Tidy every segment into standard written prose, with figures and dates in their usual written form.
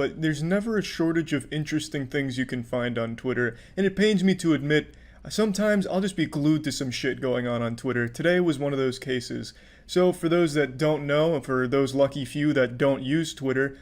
but there's never a shortage of interesting things you can find on Twitter, and it pains me to admit, sometimes I'll just be glued to some shit going on Twitter. Today was one of those cases. So for those that don't know, and for those lucky few that don't use Twitter,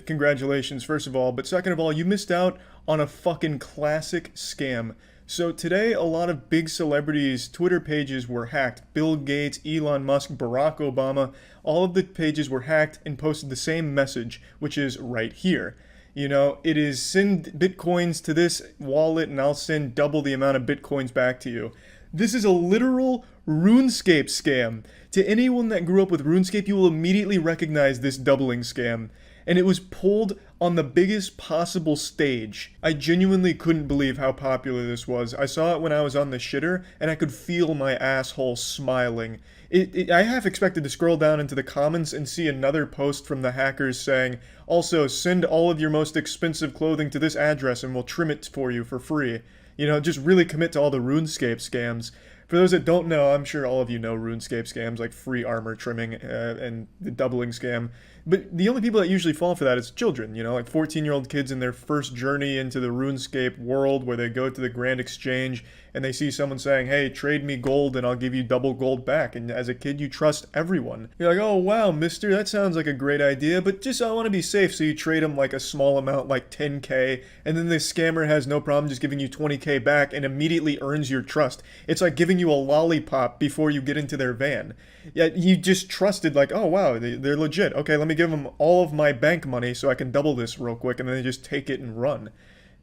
congratulations first of all, but second of all, you missed out on a fucking classic scam. So today, a lot of big celebrities' Twitter pages were hacked. Bill Gates, Elon Musk, Barack Obama, all of the pages were hacked and posted the same message, which is right here. You know, it is send bitcoins to this wallet and I'll send double the amount of bitcoins back to you. This is a literal RuneScape scam. To anyone that grew up with RuneScape, you will immediately recognize this doubling scam. And it was pulled on the biggest possible stage. I genuinely couldn't believe how popular this was. I saw it when I was on the shitter, and I could feel my asshole smiling. I half expected to scroll down into the comments and see another post from the hackers saying, also, send all of your most expensive clothing to this address and we'll trim it for you for free. You know, just really commit to all the RuneScape scams. For those that don't know, I'm sure all of you know RuneScape scams like free armor trimming and the doubling scam. But the only people that usually fall for that is children, you know, like 14-year-old kids in their first journey into the RuneScape world where they go to the Grand Exchange and they see someone saying, hey, trade me gold and I'll give you double gold back. And as a kid, you trust everyone. You're like, oh, wow, mister, that sounds like a great idea, but just I want to be safe. So you trade them like a small amount, like 10K, and then the scammer has no problem just giving you 20K back and immediately earns your trust. It's like giving you a lollipop before you get into their van. Yeah, you just trusted like, oh, wow, they're legit. Okay, let me give them all of my bank money so I can double this real quick, and then they just take it and run.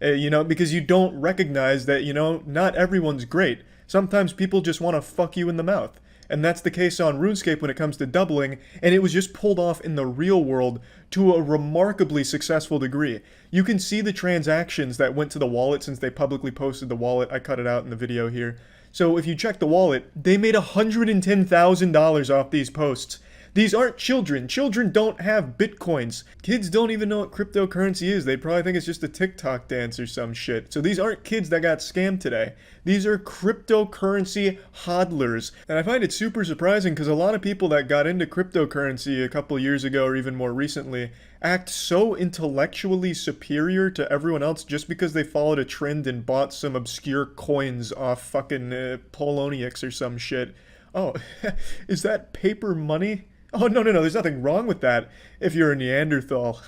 You know, because you don't recognize that, you know, not everyone's great. Sometimes people just want to fuck you in the mouth. And that's the case on RuneScape when it comes to doubling, and it was just pulled off in the real world to a remarkably successful degree. You can see the transactions that went to the wallet since they publicly posted the wallet. I cut it out in the video here. So if you check the wallet, they made $110,000 off these posts. These aren't children. Children don't have bitcoins. Kids don't even know what cryptocurrency is. They probably think it's just a TikTok dance or some shit. So these aren't kids that got scammed today. These are cryptocurrency hodlers. And I find it super surprising because a lot of people that got into cryptocurrency a couple years ago or even more recently act so intellectually superior to everyone else just because they followed a trend and bought some obscure coins off fucking Polonius or some shit. Oh, is that paper money? Oh, no, there's nothing wrong with that if you're a Neanderthal.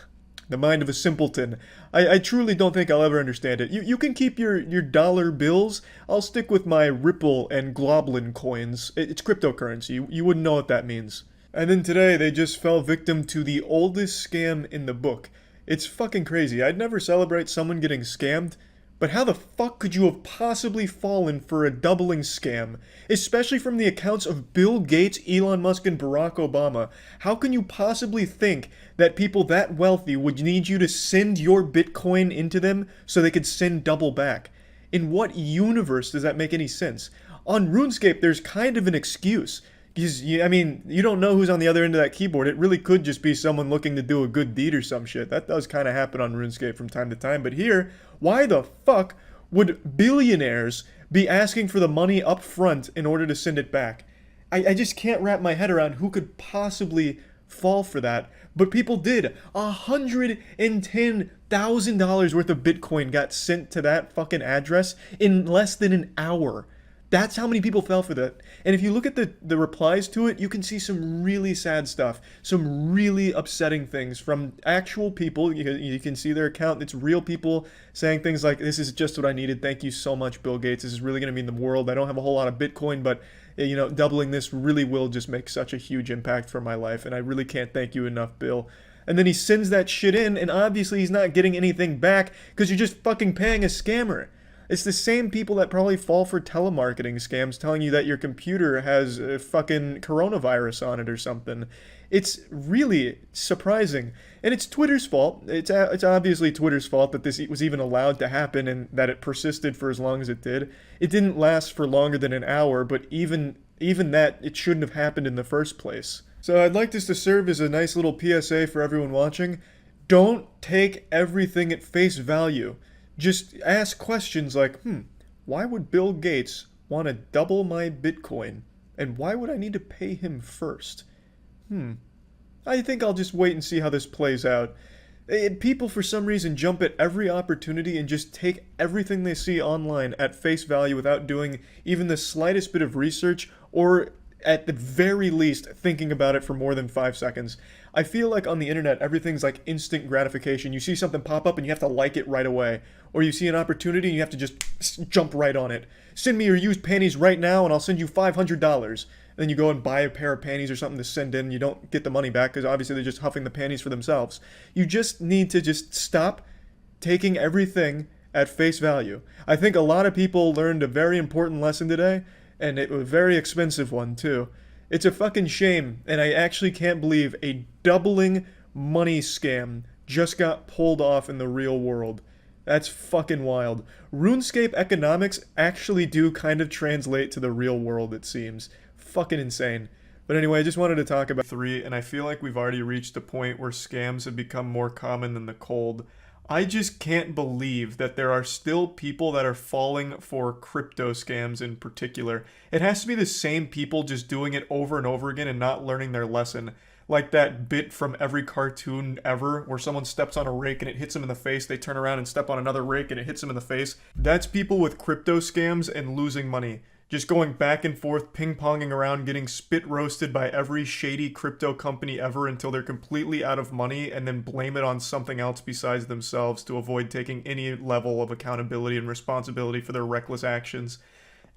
The mind of a simpleton. I truly don't think I'll ever understand it. You can keep your dollar bills. I'll stick with my Ripple and Globlin coins. It's cryptocurrency. You wouldn't know what that means. And then today, they just fell victim to the oldest scam in the book. It's fucking crazy. I'd never celebrate someone getting scammed, but how the fuck could you have possibly fallen for a doubling scam? Especially from the accounts of Bill Gates, Elon Musk, and Barack Obama. How can you possibly think that people that wealthy would need you to send your Bitcoin into them so they could send double back? In what universe does that make any sense? On RuneScape, there's kind of an excuse. Because, I mean, you don't know who's on the other end of that keyboard. It really could just be someone looking to do a good deed or some shit. That does kind of happen on RuneScape from time to time. But here, why the fuck would billionaires be asking for the money up front in order to send it back? I just can't wrap my head around who could possibly fall for that. But people did. $110,000 worth of Bitcoin got sent to that fucking address in less than an hour. That's how many people fell for that. And if you look at the replies to it, you can see some really sad stuff. Some really upsetting things from actual people. You can see their account. It's real people saying things like, this is just what I needed. Thank you so much, Bill Gates. This is really going to mean the world. I don't have a whole lot of Bitcoin, but you know, doubling this really will just make such a huge impact for my life. And I really can't thank you enough, Bill. And then he sends that shit in, and obviously he's not getting anything back because you're just fucking paying a scammer. It's the same people that probably fall for telemarketing scams telling you that your computer has a fucking coronavirus on it or something. It's really surprising. And it's Twitter's fault. It's obviously Twitter's fault that this was even allowed to happen and that it persisted for as long as it did. It didn't last for longer than an hour, but even that, it shouldn't have happened in the first place. So I'd like this to serve as a nice little PSA for everyone watching. Don't take everything at face value. Just ask questions like, why would Bill Gates want to double my Bitcoin? And why would I need to pay him first? I think I'll just wait and see how this plays out. People, for some reason, jump at every opportunity and just take everything they see online at face value without doing even the slightest bit of research or, at the very least, thinking about it for more than 5 seconds. I feel like on the internet, everything's like instant gratification. You see something pop up and you have to like it right away. Or you see an opportunity and you have to just jump right on it. Send me your used panties right now and I'll send you $500. Then you go and buy a pair of panties or something to send in. You don't get the money back because obviously they're just huffing the panties for themselves. You just need to just stop taking everything at face value. I think a lot of people learned a very important lesson today, and it was a very expensive one too. It's a fucking shame, and I actually can't believe a doubling money scam just got pulled off in the real world. That's fucking wild. RuneScape economics actually do kind of translate to the real world, it seems. Fucking insane. But anyway, I just wanted to talk about 3, and I feel like we've already reached a point where scams have become more common than the cold. I just can't believe that there are still people that are falling for crypto scams in particular. It has to be the same people just doing it over and over again and not learning their lesson. Like that bit from every cartoon ever where someone steps on a rake and it hits them in the face, they turn around and step on another rake and it hits them in the face. That's people with crypto scams and losing money. Just going back and forth, ping-ponging around, getting spit roasted by every shady crypto company ever until they're completely out of money and then blame it on something else besides themselves to avoid taking any level of accountability and responsibility for their reckless actions.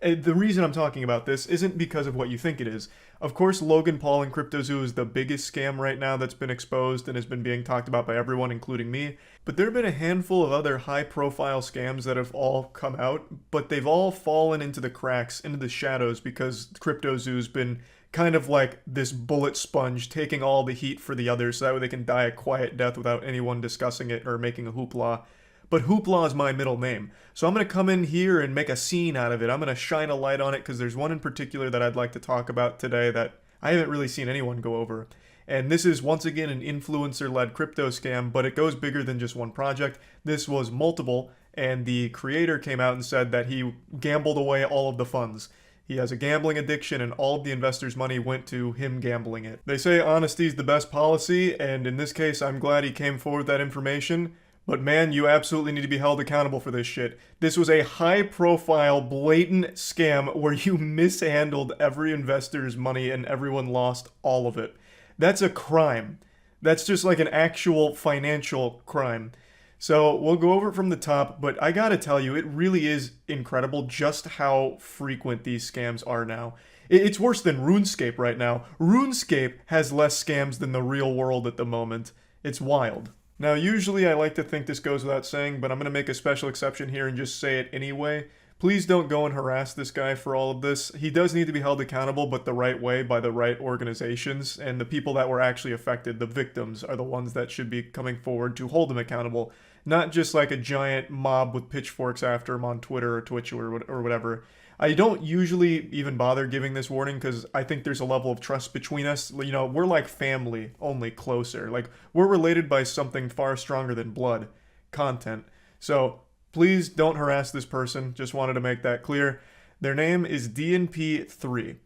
The reason I'm talking about this isn't because of what you think it is. Of course, Logan Paul and Compilation is the biggest scam right now that's been exposed and has been being talked about by everyone, including me. But there have been a handful of other high-profile scams that have all come out, but they've all fallen into the cracks, into the shadows, because Compilation been kind of like this bullet sponge, taking all the heat for the others so that way they can die a quiet death without anyone discussing it or making a hoopla. But hoopla is my middle name. So I'm going to come in here and make a scene out of it. I'm going to shine a light on it because there's one in particular that I'd like to talk about today that I haven't really seen anyone go over. And this is once again an influencer-led crypto scam, but it goes bigger than just one project. This was multiple, and the creator came out and said that he gambled away all of the funds. He has a gambling addiction and all of the investors' money went to him gambling it. They say honesty is the best policy, and in this case I'm glad he came forward with that information. But man, you absolutely need to be held accountable for this shit. This was a high-profile, blatant scam where you mishandled every investor's money and everyone lost all of it. That's a crime. That's just like an actual financial crime. So we'll go over it from the top, but I gotta tell you, it really is incredible just how frequent these scams are now. It's worse than RuneScape right now. RuneScape has less scams than the real world at the moment. It's wild. Now, usually I like to think this goes without saying, but I'm going to make a special exception here and just say it anyway. Please don't go and harass this guy for all of this. He does need to be held accountable, but the right way by the right organizations, and the people that were actually affected, the victims, are the ones that should be coming forward to hold him accountable, not just like a giant mob with pitchforks after him on Twitter or Twitch or whatever. I don't usually even bother giving this warning because I think there's a level of trust between us. You know, we're like family, only closer. Like, we're related by something far stronger than blood, content. So, please don't harass this person. Just wanted to make that clear. Their name is DNP3.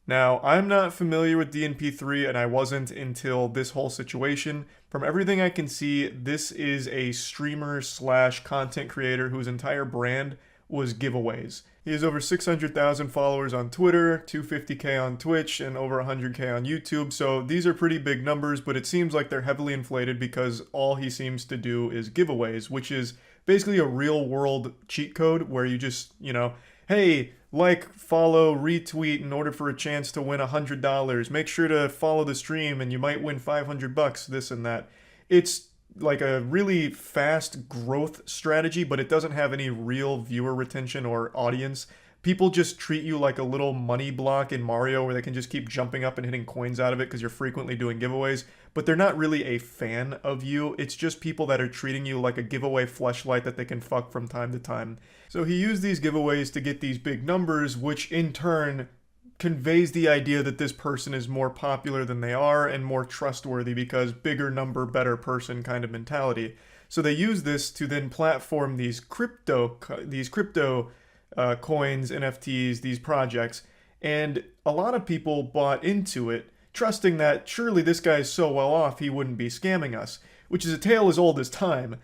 Now, I'm not familiar with DNP3, and I wasn't until this whole situation. From everything I can see, this is a streamer slash content creator whose entire brand was giveaways. He has over 600,000 followers on Twitter, 250k on Twitch, and over 100k on YouTube, so these are pretty big numbers, but it seems like they're heavily inflated because all he seems to do is giveaways, which is basically a real-world cheat code where you just, you know, hey, like, follow, retweet in order for a chance to win $100. Make sure to follow the stream and you might win $500, this and that. It's like a really fast growth strategy, but it doesn't have any real viewer retention or audience. People just treat you like a little money block in Mario where they can just keep jumping up and hitting coins out of it because you're frequently doing giveaways, but they're not really a fan of you. It's just people that are treating you like a giveaway fleshlight that they can fuck from time to time. So he used these giveaways to get these big numbers, which in turn conveys the idea that this person is more popular than they are and more trustworthy because bigger number, better person kind of mentality. So they use this to then platform these crypto coins, NFTs, these projects, and a lot of people bought into it, trusting that surely this guy's so well off he wouldn't be scamming us. which is a tale as old as time.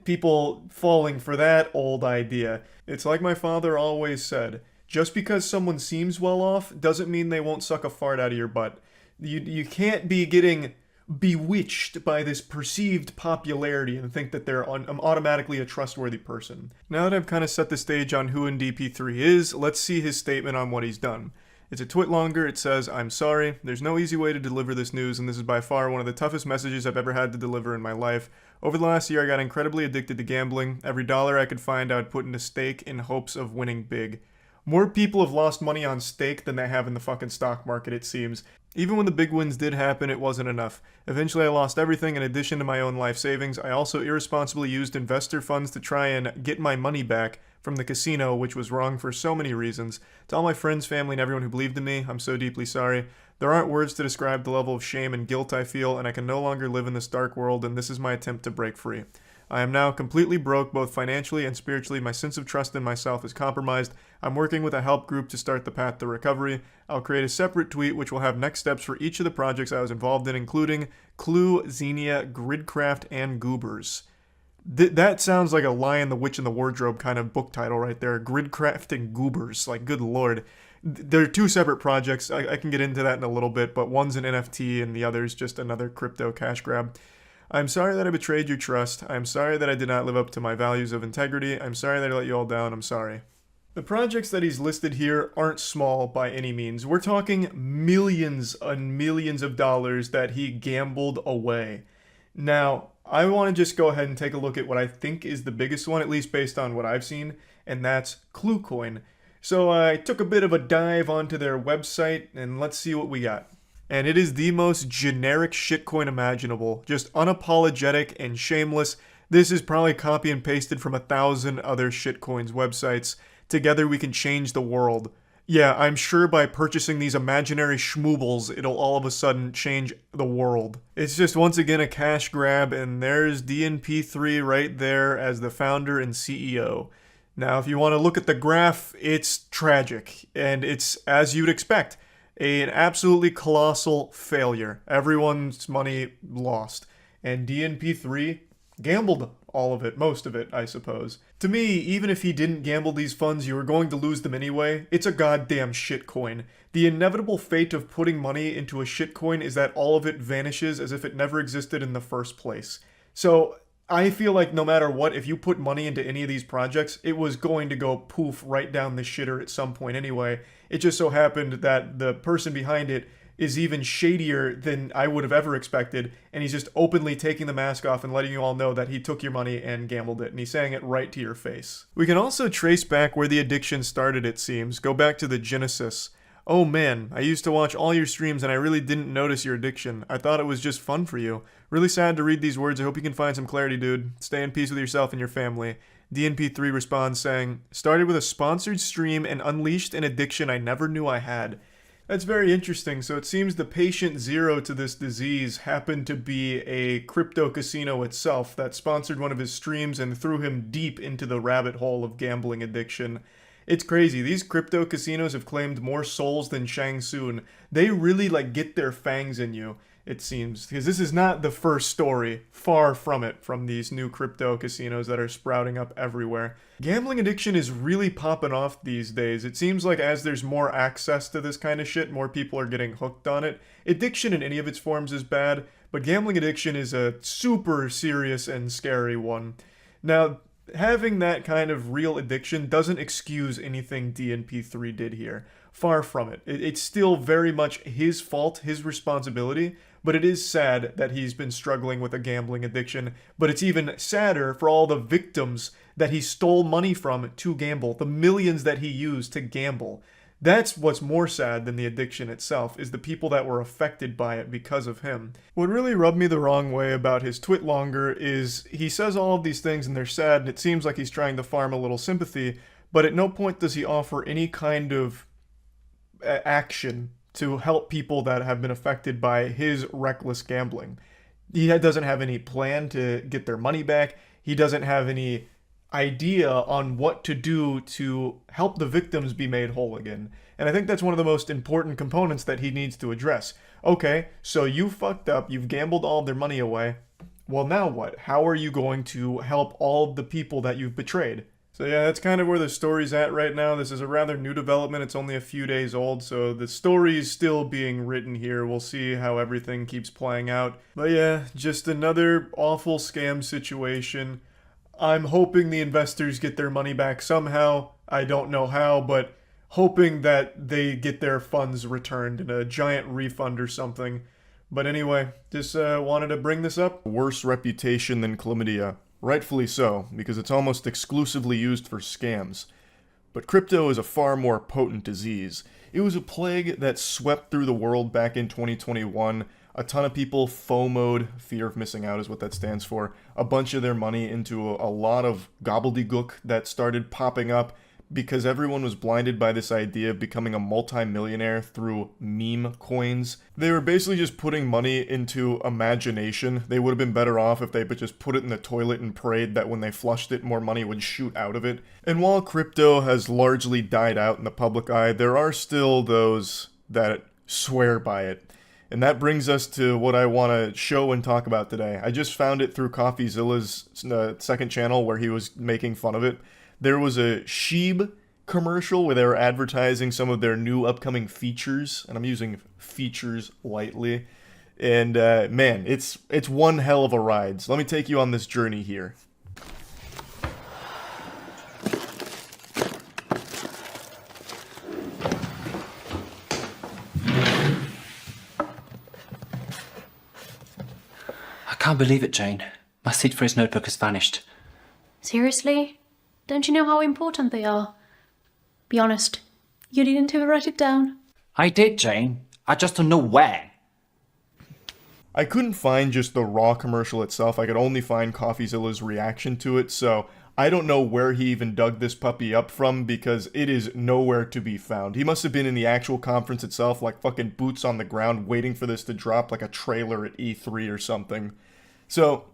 People falling for that old idea. It's like my father always said, just because someone seems well off doesn't mean they won't suck a fart out of your butt. You can't be getting bewitched by this perceived popularity and think that they're automatically a trustworthy person. Now that I've kind of set the stage on who DP3 is, let's see his statement on what he's done. It's a twit longer. It says, "I'm sorry. There's no easy way to deliver this news, and this is by far one of the toughest messages I've ever had to deliver in my life. Over the last year, I got incredibly addicted to gambling. Every dollar I could find, I would put into stake in hopes of winning big. More people have lost money on stake than they have in the fucking stock market, it seems. Even when the big wins did happen, it wasn't enough. Eventually, I lost everything in addition to my own life savings. I also irresponsibly used investor funds to try and get my money back from the casino, which was wrong for so many reasons. To all my friends, family, and everyone who believed in me, I'm so deeply sorry. There aren't words to describe the level of shame and guilt I feel, and I can no longer live in this dark world, and this is my attempt to break free. I am now completely broke, both financially and spiritually. My sense of trust in myself is compromised. I'm working with a help group to start the path to recovery. I'll create a separate tweet which will have next steps for each of the projects I was involved in, including Clue, Xenia, Gridcraft, and Goobers." That sounds like a Lion, the Witch, and the Wardrobe kind of book title right there. Gridcraft and Goobers. Like, good lord. They're two separate projects. I can get into that in a little bit, but one's an NFT and the other's just another crypto cash grab. "I'm sorry that I betrayed your trust. I'm sorry that I did not live up to my values of integrity. I'm sorry that I let you all down. I'm sorry." The projects that he's listed here aren't small by any means. We're talking millions and millions of dollars that he gambled away. Now, I want to just go ahead and take a look at what I think is the biggest one, at least based on what I've seen, and that's ClueCoin. So I took a bit of a dive onto their website, and let's see what we got. And it is the most generic shitcoin imaginable, just unapologetic and shameless. This is probably copy and pasted from 1,000 other shitcoins websites. Together we can change the world. Yeah, I'm sure by purchasing these imaginary schmoobles, it'll all of a sudden change the world. It's just once again a cash grab, and there's DNP3 right there as the founder and CEO. Now, if you want to look at the graph, it's tragic, and it's as you'd expect. An absolutely colossal failure. Everyone's money lost. And DNP3 gambled all of it, most of it, I suppose. To me, even if he didn't gamble these funds, you were going to lose them anyway. It's a goddamn shitcoin. The inevitable fate of putting money into a shitcoin is that all of it vanishes as if it never existed in the first place. So I feel like no matter what, if you put money into any of these projects, it was going to go poof right down the shitter at some point anyway. It just so happened that the person behind it is even shadier than I would have ever expected, and he's just openly taking the mask off and letting you all know that he took your money and gambled it, and he's saying it right to your face. We can also trace back where the addiction started, it seems. Go back to the genesis. "Oh man, I used to watch all your streams and I really didn't notice your addiction. I thought it was just fun for you. Really sad to read these words. I hope you can find some clarity, dude. Stay in peace with yourself and your family." DNP3 responds saying, "Started with a sponsored stream and unleashed an addiction I never knew I had." That's very interesting. So it seems the patient zero to this disease happened to be a crypto casino itself that sponsored one of his streams and threw him deep into the rabbit hole of gambling addiction. It's crazy. These crypto casinos have claimed more souls than Shang Tsung. They really get their fangs in you, it seems. Because this is not the first story, far from it, from these new crypto casinos that are sprouting up everywhere. Gambling addiction is really popping off these days. It seems like as there's more access to this kind of shit, more people are getting hooked on it. Addiction in any of its forms is bad, but gambling addiction is a super serious and scary one. Now, having that kind of real addiction doesn't excuse anything DNP3 did here. Far from it. It's still very much his fault, his responsibility, but it is sad that he's been struggling with a gambling addiction. But it's even sadder for all the victims that he stole money from to gamble, the millions that he used to gamble. That's what's more sad than the addiction itself, is the people that were affected by it because of him. What really rubbed me the wrong way about his twit longer is he says all of these things and they're sad, and it seems like he's trying to farm a little sympathy, but at no point does he offer any kind of action to help people that have been affected by his reckless gambling. He doesn't have any plan to get their money back. He doesn't have any idea on what to do to help the victims be made whole again. And I think that's one of the most important components that he needs to address. Okay, so you fucked up, you've gambled all their money away. Well, now what? How are you going to help all of the people that you've betrayed? So yeah, that's kind of where the story's at right now. This is a rather new development. It's only a few days old, so the story's still being written here. We'll see how everything keeps playing out. But yeah, just another awful scam situation. I'm hoping the investors get their money back somehow. I don't know how, but hoping that they get their funds returned in a giant refund or something. But anyway, just wanted to bring this up. Worse reputation than chlamydia. Rightfully so, because it's almost exclusively used for scams. But crypto is a far more potent disease. It was a plague that swept through the world back in 2021. A ton of people FOMO'd, fear of missing out is what that stands for, a bunch of their money into a lot of gobbledygook that started popping up because everyone was blinded by this idea of becoming a multi-millionaire through meme coins. They were basically just putting money into imagination. They would have been better off if they just put it in the toilet and prayed that when they flushed it, more money would shoot out of it. And while crypto has largely died out in the public eye, there are still those that swear by it. And that brings us to what I want to show and talk about today. I just found it through CoffeeZilla's second channel where he was making fun of it. There was a Sheeb commercial where they were advertising some of their new upcoming features, and I'm using features lightly. And man, it's one hell of a ride. So let me take you on this journey here. I can't believe it, Jane. My seed phrase notebook has vanished. Seriously? Don't you know how important they are? Be honest, you didn't even write it down. I did, Jane. I just don't know where. I couldn't find just the raw commercial itself. I could only find CoffeeZilla's reaction to it, so I don't know where he even dug this puppy up from because it is nowhere to be found. He must have been in the actual conference itself, like fucking boots on the ground, waiting for this to drop like a trailer at E3 or something. So,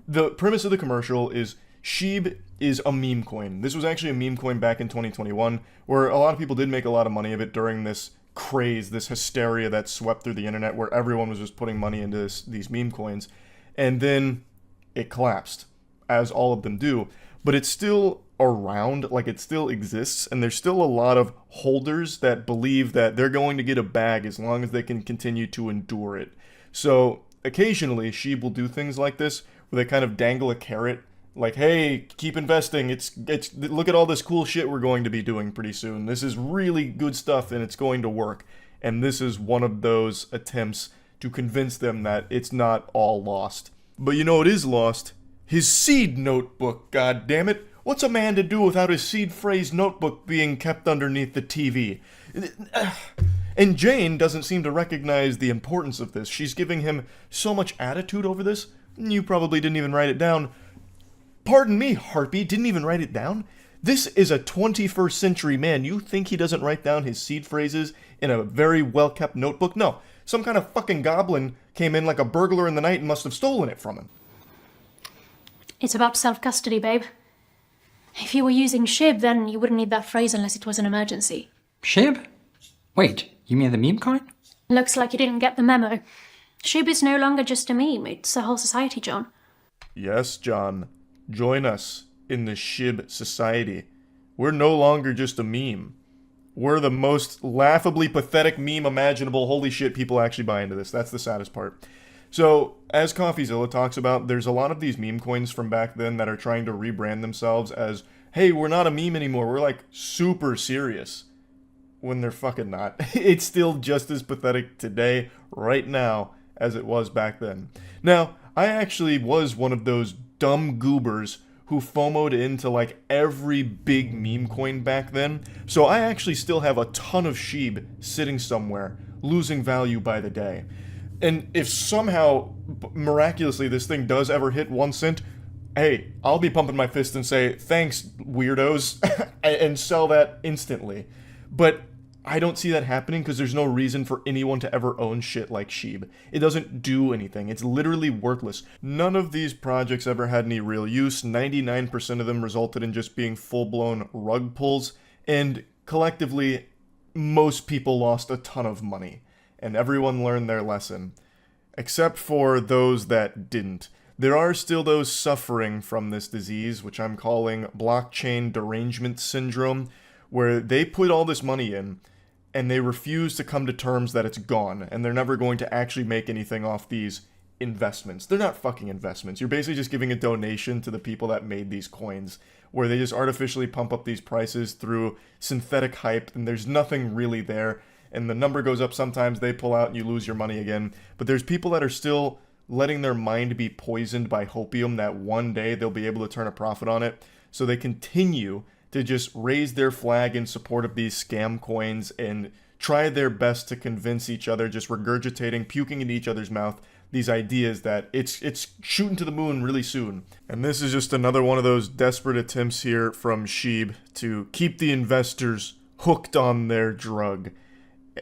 the premise of the commercial is Sheeb is a meme coin. This was actually a meme coin back in 2021, where a lot of people did make a lot of money of it during this craze, this hysteria that swept through the internet, where everyone was just putting money into these meme coins. And then it collapsed, as all of them do. But it's still around, like it still exists, and there's still a lot of holders that believe that they're going to get a bag as long as they can continue to endure it. So occasionally, Sheeb will do things like this, where they kind of dangle a carrot, like, hey, keep investing, it's look at all this cool shit we're going to be doing pretty soon. This is really good stuff and it's going to work. And this is one of those attempts to convince them that it's not all lost. But you know what is lost? His seed notebook, god damn it. What's a man to do without his seed phrase notebook being kept underneath the TV? And Jane doesn't seem to recognize the importance of this. She's giving him so much attitude over this. You probably didn't even write it down. Pardon me, Harpy, didn't even write it down? This is a 21st century man. You think he doesn't write down his seed phrases in a very well-kept notebook? No. Some kind of fucking goblin came in like a burglar in the night and must have stolen it from him. It's about self-custody, babe. If you were using Shib, then you wouldn't need that phrase unless it was an emergency. Shib? Wait, you mean the meme coin? Looks like you didn't get the memo. Shib is no longer just a meme, it's a whole society, John. Yes, John. Join us in the Shib society. We're no longer just a meme. We're the most laughably pathetic meme imaginable. Holy shit, people actually buy into this. That's the saddest part. So, as CoffeeZilla talks about, there's a lot of these meme coins from back then that are trying to rebrand themselves as, hey, we're not a meme anymore. We're like super serious. When they're fucking not. It's still just as pathetic today, right now, as it was back then. Now, I actually was one of those dumb goobers who FOMO'd into like every big meme coin back then. So I actually still have a ton of Sheeb sitting somewhere, losing value by the day. And if somehow, miraculously, this thing does ever hit 1 cent, hey, I'll be pumping my fist and say, thanks, weirdos, and sell that instantly. But I don't see that happening because there's no reason for anyone to ever own shit like Sheeb. It doesn't do anything. It's literally worthless. None of these projects ever had any real use. 99% of them resulted in just being full-blown rug pulls. And collectively, most people lost a ton of money. And everyone learned their lesson. Except for those that didn't. there are still those suffering from this disease, which I'm calling blockchain derangement syndrome, where they put all this money in and they refuse to come to terms that it's gone and they're never going to actually make anything off these investments. They're not fucking investments. You're basically just giving a donation to the people that made these coins, where they just artificially pump up these prices through synthetic hype and there's nothing really there. And the number goes up sometimes, they pull out and you lose your money again. But there's people that are still letting their mind be poisoned by hopium that one day they'll be able to turn a profit on it. So they continue to just raise their flag in support of these scam coins and try their best to convince each other, just regurgitating, puking into each other's mouth, these ideas that it's shooting to the moon really soon. And this is just another one of those desperate attempts here from Sheeb to keep the investors hooked on their drug.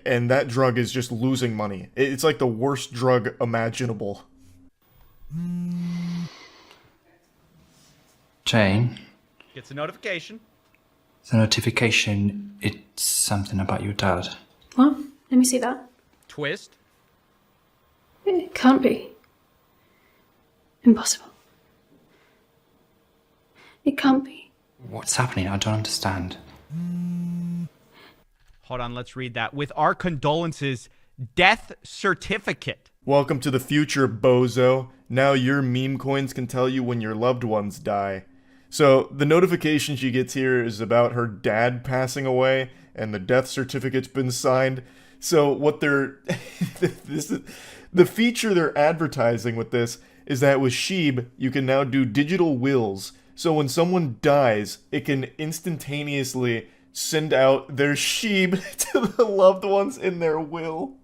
And that drug is just losing money. It's like the worst drug imaginable. Jane, Gets a notification. the notification, it's something about your dad. What? Let me see that. Twist. It can't be. Impossible. It can't be. What's happening? I don't understand. Hold on, let's read that. With our condolences, death certificate. Welcome to the future, bozo. Now your meme coins can tell you when your loved ones die. So the notification she gets here is about her dad passing away, and the death certificate's been signed. So what they're the feature they're advertising with this is that with Sheeb, you can now do digital wills. So when someone dies, it can instantaneously send out their Sheeb to the loved ones in their will,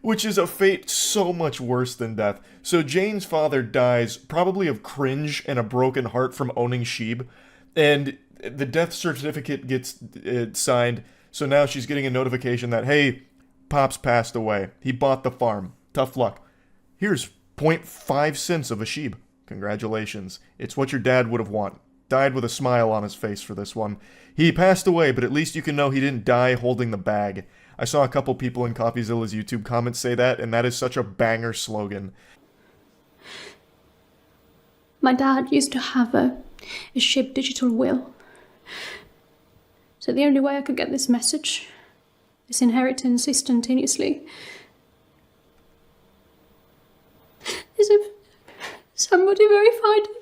which is a fate so much worse than death. So Jane's father dies probably of cringe and a broken heart from owning Sheeb, and the death certificate gets signed. So now she's getting a notification that, hey, Pop's passed away. He bought the farm. Tough luck. Here's 0.5 cents of a Sheeb. Congratulations. It's what your dad would have wanted. Died with a smile on his face for this one. He passed away, but at least you can know he didn't die holding the bag. I saw a couple people in CoffeeZilla's YouTube comments say that, and that is such a banger slogan. My dad used to have a SHIB digital will. So the only way I could get this message, this inheritance instantaneously, is if somebody verified it.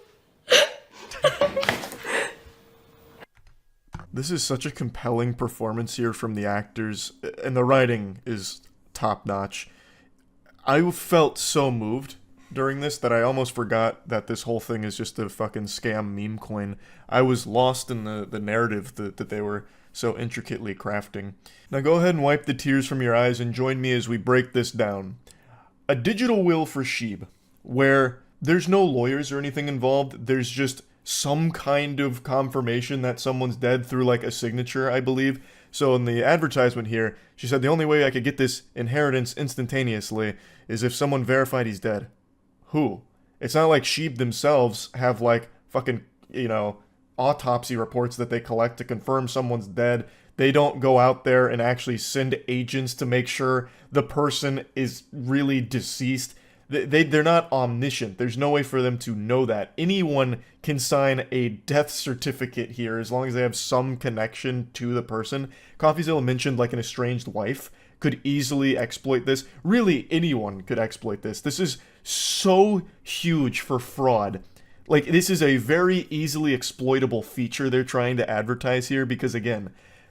This is such a compelling performance here from the actors, and the writing is top-notch. I felt so moved during this that I almost forgot that this whole thing is just a fucking scam meme coin. I was lost in the narrative that they were so intricately crafting. Now go ahead and wipe the tears from your eyes and join me as we break this down. A digital will for Sheeb, where there's no lawyers or anything involved, there's just some kind of confirmation that someone's dead through like a signature, I believe. So in the advertisement here, she said the only way I could get this inheritance instantaneously is if someone verified he's dead. Who? It's not like Sheeb themselves have like fucking, autopsy reports that they collect to confirm someone's dead. They don't go out there and actually send agents to make sure the person is really deceased. They're not omniscient. There's no way for them to know that. Anyone can sign a death certificate here as long as they have some connection to the person. CoffeeZilla mentioned like an estranged wife could easily exploit this. Really, anyone could exploit this. This is so huge for fraud. Like, this is a very easily exploitable feature they're trying to advertise here because, again,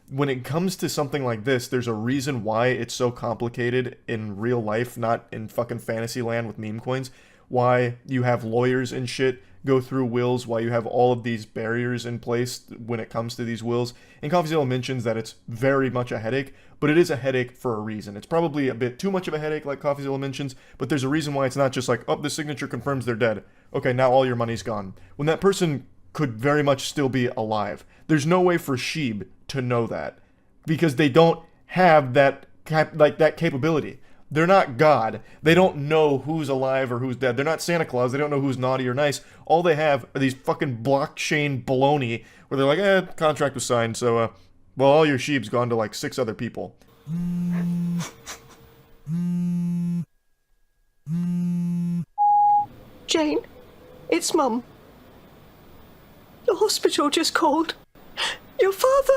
when it comes to something like this, there's a reason why it's so complicated in real life, not in fucking fantasy land with meme coins. Why you have lawyers and shit go through wills, why you have all of these barriers in place when it comes to these wills. And CoffeeZilla mentions that it's very much a headache, but it is a headache for a reason. It's probably a bit too much of a headache, like CoffeeZilla mentions, but there's a reason why it's not just like, oh, the signature confirms they're dead. Okay, now all your money's gone. When that person could very much still be alive. There's no way for Sheeb to know that because they don't have that capability. They're not God. They don't know who's alive or who's dead. They're not Santa Claus. They don't know who's naughty or nice. All they have are these fucking blockchain baloney where they're like, contract was signed, so, all your Sheeb's gone to like 6 other people. Jane, It's Mum. The hospital just called. Your father.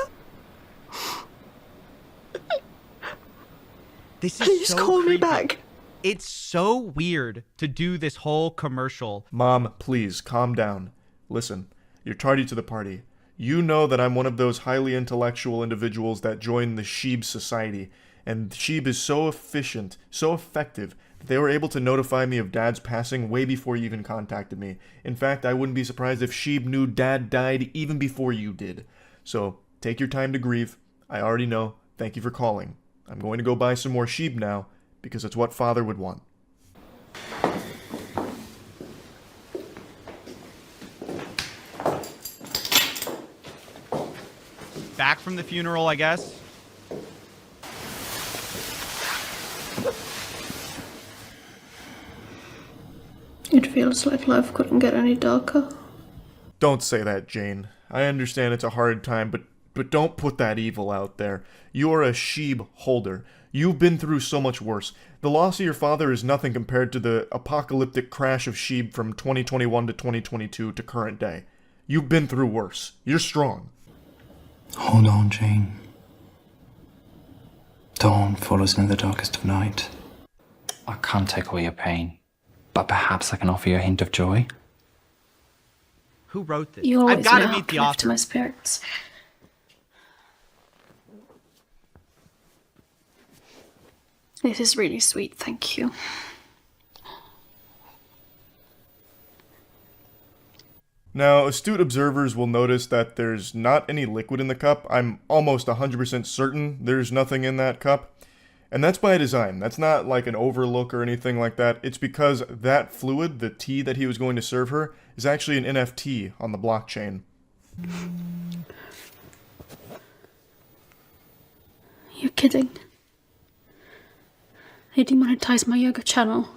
This is Please so call me creepy. back. It's so weird to do this whole commercial. Mom, please, calm down. Listen, you're tardy to the party. You know that I'm one of those highly intellectual individuals that join the Sheeb Society, and Sheeb is so efficient, so effective, that they were able to notify me of Dad's passing way before you even contacted me. In fact, I wouldn't be surprised if Sheeb knew Dad died even before you did. So, take your time to grieve. I already know. Thank you for calling. I'm going to go buy some more Sheeb now, because it's what Father would want. Back from the funeral, I guess. It feels like life couldn't get any darker. Don't say that, Jane. I understand it's a hard time, but don't put that evil out there. You are a Sheeb holder. You've been through so much worse. The loss of your father is nothing compared to the apocalyptic crash of Sheeb from 2021 to 2022 to current day. You've been through worse. You're strong. Hold on, Jane. Dawn follows in the darkest of night. I can't take away your pain, but perhaps I can offer you a hint of joy. Who wrote this? You always I've got to know how meet the to lift author. my spirits. This is really sweet, thank you. Now, astute observers will notice that there's not any liquid in the cup. I'm almost 100% certain there's nothing in that cup. And that's by design. That's not like an overlook or anything like that. It's because that fluid, the tea that he was going to serve her, is actually an NFT on the blockchain. You're kidding. They demonetize my yoga channel,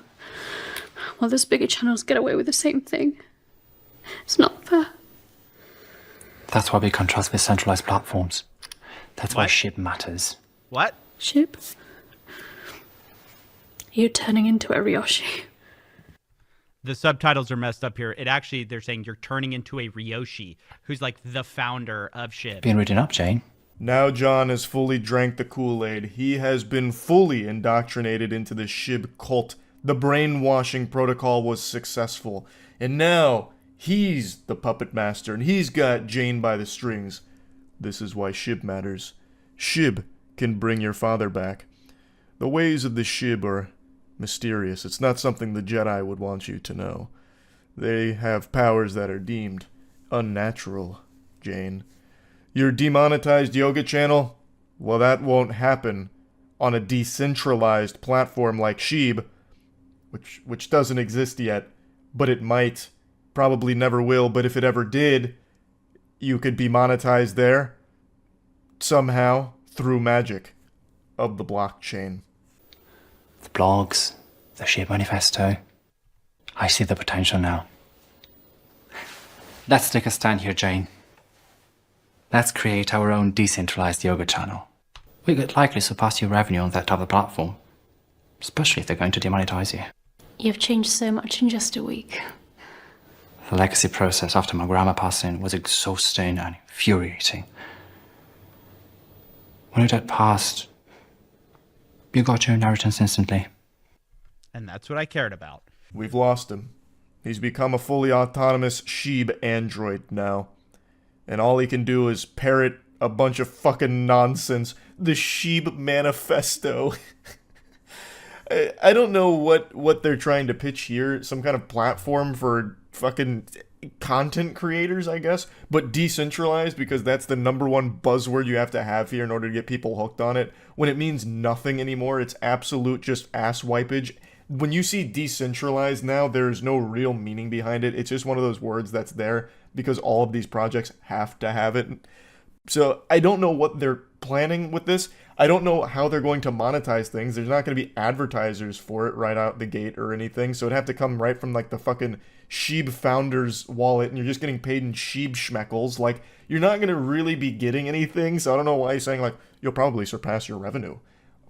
while those bigger channels get away with the same thing. It's not fair. That's why we contrast with centralized platforms. That's why What? SHIB matters. What? Ship? You're turning into a Ryoshi. The subtitles are messed up here. They're saying you're turning into a Ryoshi, who's like the founder of SHIB. Been reading up, Jane? Now John has fully drank the Kool-Aid. He has been fully indoctrinated into the SHIB cult. The brainwashing protocol was successful. And now he's the puppet master, and he's got Jane by the strings. This is why SHIB matters. SHIB can bring your father back. The ways of the SHIB are mysterious. It's not something the Jedi would want you to know. They have powers that are deemed unnatural, Jane. Your demonetized yoga channel? Well, that won't happen on a decentralized platform like SHIB, which doesn't exist yet, but it might. Probably never will, but if it ever did, you could be monetized there somehow through magic of the blockchain. The blogs, the SHIB manifesto. I see the potential now. Let's take a stand here, Jane. Let's create our own decentralized yoga channel. We could likely surpass your revenue on that other platform, especially if they're going to demonetize you. You've changed so much in just a week. The legacy process after my grandma passing was exhausting and infuriating. When your dad passed, you got your inheritance instantly. And that's what I cared about. We've lost him. He's become a fully autonomous SHIB android now. And all he can do is parrot a bunch of fucking nonsense. The SHIB manifesto. I don't know what they're trying to pitch here. Some kind of platform for fucking content creators, I guess. But decentralized, because that's the number one buzzword you have to have here in order to get people hooked on it. When it means nothing anymore, it's absolute just ass wipage. When you see decentralized now, there's no real meaning behind it. It's just one of those words that's there because all of these projects have to have it. So I don't know what they're planning with this. I don't know how they're going to monetize things. There's not going to be advertisers for it right out the gate or anything. So it'd have to come right from like the fucking SHIB founder's wallet, and you're just getting paid in SHIB schmeckles. Like, you're not going to really be getting anything. So I don't know why you're saying like, you'll probably surpass your revenue.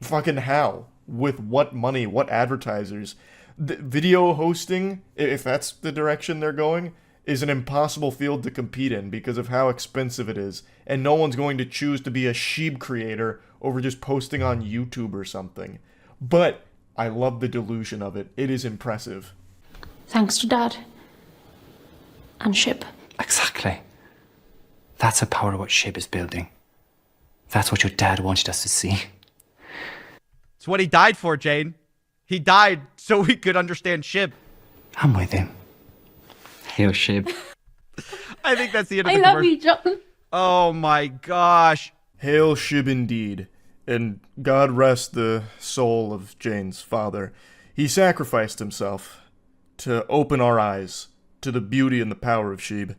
Fucking how? With what money? What advertisers? The video hosting, if that's the direction they're going, is an impossible field to compete in because of how expensive it is. And no one's going to choose to be a sheep creator over just posting on YouTube or something. But I love the delusion of it. It is impressive. Thanks to Dad. And Ship. Exactly. That's the power of what Shib is building. That's what your dad wanted us to see. It's what he died for, Jane. He died so we could understand Shib. I'm with him. Hail Shib. I think that's the end of I the love commercial. you, John. Oh my gosh. Hail Shib indeed. And God rest the soul of Jane's father. He sacrificed himself to open our eyes to the beauty and the power of Shib.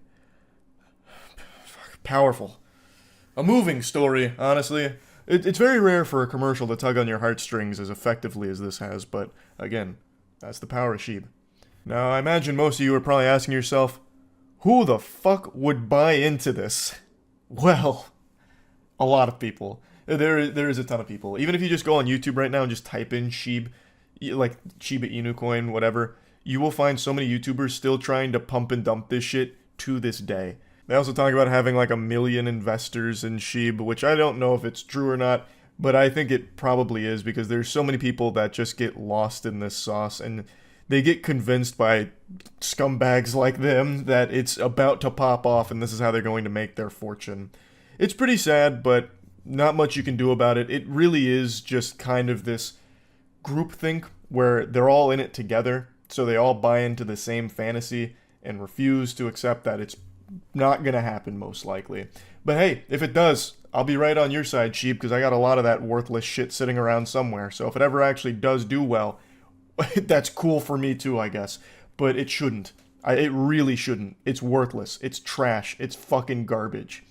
Powerful. A moving story, honestly. It's very rare for a commercial to tug on your heartstrings as effectively as this has, but again, that's the power of Shib. Now, I imagine most of you are probably asking yourself, who the fuck would buy into this? Well, a lot of people. There is a ton of people. Even if you just go on YouTube right now and just type in Shib, like Shiba Inu coin, whatever, you will find so many YouTubers still trying to pump and dump this shit to this day. They also talk about having like 1 million investors in Shib, which I don't know if it's true or not, but I think it probably is because there's so many people that just get lost in this sauce and they get convinced by scumbags like them that it's about to pop off and this is how they're going to make their fortune. It's pretty sad, but not much you can do about it. It really is just kind of this groupthink where they're all in it together, so they all buy into the same fantasy and refuse to accept that it's not gonna happen most likely. But hey, if it does, I'll be right on your side, Sheep, because I got a lot of that worthless shit sitting around somewhere. So if it ever actually does do well, that's cool for me too, I guess. But it shouldn't. It really shouldn't. It's worthless. It's trash. It's fucking garbage.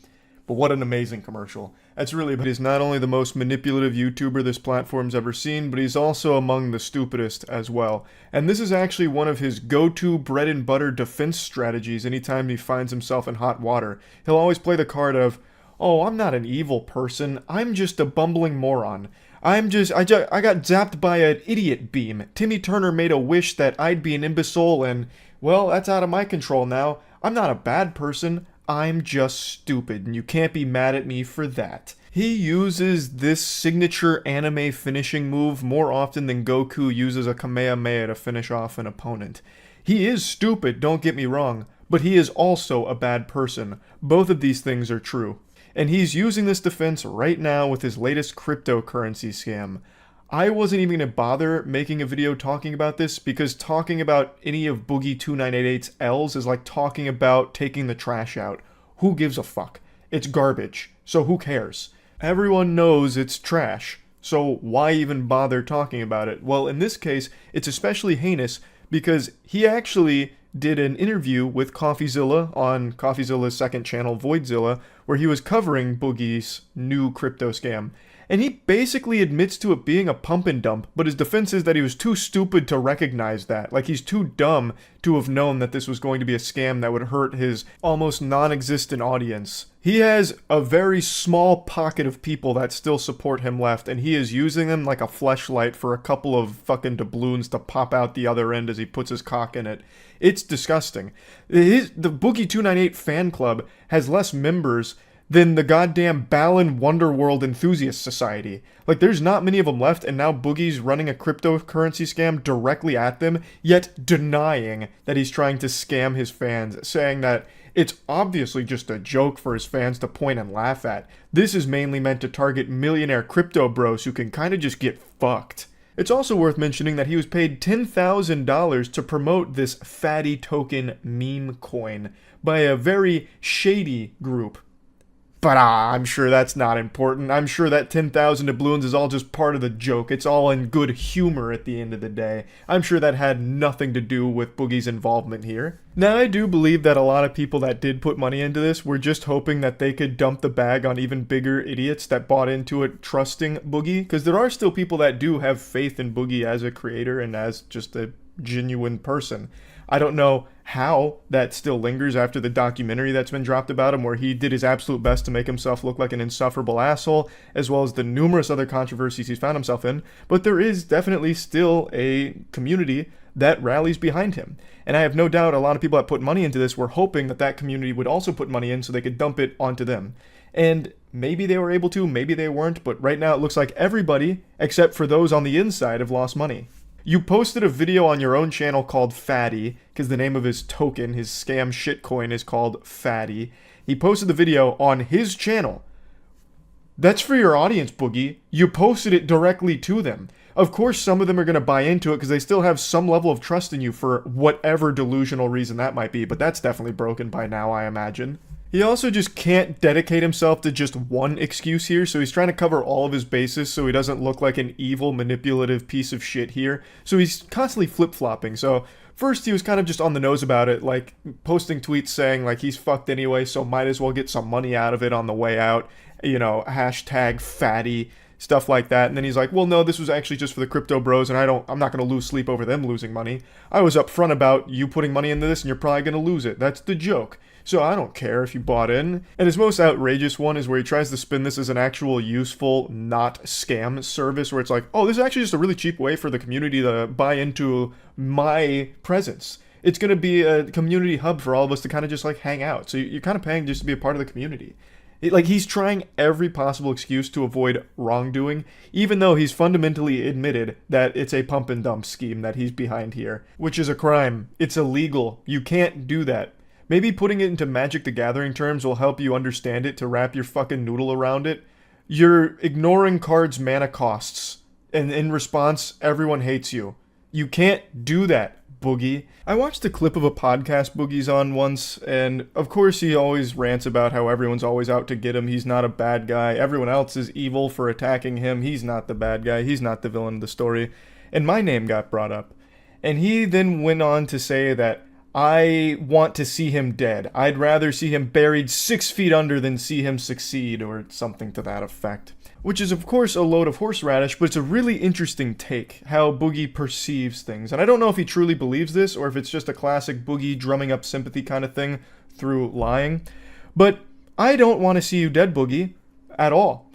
But what an amazing commercial. That's really, but he's not only the most manipulative YouTuber this platform's ever seen, but he's also among the stupidest as well. And this is actually one of his go-to bread and butter defense strategies anytime he finds himself in hot water. He'll always play the card of, oh, I'm not an evil person, I'm just a bumbling moron. I got zapped by an idiot beam. Timmy Turner made a wish that I'd be an imbecile and, well, that's out of my control now. I'm not a bad person. I'm just stupid, and you can't be mad at me for that. He uses this signature anime finishing move more often than Goku uses a Kamehameha to finish off an opponent. He is stupid, don't get me wrong, but he is also a bad person. Both of these things are true. And he's using this defense right now with his latest cryptocurrency scam. I wasn't even going to bother making a video talking about this because talking about any of Boogie2988's L's is like talking about taking the trash out. Who gives a fuck? It's garbage, so who cares? Everyone knows it's trash, so why even bother talking about it? Well, in this case, it's especially heinous because he actually did an interview with CoffeeZilla on CoffeeZilla's second channel, Voidzilla, where he was covering Boogie's new crypto scam. And he basically admits to it being a pump and dump, but his defense is that he was too stupid to recognize that. Like, he's too dumb to have known that this was going to be a scam that would hurt his almost non-existent audience. He has a very small pocket of people that still support him left, and he is using them like a fleshlight for a couple of fucking doubloons to pop out the other end as he puts his cock in it. It's disgusting. The Boogie298 fan club has less members than the goddamn Balan Wonderworld Enthusiast Society. Like, there's not many of them left, and now Boogie's running a cryptocurrency scam directly at them, yet denying that he's trying to scam his fans, saying that it's obviously just a joke for his fans to point and laugh at. This is mainly meant to target millionaire crypto bros who can kind of just get fucked. It's also worth mentioning that he was paid $10,000 to promote this fatty token meme coin by a very shady group. But I'm sure that's not important. I'm sure that 10,000 doubloons is all just part of the joke. It's all in good humor at the end of the day. I'm sure that had nothing to do with Boogie's involvement here. Now, I do believe that a lot of people that did put money into this were just hoping that they could dump the bag on even bigger idiots that bought into it trusting Boogie, because there are still people that do have faith in Boogie as a creator and as just a genuine person. I don't know how that still lingers after the documentary that's been dropped about him, where he did his absolute best to make himself look like an insufferable asshole, as well as the numerous other controversies he's found himself in. But there is definitely still a community that rallies behind him. And I have no doubt a lot of people that put money into this were hoping that that community would also put money in so they could dump it onto them. And maybe they were able to, maybe they weren't, but right now it looks like everybody, except for those on the inside, have lost money. You posted a video on your own channel called Fatty, because the name of his token, his scam shitcoin, is called Fatty. He posted the video on his channel. That's for your audience, Boogie. You posted it directly to them. Of course, some of them are going to buy into it because they still have some level of trust in you for whatever delusional reason that might be, but that's definitely broken by now, I imagine. He also just can't dedicate himself to just one excuse here, so he's trying to cover all of his bases so he doesn't look like an evil, manipulative piece of shit here. So he's constantly flip-flopping. So first he was kind of just on the nose about it, like posting tweets saying like he's fucked anyway, so might as well get some money out of it on the way out. You know, hashtag fatty, stuff like that. And then he's like, well, no, this was actually just for the crypto bros, and I'm not going to lose sleep over them losing money. I was upfront about you putting money into this, and you're probably going to lose it. That's the joke. So I don't care if you bought in. And his most outrageous one is where he tries to spin this as an actual useful, not scam service, where it's like, oh, this is actually just a really cheap way for the community to buy into my presence. It's going to be a community hub for all of us to kind of just like hang out. So you're kind of paying just to be a part of the community. He's trying every possible excuse to avoid wrongdoing, even though he's fundamentally admitted that it's a pump and dump scheme that he's behind here, which is a crime. It's illegal. You can't do that. Maybe putting it into Magic the Gathering terms will help you understand it to wrap your fucking noodle around it. You're ignoring cards' mana costs, and in response, everyone hates you. You can't do that, Boogie. I watched a clip of a podcast Boogie's on once, and of course he always rants about how everyone's always out to get him. He's not a bad guy. Everyone else is evil for attacking him. He's not the bad guy. He's not the villain of the story. And my name got brought up. And he then went on to say that I want to see him dead. I'd rather see him buried 6 feet under than see him succeed, or something to that effect. Which is, of course, a load of horseradish, but it's a really interesting take, how Boogie perceives things. And I don't know if he truly believes this, or if it's just a classic Boogie drumming up sympathy kind of thing through lying. But I don't want to see you dead, Boogie, at all.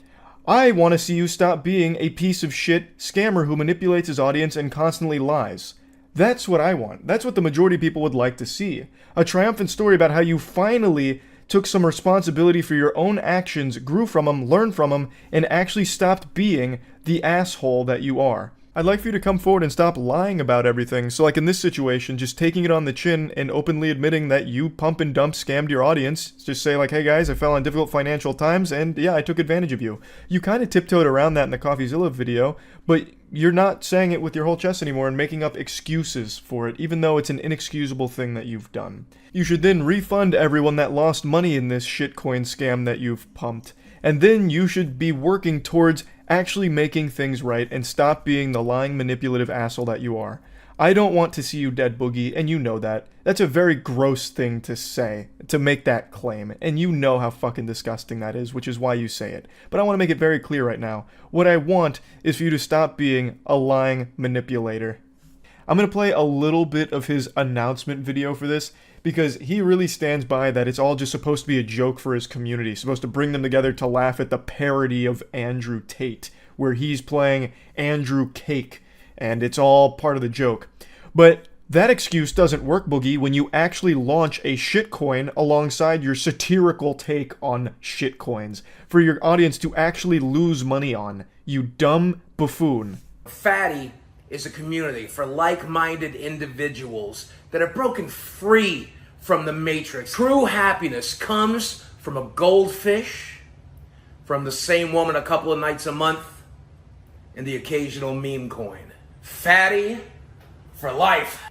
I want to see you stop being a piece of shit scammer who manipulates his audience and constantly lies. That's what I want. That's what the majority of people would like to see. A triumphant story about how you finally took some responsibility for your own actions, grew from them, learned from them, and actually stopped being the asshole that you are. I'd like for you to come forward and stop lying about everything. So like in this situation, just taking it on the chin and openly admitting that you pump and dump scammed your audience. Just say like, hey guys, I fell on difficult financial times and yeah, I took advantage of you. You kind of tiptoed around that in the CoffeeZilla video, but you're not saying it with your whole chest anymore and making up excuses for it, even though it's an inexcusable thing that you've done. You should then refund everyone that lost money in this shitcoin scam that you've pumped. And then you should be working towards actually making things right and stop being the lying, manipulative asshole that you are. I don't want to see you dead, Boogie, and you know that. That's a very gross thing to say, to make that claim, and you know how fucking disgusting that is, which is why you say it. But I want to make it very clear right now. What I want is for you to stop being a lying manipulator. I'm going to play a little bit of his announcement video for this, because he really stands by that it's all just supposed to be a joke for his community, supposed to bring them together to laugh at the parody of Andrew Tate, where he's playing Andrew Cake, and it's all part of the joke. But that excuse doesn't work, Boogie, when you actually launch a shitcoin alongside your satirical take on shitcoins, for your audience to actually lose money on, you dumb buffoon. Fatty is a community for like-minded individuals that have broken free from the matrix. True happiness comes from a goldfish, from the same woman a couple of nights a month, and the occasional meme coin. Fatty for life.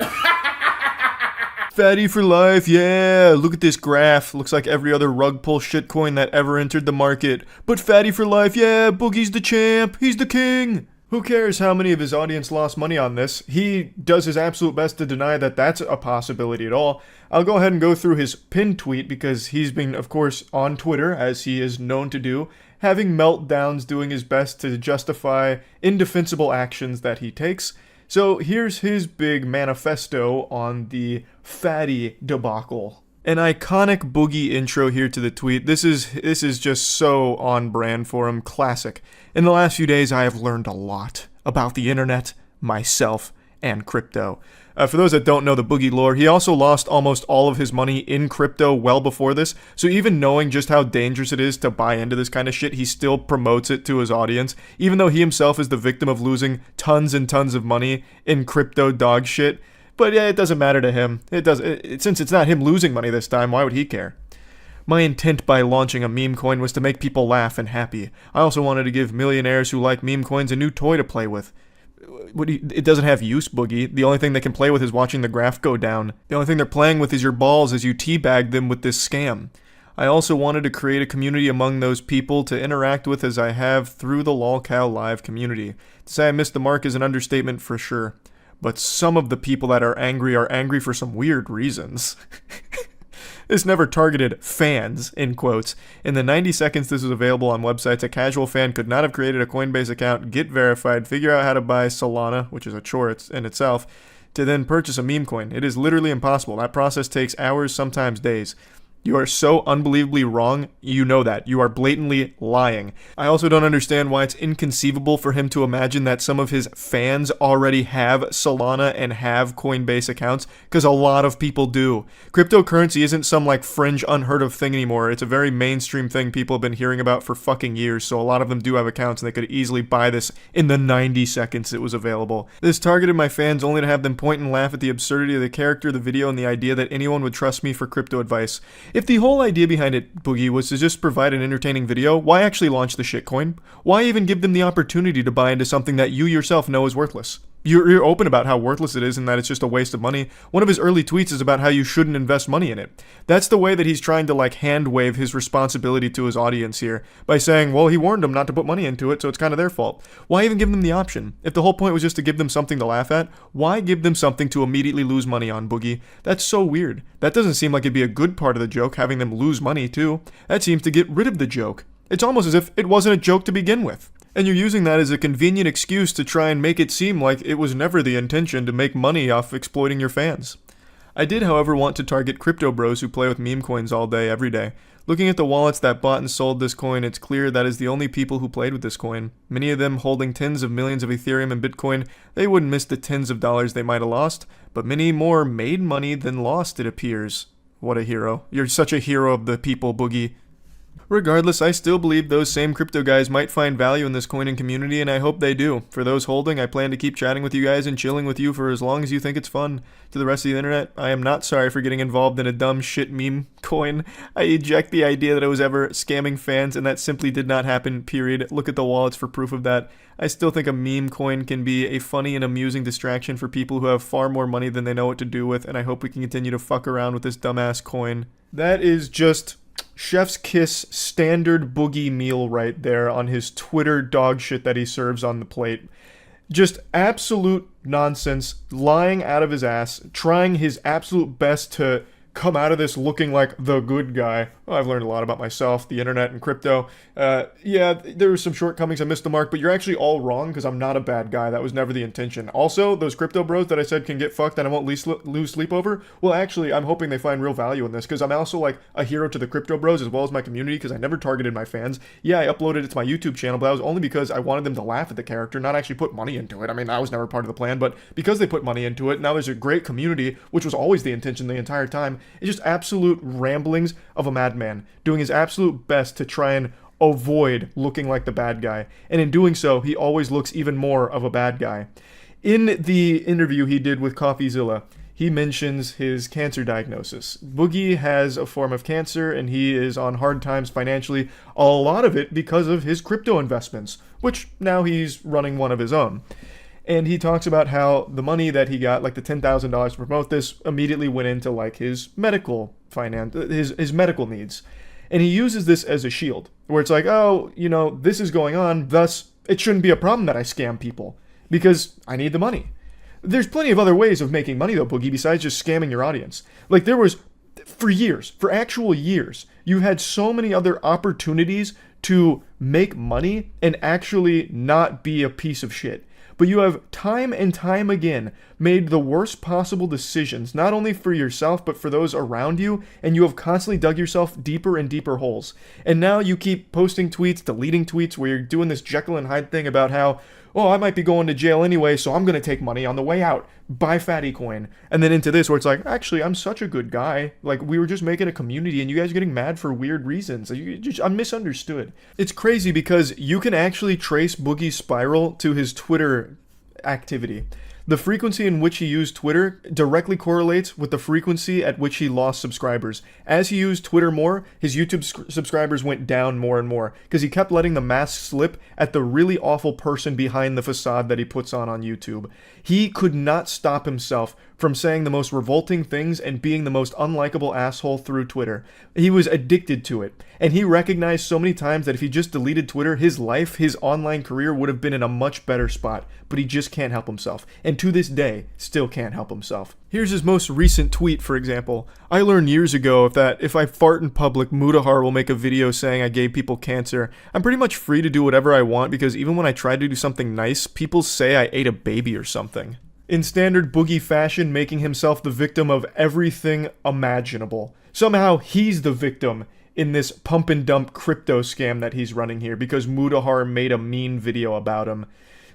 Fatty for life, yeah! Look at this graph. Looks like every other rug pull shitcoin that ever entered the market. But Fatty for life, yeah! Boogie's the champ! He's the king! Who cares how many of his audience lost money on this? He does his absolute best to deny that that's a possibility at all. I'll go ahead and go through his pinned tweet because he's been, of course, on Twitter, as he is known to do, having meltdowns, doing his best to justify indefensible actions that he takes. So here's his big manifesto on the fatty debacle. An iconic Boogie intro here to the tweet. This is just so on brand for him. Classic. In the last few days, I have learned a lot about the internet, myself, and crypto. For those that don't know the Boogie lore, he also lost almost all of his money in crypto well before this, so even knowing just how dangerous it is to buy into this kind of shit, he still promotes it to his audience, even though he himself is the victim of losing tons and tons of money in crypto dog shit. But yeah, it doesn't matter to him. Since it's not him losing money this time, why would he care? My intent by launching a meme coin was to make people laugh and happy. I also wanted to give millionaires who like meme coins a new toy to play with. It doesn't have use, Boogie. The only thing they can play with is watching the graph go down. The only thing they're playing with is your balls as you teabag them with this scam. I also wanted to create a community among those people to interact with as I have through the LolCal Live community. To say I missed the mark is an understatement for sure. But some of the people that are angry for some weird reasons. This never targeted fans, in quotes. In the 90 seconds this was available on websites, a casual fan could not have created a Coinbase account, get verified, figure out how to buy Solana, which is a chore in itself, to then purchase a meme coin. It is literally impossible. That process takes hours, sometimes days. You are so unbelievably wrong, you know that. You are blatantly lying. I also don't understand why it's inconceivable for him to imagine that some of his fans already have Solana and have Coinbase accounts, because a lot of people do. Cryptocurrency isn't some like fringe unheard of thing anymore. It's a very mainstream thing people have been hearing about for fucking years, so a lot of them do have accounts and they could easily buy this in the 90 seconds it was available. This targeted my fans only to have them point and laugh at the absurdity of the character, the video, and the idea that anyone would trust me for crypto advice. If the whole idea behind it, Boogie, was to just provide an entertaining video, why actually launch the shitcoin? Why even give them the opportunity to buy into something that you yourself know is worthless? You're open about how worthless it is and that it's just a waste of money. One of his early tweets is about how you shouldn't invest money in it. That's the way that he's trying to like hand wave his responsibility to his audience here by saying, well, he warned them not to put money into it, so it's kind of their fault. Why even give them the option? If the whole point was just to give them something to laugh at, why give them something to immediately lose money on, Boogie? That's so weird. That doesn't seem like it'd be a good part of the joke, having them lose money too. That seems to get rid of the joke. It's almost as if it wasn't a joke to begin with. And you're using that as a convenient excuse to try and make it seem like it was never the intention to make money off exploiting your fans. I did, however, want to target crypto bros who play with meme coins all day, every day. Looking at the wallets that bought and sold this coin, it's clear that is the only people who played with this coin. Many of them holding tens of millions of Ethereum and Bitcoin, they wouldn't miss the tens of dollars they might have lost, but many more made money than lost, it appears. What a hero. You're such a hero of the people, Boogie. Regardless, I still believe those same crypto guys might find value in this coining community, and I hope they do. For those holding, I plan to keep chatting with you guys and chilling with you for as long as you think it's fun. To the rest of the internet, I am not sorry for getting involved in a dumb shit meme coin. I eject the idea that I was ever scamming fans, and that simply did not happen, period. Look at the wallets for proof of that. I still think a meme coin can be a funny and amusing distraction for people who have far more money than they know what to do with, and I hope we can continue to fuck around with this dumbass coin. That is just chef's kiss standard Boogie meal right there on his Twitter dog shit that he serves on the plate. Just absolute nonsense, lying out of his ass, trying his absolute best to come out of this looking like the good guy. Well, I've learned a lot about myself, the internet, and crypto. Yeah, there were some shortcomings. I missed the mark, but you're actually all wrong because I'm not a bad guy. That was never the intention. Also, those crypto bros that I said can get fucked and I won't lose sleep over, well, actually, I'm hoping they find real value in this because I'm also like a hero to the crypto bros as well as my community because I never targeted my fans. Yeah, I uploaded it to my YouTube channel, but that was only because I wanted them to laugh at the character, not actually put money into it. I mean, that was never part of the plan, but because they put money into it, now there's a great community, which was always the intention the entire time. It's just absolute ramblings of a madman doing his absolute best to try and avoid looking like the bad guy. And in doing so, he always looks even more of a bad guy. In the interview he did with CoffeeZilla, he mentions his cancer diagnosis. Boogie has a form of cancer and he is on hard times financially, a lot of it because of his crypto investments, which now he's running one of his own. And he talks about how the money that he got, like the $10,000 to promote this, immediately went into like his medical his medical needs. And he uses this as a shield, where it's like, oh, you know, this is going on, thus it shouldn't be a problem that I scam people, because I need the money. There's plenty of other ways of making money, though, Boogie, besides just scamming your audience. Like, there was, for actual years, you had so many other opportunities to make money and actually not be a piece of shit. but you have time and time again made the worst possible decisions, not only for yourself, but for those around you, and you have constantly dug yourself deeper and deeper holes. And now you keep posting tweets, deleting tweets, where you're doing this Jekyll and Hyde thing about how, oh, I might be going to jail anyway, so I'm going to take money on the way out. Buy Fatty Coin. And then into this where it's like, actually, I'm such a good guy. Like, we were just making a community and you guys are getting mad for weird reasons. I'm misunderstood. It's crazy because you can actually trace Boogie's spiral to his Twitter activity. The frequency in which he used Twitter directly correlates with the frequency at which he lost subscribers. As he used Twitter more, his YouTube subscribers went down more and more because he kept letting the mask slip at the really awful person behind the facade that he puts on YouTube. He could not stop himself from saying the most revolting things and being the most unlikable asshole through Twitter. He was addicted to it. And he recognized so many times that if he just deleted Twitter, his life, his online career would have been in a much better spot. But he just can't help himself. And to this day, still can't help himself. Here's his most recent tweet, for example. I learned years ago that if I fart in public, Mudahar will make a video saying I gave people cancer. I'm pretty much free to do whatever I want because even when I try to do something nice, people say I ate a baby or something. In standard Boogie fashion, making himself the victim of everything imaginable. Somehow he's the victim in this pump and dump crypto scam that he's running here because Mudahar made a mean video about him.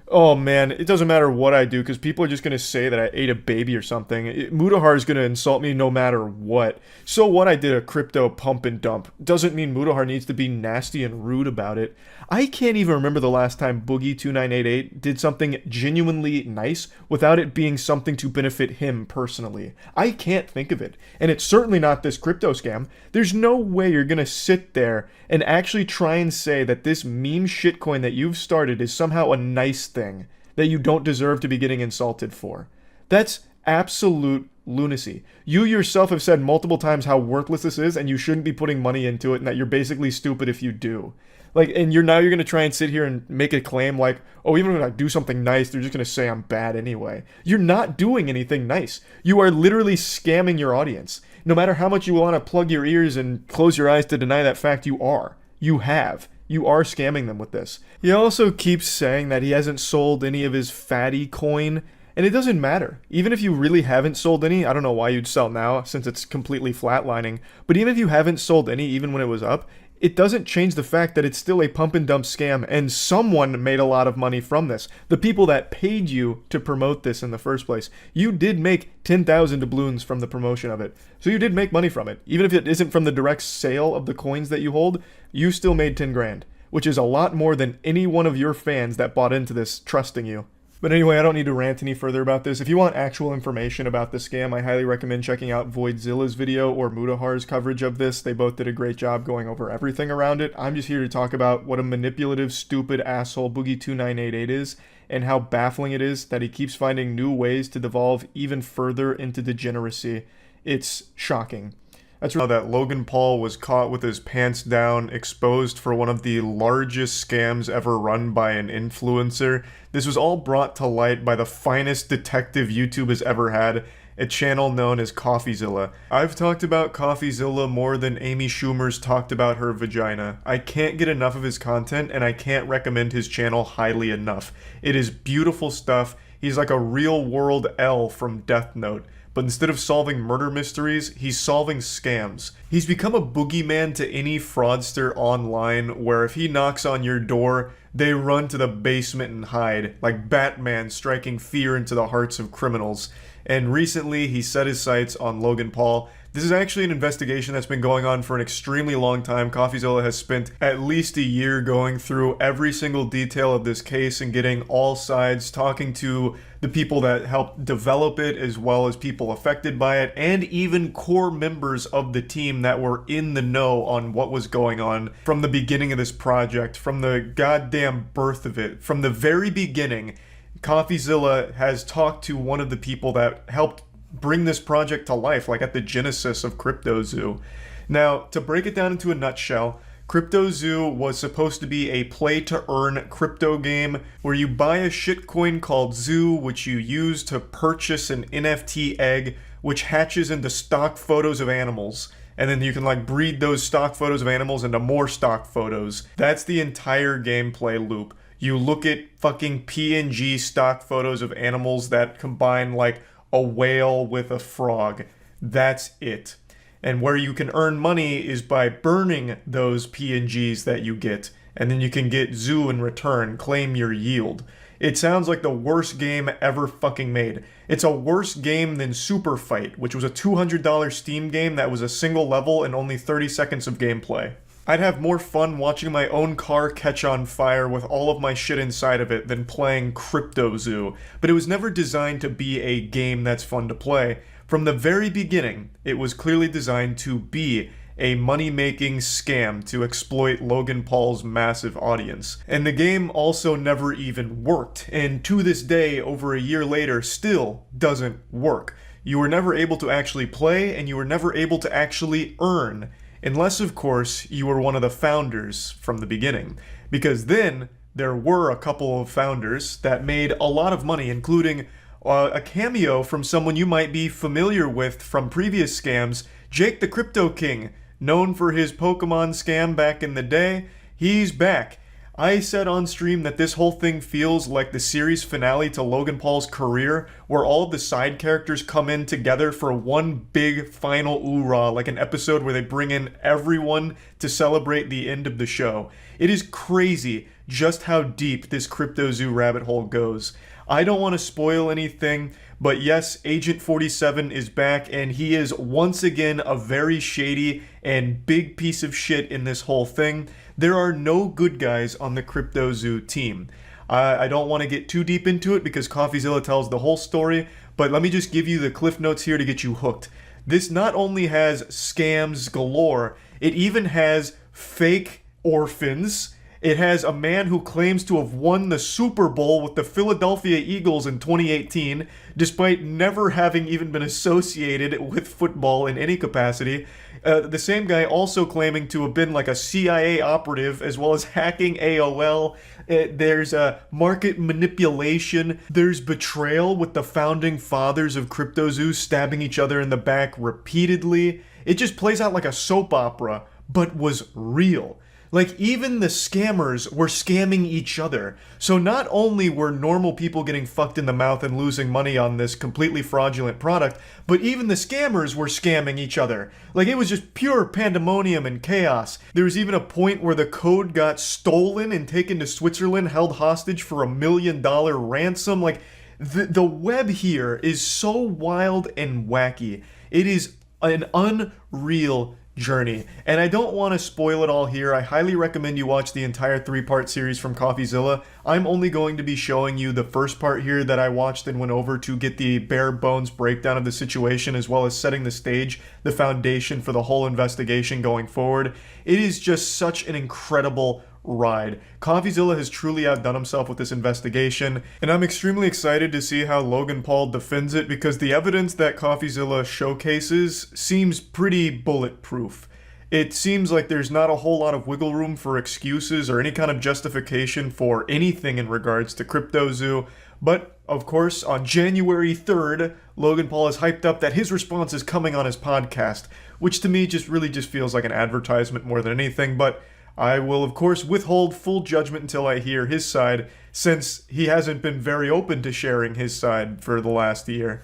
Oh man, it doesn't matter what I do because people are just going to say that I ate a baby or something. Mudahar is going to insult me no matter what. So what, I did a crypto pump and dump. Doesn't mean Mudahar needs to be nasty and rude about it. I can't even remember the last time Boogie2988 did something genuinely nice without it being something to benefit him personally. I can't think of it. And it's certainly not this crypto scam. There's no way you're going to sit there and actually try and say that this meme shitcoin that you've started is somehow a nice thing that you don't deserve to be getting insulted for. That's absolute lunacy. You yourself have said multiple times how worthless this is and you shouldn't be putting money into it and that you're basically stupid if you do. Like, and you're going to try and sit here and make a claim like, oh, even when I do something nice, they're just going to say I'm bad anyway. You're not doing anything nice. You are literally scamming your audience. No matter how much you want to plug your ears and close your eyes to deny that fact, you are. You have. You are scamming them with this. He also keeps saying that he hasn't sold any of his Fatty Coin, and it doesn't matter. Even if you really haven't sold any, I don't know why you'd sell now since it's completely flatlining, but even if you haven't sold any even when it was up, it doesn't change the fact that it's still a pump and dump scam and someone made a lot of money from this. The people that paid you to promote this in the first place. You did make 10,000 doubloons from the promotion of it. So you did make money from it. Even if it isn't from the direct sale of the coins that you hold, you still made 10 grand, which is a lot more than any one of your fans that bought into this trusting you. But anyway, I don't need to rant any further about this. If you want actual information about the scam, I highly recommend checking out Voidzilla's video or Mudahar's coverage of this. They both did a great job going over everything around it. I'm just here to talk about what a manipulative, stupid asshole Boogie2988 is and how baffling it is that he keeps finding new ways to devolve even further into degeneracy. It's shocking. That's right. That Logan Paul was caught with his pants down, exposed for one of the largest scams ever run by an influencer. This was all brought to light by the finest detective YouTube has ever had, a channel known as CoffeeZilla. I've talked about CoffeeZilla more than Amy Schumer's talked about her vagina. I can't get enough of his content, and I can't recommend his channel highly enough. It is beautiful stuff. He's like a real-world L from Death Note. But instead of solving murder mysteries, he's solving scams. He's become a boogeyman to any fraudster online, where if he knocks on your door, they run to the basement and hide, like Batman striking fear into the hearts of criminals. And recently, he set his sights on Logan Paul. This is actually an investigation that's been going on for an extremely long time. CoffeeZilla has spent at least a year going through every single detail of this case and getting all sides, talking to the people that helped develop it, as well as people affected by it, and even core members of the team that were in the know on what was going on from the beginning of this project, from the goddamn birth of it. From the very beginning, CoffeeZilla has talked to one of the people that helped bring this project to life, like at the genesis of Crypto0. Now, to break it down into a nutshell, Crypto0 was supposed to be a play-to-earn crypto game where you buy a shitcoin called Zoo, which you use to purchase an NFT egg, which hatches into stock photos of animals. And then you can like breed those stock photos of animals into more stock photos. That's the entire gameplay loop. You look at fucking PNG stock photos of animals that combine like a whale with a frog. That's it. And where you can earn money is by burning those PNGs that you get, and then you can get zoo in return, claim your yield. It sounds like the worst game ever fucking made. It's a worse game than Super Fight, which was a $200 Steam game that was a single level and only 30 seconds of gameplay. I'd have more fun watching my own car catch on fire with all of my shit inside of it than playing Crypto0, but it was never designed to be a game that's fun to play. From the very beginning, it was clearly designed to be a money-making scam to exploit Logan Paul's massive audience. And the game also never even worked, and to this day, over a year later, still doesn't work. You were never able to actually play, and you were never able to actually earn, unless, of course, you were one of the founders from the beginning. Because then, there were a couple of founders that made a lot of money, including a cameo from someone you might be familiar with from previous scams, Jake the Crypto King, known for his Pokemon scam back in the day. He's back. I said on stream that this whole thing feels like the series finale to Logan Paul's career, where all of the side characters come in together for one big final oorah, like an episode where they bring in everyone to celebrate the end of the show. It is crazy just how deep this Crypto0 rabbit hole goes. I don't want to spoil anything, but yes, Agent 47 is back, and he is once again a very shady and big piece of shit in this whole thing. There are no good guys on the Crypto0 team. I don't want to get too deep into it because CoffeeZilla tells the whole story, but let me just give you the cliff notes here to get you hooked. This not only has scams galore, it even has fake orphans. It has a man who claims to have won the Super Bowl with the Philadelphia Eagles in 2018, despite never having even been associated with football in any capacity. The same guy also claiming to have been like a CIA operative, as well as hacking AOL. There's market manipulation. There's betrayal with the founding fathers of Crypto0 stabbing each other in the back repeatedly. It just plays out like a soap opera, but was real. Like, even the scammers were scamming each other. So not only were normal people getting fucked in the mouth and losing money on this completely fraudulent product, but even the scammers were scamming each other. Like, it was just pure pandemonium and chaos. There was even a point where the code got stolen and taken to Switzerland, held hostage for $1 million ransom. Like, the web here is so wild and wacky. It is an unreal journey, and I don't want to spoil it all here. I highly recommend you watch the entire 3-part series from CoffeeZilla. I'm only going to be showing you the first part here that I watched and went over to get the bare bones breakdown of the situation, as well as setting the stage, the foundation for the whole investigation going forward. It is just such an incredible ride. CoffeeZilla has truly outdone himself with this investigation, and I'm extremely excited to see how Logan Paul defends it, because the evidence that CoffeeZilla showcases seems pretty bulletproof. It seems like there's not a whole lot of wiggle room for excuses or any kind of justification for anything in regards to Crypto0, but of course, on January 3rd, Logan Paul has hyped up that his response is coming on his podcast, which to me just feels like an advertisement more than anything, but I will, of course, withhold full judgment until I hear his side, since he hasn't been very open to sharing his side for the last year.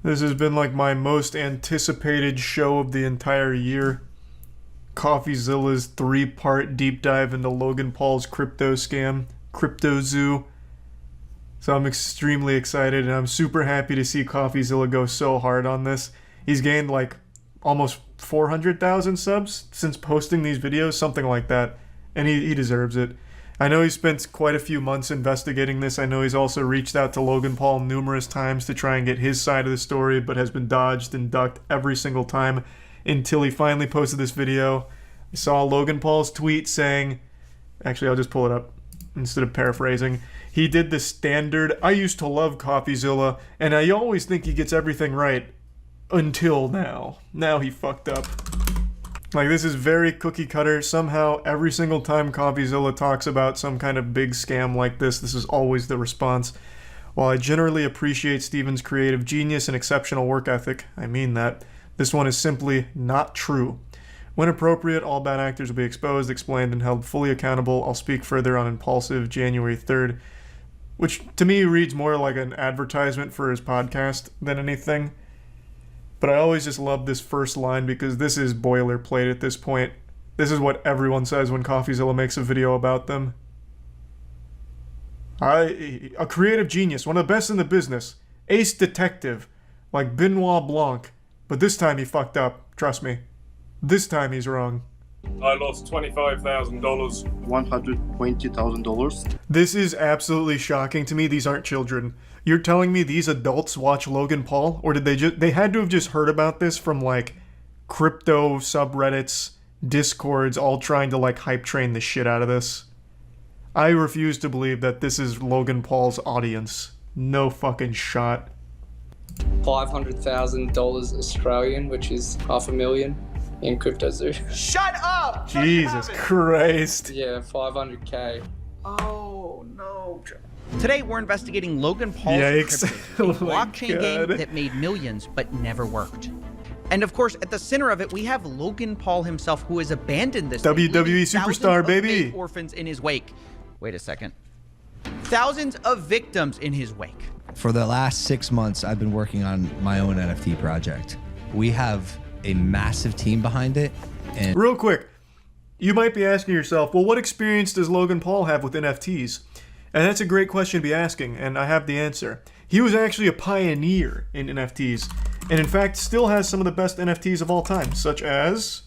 This has been like my most anticipated show of the entire year. CoffeeZilla's 3-part deep dive into Logan Paul's crypto scam, Crypto0. So I'm extremely excited, and I'm super happy to see CoffeeZilla go so hard on this. He's gained like almost 400,000 subs since posting these videos, something like that, and he deserves it. I know he spent quite a few months investigating this. I know he's also reached out to Logan Paul numerous times to try and get his side of the story, but has been dodged and ducked every single time until he finally posted this video. I saw Logan Paul's tweet saying, actually I'll just pull it up instead of paraphrasing. He did the standard, "I used to love CoffeeZilla, and I always think he gets everything right. Until now. Now he fucked up." Like, this is very cookie cutter. Somehow, every single time CoffeeZilla talks about some kind of big scam like this is always the response. While I generally appreciate Steven's creative genius and exceptional work ethic, I mean that, this one is simply not true. When appropriate, all bad actors will be exposed, explained, and held fully accountable. I'll speak further on Impulsive January 3rd, which to me reads more like an advertisement for his podcast than anything. But I always just love this first line because this is boilerplate at this point. This is what everyone says when CoffeeZilla makes a video about them. A creative genius, one of the best in the business, ace detective, like Benoit Blanc. But this time he fucked up, trust me. This time he's wrong. I lost $25,000. $120,000. This is absolutely shocking to me. These aren't children. You're telling me these adults watch Logan Paul? Or did they had to have just heard about this from like crypto subreddits, discords, all trying to like hype train the shit out of this? I refuse to believe that this is Logan Paul's audience. No fucking shot. $500,000 Australian, which is $500,000 in CryptoZoo. Shut up! Jesus Christ. Yeah, 500K. Oh, no. Today, we're investigating Logan Paul's Yikes. Crypto, a Oh my blockchain God. game that made millions but never worked. And of course, at the center of it, we have Logan Paul himself, who has abandoned this thing, WWE leaving superstar, thousands of baby. fake orphans in his wake. Wait a second. Thousands of victims in his wake. For the last 6 months, I've been working on my own NFT project. We have a massive team behind it. And Real quick, you might be asking yourself, well, what experience does Logan Paul have with NFTs? And that's a great question to be asking, and I have the answer. He was actually a pioneer in NFTs, and in fact still has some of the best NFTs of all time, such as...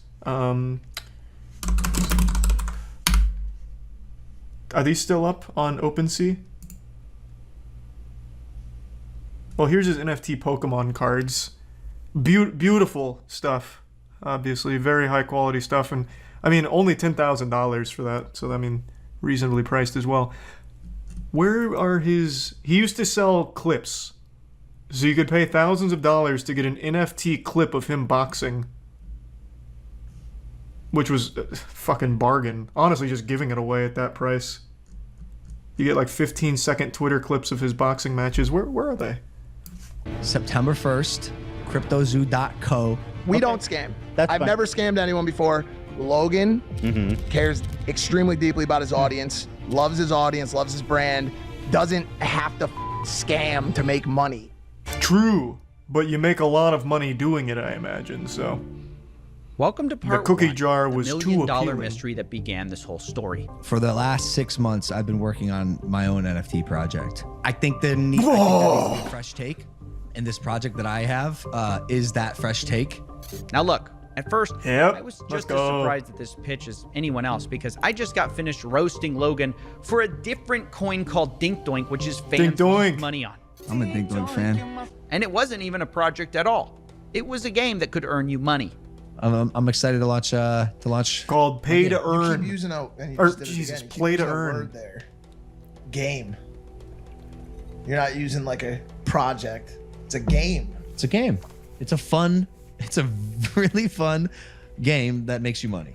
Are these still up on OpenSea? Well, here's his NFT Pokemon cards. Beautiful stuff, obviously. Very high quality stuff. And, I mean, only $10,000 for that. So, I mean, reasonably priced as well. Where are his... He used to sell clips. So you could pay thousands of dollars to get an NFT clip of him boxing. Which was a fucking bargain. Honestly, just giving it away at that price. You get like 15-second Twitter clips of his boxing matches. Where are they? September 1st, CryptoZoo.co. We don't scam. That's I've fine. never scammed anyone before. Logan cares extremely deeply about his audience, loves his brand, doesn't have to scam to make money. True, but you make a lot of money doing it, I imagine, so... Welcome to part cookie one, jar the was too million-dollar appealing. mystery that began this whole story. For the last 6 months, I've been working on my own NFT project. I think there needs to be a fresh take, and this project that I have is that fresh take. Now look, at first, Yep, I was let's just as go. surprised at this pitch as anyone else because I just got finished roasting Logan for a different coin called Dink Doink, which is fans Doink. lose money on. I'm a Dink Doink fan. And it wasn't even a project at all. It was a game that could earn you money. I'm excited to launch. Called Pay to You Earn. keep using a, and you Or, just did it Jesus, again, you keep play to using a earn. word there. Game. You're not using like a project. It's a game. It's a game. It's a really fun game that makes you money.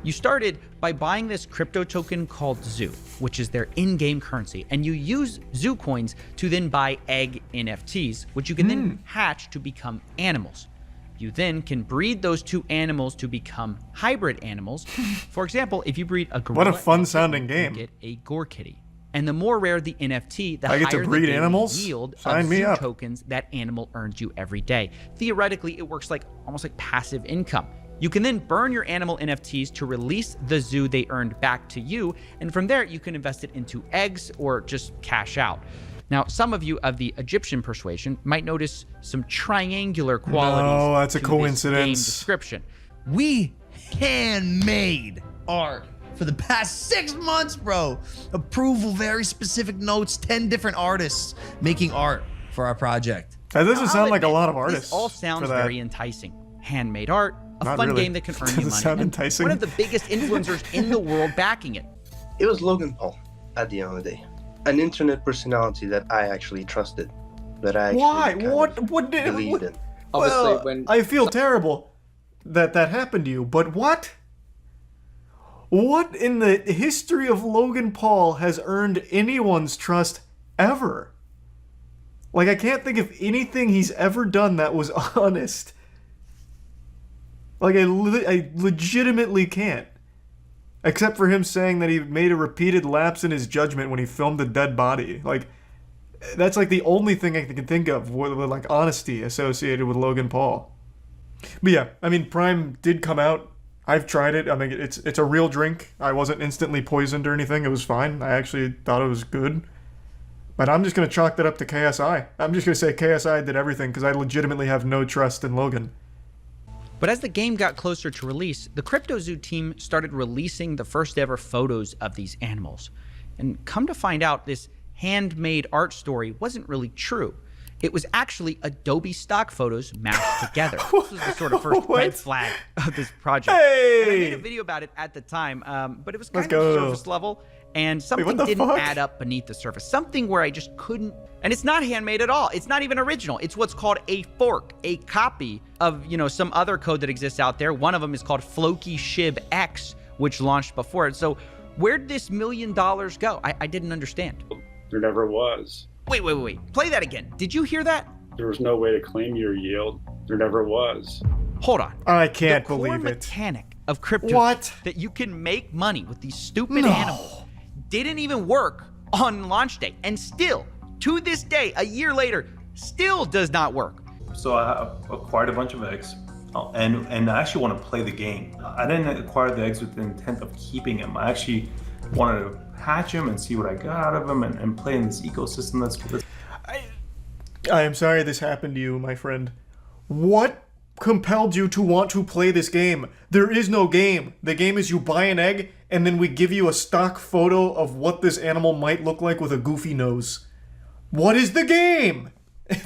You started by buying this crypto token called Zoo, which is their in-game currency, and you use Zoo coins to then buy egg NFTs, which you can then hatch to become animals. You then can breed those two animals to become hybrid animals. For example, if you breed a gorilla, What a fun and sounding you game. get a gore kitty. And the more rare the NFT, the I get to higher breed the daily animals? yield Sign of me Zoo up. tokens that animal earns you every day. Theoretically, it works like almost like passive income. You can then burn your animal NFTs to release the zoo they earned back to you, and from there you can invest it into eggs or just cash out. Now, some of you of the Egyptian persuasion might notice some triangular qualities. No, that's a to this game coincidence. description. We handmade art for the past 6 months, bro. Approval, very specific notes, 10 different artists making art for our project. That doesn't Now, sound I'll like a admit, lot of artists. This all sounds for that. very enticing. Handmade art, a Not fun really. game that can earn you Doesn't money. sound and enticing. one of the biggest influencers in the world backing it. It was Logan Paul at the end of the day. An internet personality that I actually trusted. That I actually Why? kind of What did... believed What? in. Obviously, Well, when I feel terrible that happened to you, but what? What in the history of Logan Paul has earned anyone's trust ever? Like, I can't think of anything he's ever done that was honest. Like, I legitimately can't. Except for him saying that he made a repeated lapse in his judgment when he filmed a dead body. Like, that's like the only thing I can think of with like honesty associated with Logan Paul. But yeah, I mean, Prime did come out. I've tried it. I mean, it's a real drink. I wasn't instantly poisoned or anything. It was fine. I actually thought it was good. But I'm just going to chalk that up to KSI. I'm just going to say KSI did everything because I legitimately have no trust in Logan. But as the game got closer to release, the CryptoZoo team started releasing the first ever photos of these animals. And come to find out, this handmade art story wasn't really true. It was actually Adobe stock photos mashed together. This was the sort of first red flag of this project. Hey! And I made a video about it at the time, but it was kind of surface level. And something didn't add up beneath the surface. Something where I just couldn't. And it's not handmade at all. It's not even original. It's what's called a fork, a copy of, you know, some other code that exists out there. One of them is called Floki Shib X, which launched before it. So where'd this $1 million go? I didn't understand. There never was. Wait. Play that again. Did you hear that? There was no way to claim your yield. There never was. Hold on. I can't the believe core it. Mechanic of crypto What? that you can make money with these stupid animals didn't even work on launch day, and still to this day, a year later, still does not work. So I acquired a bunch of eggs, and I actually want to play the game. I didn't acquire the eggs with the intent of keeping them. I actually wanted to hatch them and see what I got out of them and play in this ecosystem that's. I am sorry this happened to you, my friend. What compelled you to want to play this game? There is no game. The game is you buy an egg, and then we give you a stock photo of what this animal might look like with a goofy nose. What is the game?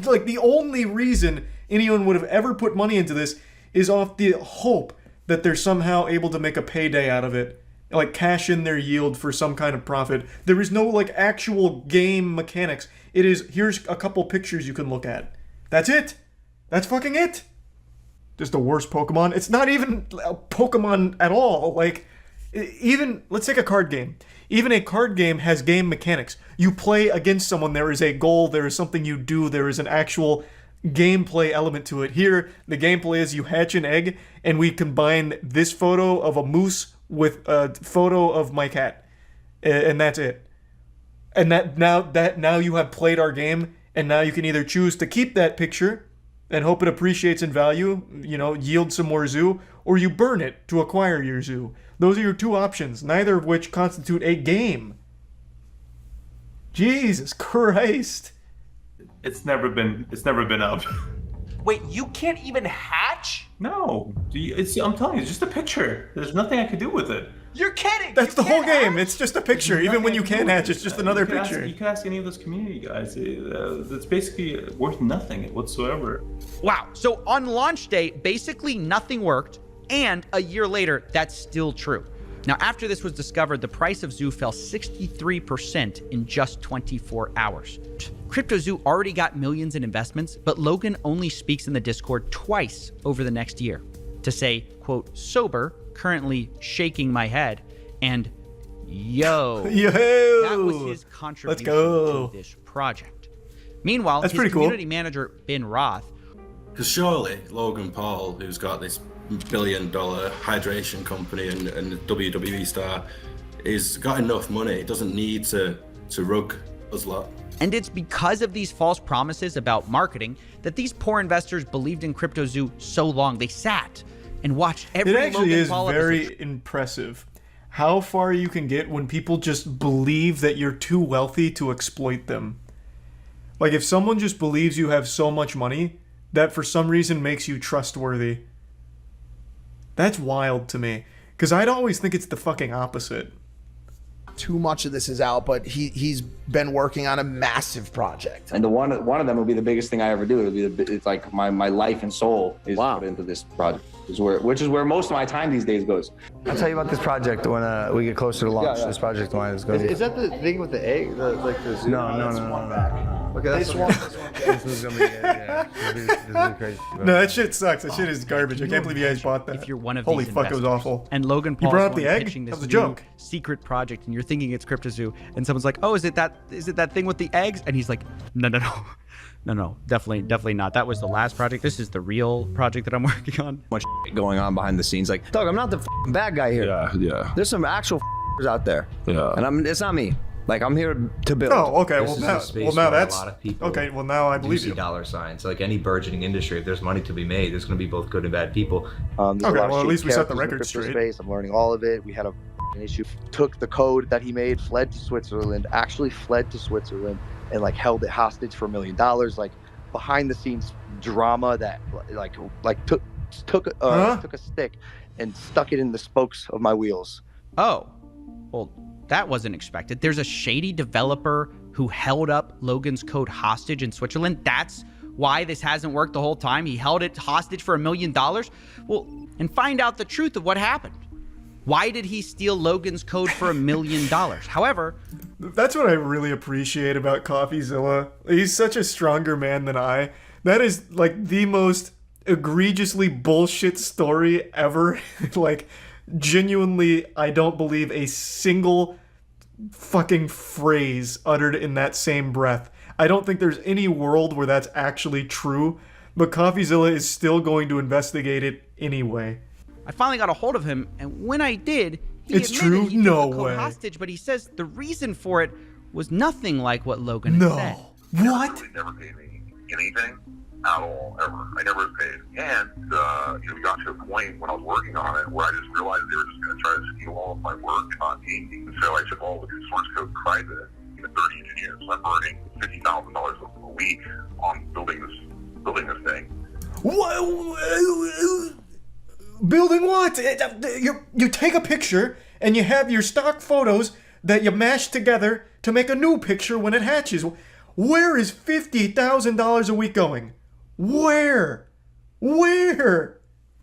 Like, the only reason anyone would have ever put money into this is off the hope that they're somehow able to make a payday out of it. Like, cash in their yield for some kind of profit. There is no, like, actual game mechanics. It is, here's a couple pictures you can look at. That's it. That's fucking it. Just the worst Pokemon. It's not even a Pokemon at all. Like, even, let's take a card game. Even a card game has game mechanics. You play against someone, there is a goal, there is something you do, there is an actual gameplay element to it. Here, the gameplay is you hatch an egg, and we combine this photo of a moose with a photo of my cat. And that's it. And now you have played our game, and now you can either choose to keep that picture and hope it appreciates in value, you know, yield some more zoo, or you burn it to acquire your zoo. Those are your two options, neither of which constitute a game. Jesus Christ. It's never been up. Wait, you can't even hatch? No, I'm telling you, it's just a picture. There's nothing I could do with it. You're kidding! That's the whole game. It's just a picture. Even when you can hatch, it's just another picture. You can ask any of those community guys. It's basically worth nothing whatsoever. Wow. So on launch day, basically nothing worked. And a year later, that's still true. Now, after this was discovered, the price of Zoo fell 63% in just 24 hours. CryptoZoo already got millions in investments, but Logan only speaks in the Discord twice over the next year to say, quote, sober, currently shaking my head, and yo. Yo! That was his contribution to this project. Meanwhile, that's his community manager, Ben Roth. Because surely Logan Paul, who's got this $1 billion hydration company and a WWE star, he's got enough money. He doesn't need to rug us lot. And it's because of these false promises about marketing that these poor investors believed in CryptoZoo so long. They sat and watched every Logan Paul episode. It actually is very impressive how far you can get when people just believe that you're too wealthy to exploit them. Like, if someone just believes you have so much money, that for some reason makes you trustworthy. That's wild to me, because I'd always think it's the fucking opposite. Too much of this is out, but he's been working on a massive project. And one of them will be the biggest thing I ever do. It's like my life and soul is put into this project, which is where most of my time these days goes. I'll tell you about this project when we get closer to launch. This project line is going. Is that the thing with the egg? No. Okay, that's one. This was gonna be this is crazy. No, that shit sucks. That shit is garbage. I can't believe you guys bought that. If you're one of Holy these fuck, it was investors. awful. And Logan You Paul's brought up the the one egg? pitching That this was a new joke. secret project, and you're thinking it's CryptoZoo, and someone's like, "Oh, is it that thing with the eggs?" And he's like, "No, definitely not. That was the last project. This is the real project that I'm working on." Much going on behind the scenes. Like, dog, I'm not the bad guy here. Yeah. There's some actual out there. Yeah. And it's not me. Like, I'm here to build. Oh, okay. This Well, is now, a space well, now where that's a lot of people okay. Well, now I do believe see you. dollar signs. Like any burgeoning industry, if there's money to be made, there's going to be both good and bad people. Okay, well, at least we set the record crypto straight. Space. I'm learning all of it. We had an issue. Took the code that he made, fled to Switzerland, actually fled to Switzerland, and like held it hostage for $1 million. Like behind the scenes drama that took a stick and stuck it in the spokes of my wheels. Oh, well, that wasn't expected. There's a shady developer who held up Logan's code hostage in Switzerland. That's why this hasn't worked the whole time. He held it hostage for $1 million. Well, and find out the truth of what happened. Why did he steal Logan's code for $1 million? However, that's what I really appreciate about CoffeeZilla. He's such a stronger man than I. That is like the most egregiously bullshit story ever. Like, genuinely, I don't believe a single fucking phrase uttered in that same breath. I don't think there's any world where that's actually true, but CoffeeZilla is still going to investigate it anyway. I finally got a hold of him, and when I did, he It's admitted true? he took No the code way. hostage, but he says the reason for it was nothing like what Logan had No. said. What? Never paid me anything at all, ever. I never was paid. And, we got to a point when I was working on it where I just realized they were just going to try to steal all of my work and not pay me. So I took all of the source code private. 30 engineers. I'm burning $50,000 a week on building this thing. What? Building what? You take a picture and you have your stock photos that you mash together to make a new picture when it hatches. Where is $50,000 a week going? Where?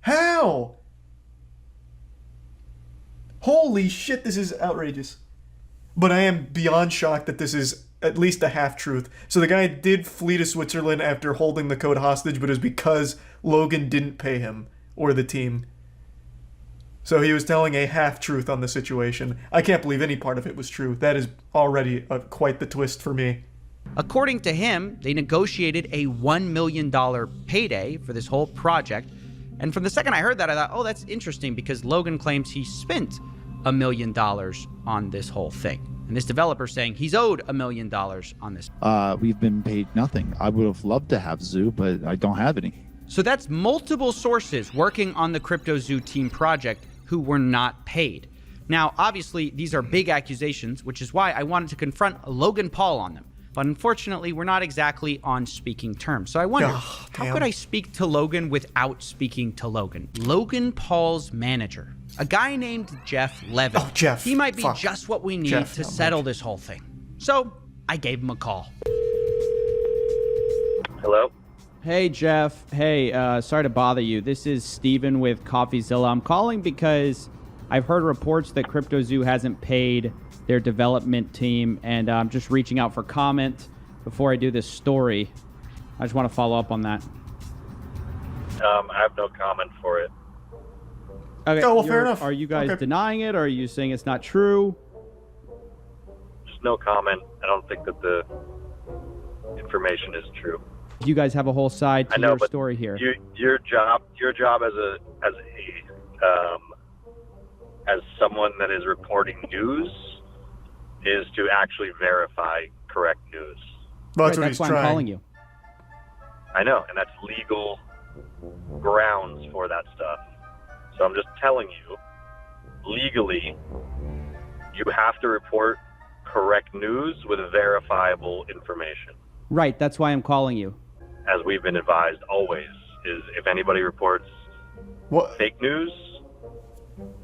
How? Holy shit, this is outrageous. But I am beyond shocked that this is at least a half-truth. So the guy did flee to Switzerland after holding the code hostage, but it was because Logan didn't pay him, or the team. So he was telling a half-truth on the situation. I can't believe any part of it was true. That is already quite the twist for me. According to him, they negotiated a $1 million payday for this whole project. And from the second I heard that, I thought, oh, that's interesting, because Logan claims he spent $1 million on this whole thing. And this developer saying he's owed $1 million on this. We've been paid nothing. I would have loved to have Zoo, but I don't have any. So that's multiple sources working on the CryptoZoo team project who were not paid. Now, obviously, these are big accusations, which is why I wanted to confront Logan Paul on them. But unfortunately, we're not exactly on speaking terms. So I wonder, how could I speak to Logan without speaking to Logan? Logan Paul's manager, a guy named Jeff Levin. Oh, Jeff. He might be Fuck. just what we need Jeff, to no, settle this whole thing. So I gave him a call. Hello? Hey, Jeff. Hey, sorry to bother you. This is Steven with CoffeeZilla. I'm calling because I've heard reports that CryptoZoo hasn't paid their development team, and I'm just reaching out for comment before I do this story. I just want to follow up on that. I have no comment for it. Okay, Oh, well, fair enough. Are you guys Okay. denying it, or are you saying it's not true? Just no comment. I don't think that the information is true. You guys have a whole side to I know, your but story here. Your job as someone that is reporting news is to actually verify correct news. Well, Right, that's why I'm calling you. I know, and that's legal grounds for that stuff. So I'm just telling you, legally, you have to report correct news with verifiable information. Right, that's why I'm calling you. As we've been advised always, is if anybody reports fake news,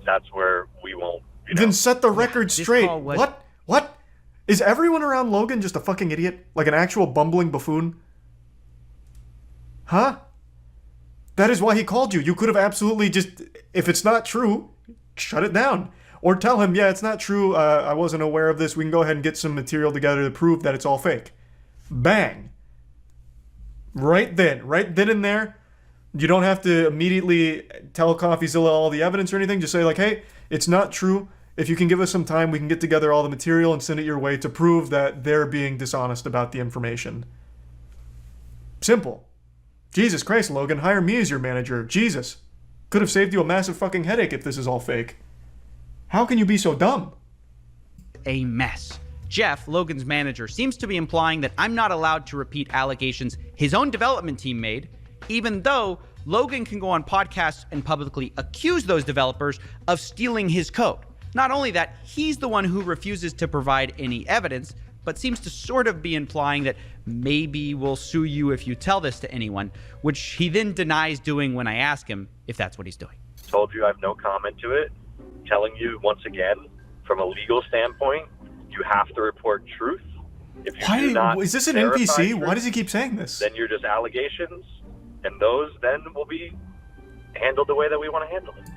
that's where we won't. Then set the record straight. call was- What? Is everyone around Logan just a fucking idiot? Like an actual bumbling buffoon? Huh? That is why he called you. You could have absolutely just, if it's not true, shut it down. Or tell him, yeah, it's not true. I wasn't aware of this. We can go ahead and get some material together to prove that it's all fake. Bang. Right then and there. You don't have to immediately tell CoffeeZilla all the evidence or anything. Just say like, hey, it's not true. If you can give us some time, we can get together all the material and send it your way to prove that they're being dishonest about the information. Simple. Jesus Christ, Logan, hire me as your manager. Jesus. Could have saved you a massive fucking headache if this is all fake. How can you be so dumb? A mess. Jeff, Logan's manager, seems to be implying that I'm not allowed to repeat allegations his own development team made, even though Logan can go on podcasts and publicly accuse those developers of stealing his code. Not only that, he's the one who refuses to provide any evidence, but seems to sort of be implying that maybe we'll sue you if you tell this to anyone, which he then denies doing when I ask him if that's what he's doing. Told you I have no comment to it. Telling you once again, from a legal standpoint, you have to report truth. If you do not is this an verify NPC? truth, Why does he keep saying this? then you're just allegations, and those then will be handled the way that we want to handle it.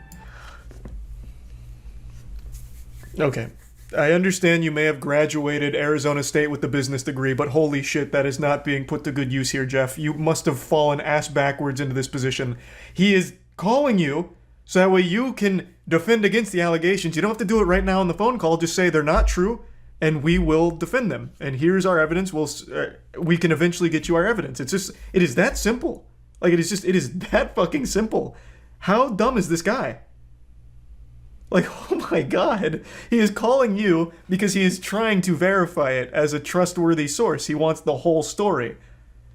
Okay. I understand you may have graduated Arizona State with the business degree, but holy shit, that is not being put to good use here, Jeff. You must have fallen ass backwards into this position. He is calling you so that way you can defend against the allegations. You don't have to do it right now on the phone call. Just say they're not true, and we will defend them. And here's our evidence. We can eventually get you our evidence. It is that simple. Like, it is that fucking simple. How dumb is this guy? Like, oh my god. He is calling you because he is trying to verify it as a trustworthy source. He wants the whole story.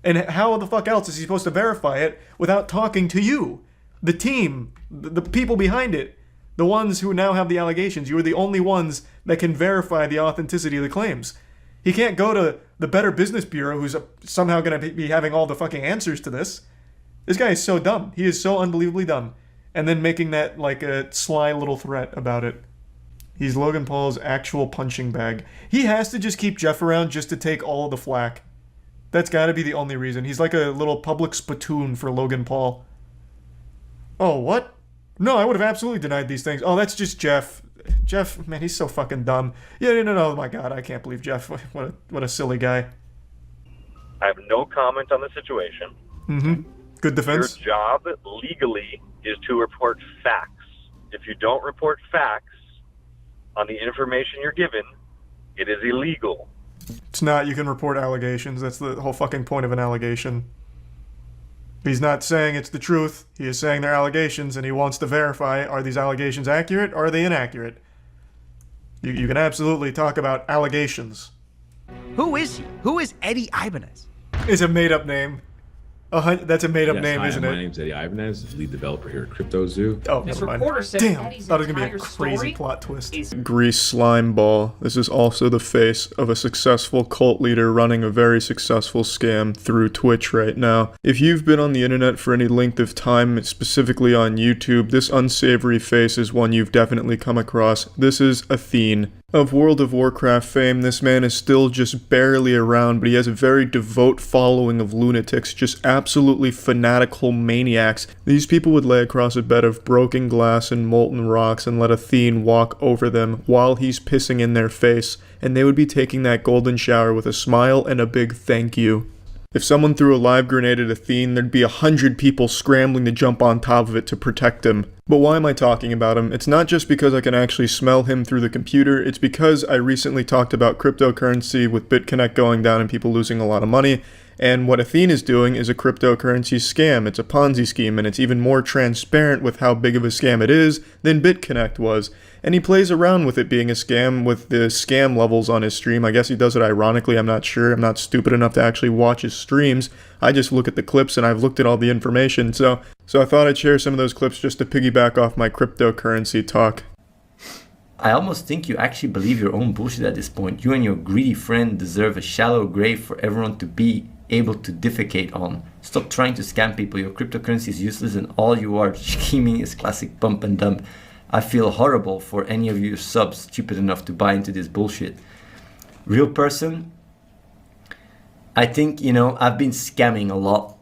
And how the fuck else is he supposed to verify it without talking to you? The team, the people behind it, the ones who now have the allegations. You are the only ones that can verify the authenticity of the claims. He can't go to the Better Business Bureau, who's somehow going to be having all the fucking answers to this. This guy is so dumb. He is so unbelievably dumb. And then making that like a sly little threat about it. He's Logan Paul's actual punching bag. He has to just keep Jeff around just to take all of the flack. That's got to be the only reason. He's like a little public spittoon for Logan Paul. Oh, what? No, I would have absolutely denied these things. Oh, that's just Jeff. Jeff, man, he's so fucking dumb. Yeah, no, oh my god, I can't believe Jeff. What a silly guy. I have no comment on the situation. Mm-hmm. Good defense. Your job legally is to report facts. If you don't report facts on the information you're given, it is illegal. It's not. You can report allegations. That's the whole fucking point of an allegation. He's not saying it's the truth. He is saying they're allegations, and he wants to verify, are these allegations accurate or are they inaccurate? You can absolutely talk about allegations. Who is he? Who is Eddie Ibanez? It's a made-up name. That's a made-up name, hi, isn't it? My name's Eddie Ibanez, lead developer here at Crypto0. Oh, never mind. Damn, thought it was gonna be a crazy plot twist. Grease slime ball. This is also the face of a successful cult leader running a very successful scam through Twitch right now. If you've been on the internet for any length of time, specifically on YouTube, this unsavory face is one you've definitely come across. This is Athene. Of World of Warcraft fame, this man is still just barely around, but he has a very devout following of lunatics, just absolutely fanatical maniacs. These people would lay across a bed of broken glass and molten rocks and let Athene walk over them while he's pissing in their face, and they would be taking that golden shower with a smile and a big thank you. If someone threw a live grenade at Athene, there'd be 100 people scrambling to jump on top of it to protect him. But why am I talking about him? It's not just because I can actually smell him through the computer, it's because I recently talked about cryptocurrency with BitConnect going down and people losing a lot of money, and what Athene is doing is a cryptocurrency scam. It's a Ponzi scheme, and it's even more transparent with how big of a scam it is than BitConnect was. And he plays around with it being a scam with the scam levels on his stream. I guess he does it ironically, I'm not sure. I'm not stupid enough to actually watch his streams. I just look at the clips and I've looked at all the information. So I thought I'd share some of those clips just to piggyback off my cryptocurrency talk. I almost think you actually believe your own bullshit at this point. You and your greedy friend deserve a shallow grave for everyone to be able to defecate on. Stop trying to scam people. Your cryptocurrency is useless and all you are scheming is classic pump and dump. I feel horrible for any of you subs stupid enough to buy into this bullshit. Real person, I think, I've been scamming a lot.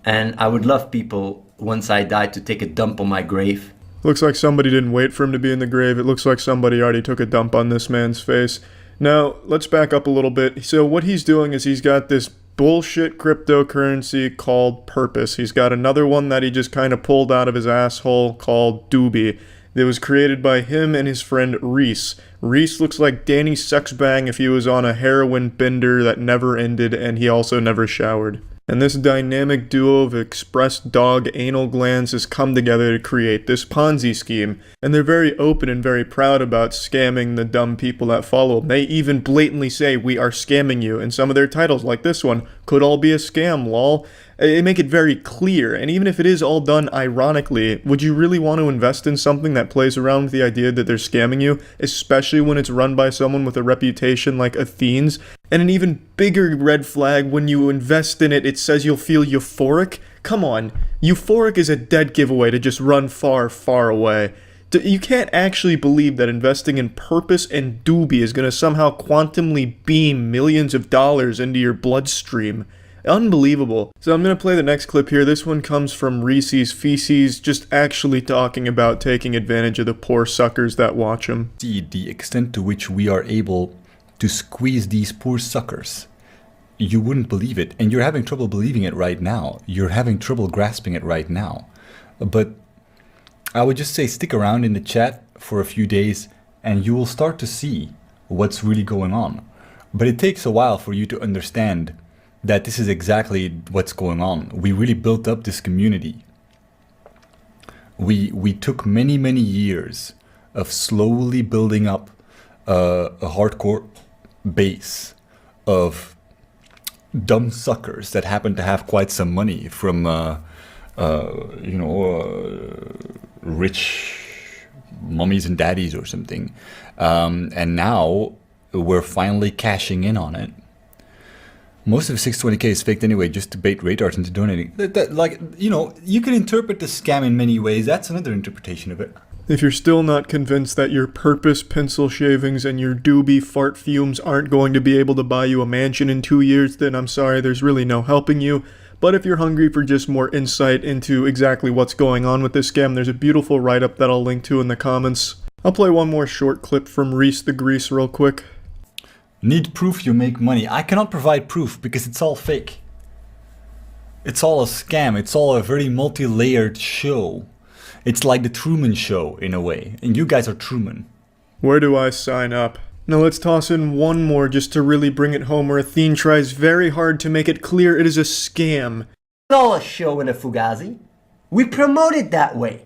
And I would love people, once I die, to take a dump on my grave. Looks like somebody didn't wait for him to be in the grave. It looks like somebody already took a dump on this man's face. Now, let's back up a little bit. So what he's doing is he's got this bullshit cryptocurrency called Purpose. He's got another one that he just kind of pulled out of his asshole called Doobie. It was created by him and his friend Reese. Reese looks like Danny Sexbang if he was on a heroin bender that never ended, and he also never showered. And this dynamic duo of expressed dog anal glands has come together to create this Ponzi scheme. And they're very open and very proud about scamming the dumb people that follow them. They even blatantly say, "We are scamming you," in some of their titles, like this one, "Could all be a scam, lol." They make it very clear, and even if it is all done ironically, would you really want to invest in something that plays around with the idea that they're scamming you, especially when it's run by someone with a reputation like Athene's? And an even bigger red flag, when you invest in it, it says you'll feel euphoric? Come on, euphoric is a dead giveaway to just run far, far away. You can't actually believe that investing in Purpose and Doobie is going to somehow quantumly beam millions of dollars into your bloodstream. Unbelievable. So I'm going to play the next clip here. This one comes from Reese's Feces, just actually talking about taking advantage of the poor suckers that watch him. See the extent to which we are able to squeeze these poor suckers. You wouldn't believe it, and you're having trouble believing it right now. You're having trouble grasping it right now. But I would just say stick around in the chat for a few days and you will start to see what's really going on. But it takes a while for you to understand that this is exactly what's going on. We really built up this community. We took many, many years of slowly building up a hardcore base of dumb suckers that happen to have quite some money from, rich mummies and daddies or something. And now we're finally cashing in on it. Most of 620k is faked anyway, just to bait radards into donating. You can interpret the scam in many ways. That's another interpretation of it. If you're still not convinced that your Purpose pencil shavings and your Doobie fart fumes aren't going to be able to buy you a mansion in 2 years, then I'm sorry, there's really no helping you. But if you're hungry for just more insight into exactly what's going on with this scam, there's a beautiful write-up that I'll link to in the comments. I'll play one more short clip from Reese the Grease real quick. Need proof you make money. I cannot provide proof because it's all fake. It's all a scam. It's all a very multi-layered show. It's like the Truman Show in a way. And you guys are Truman. Where do I sign up? Now let's toss in one more just to really bring it home, where Athene tries very hard to make it clear it is a scam. It's all a show in a Fugazi. We promote it that way.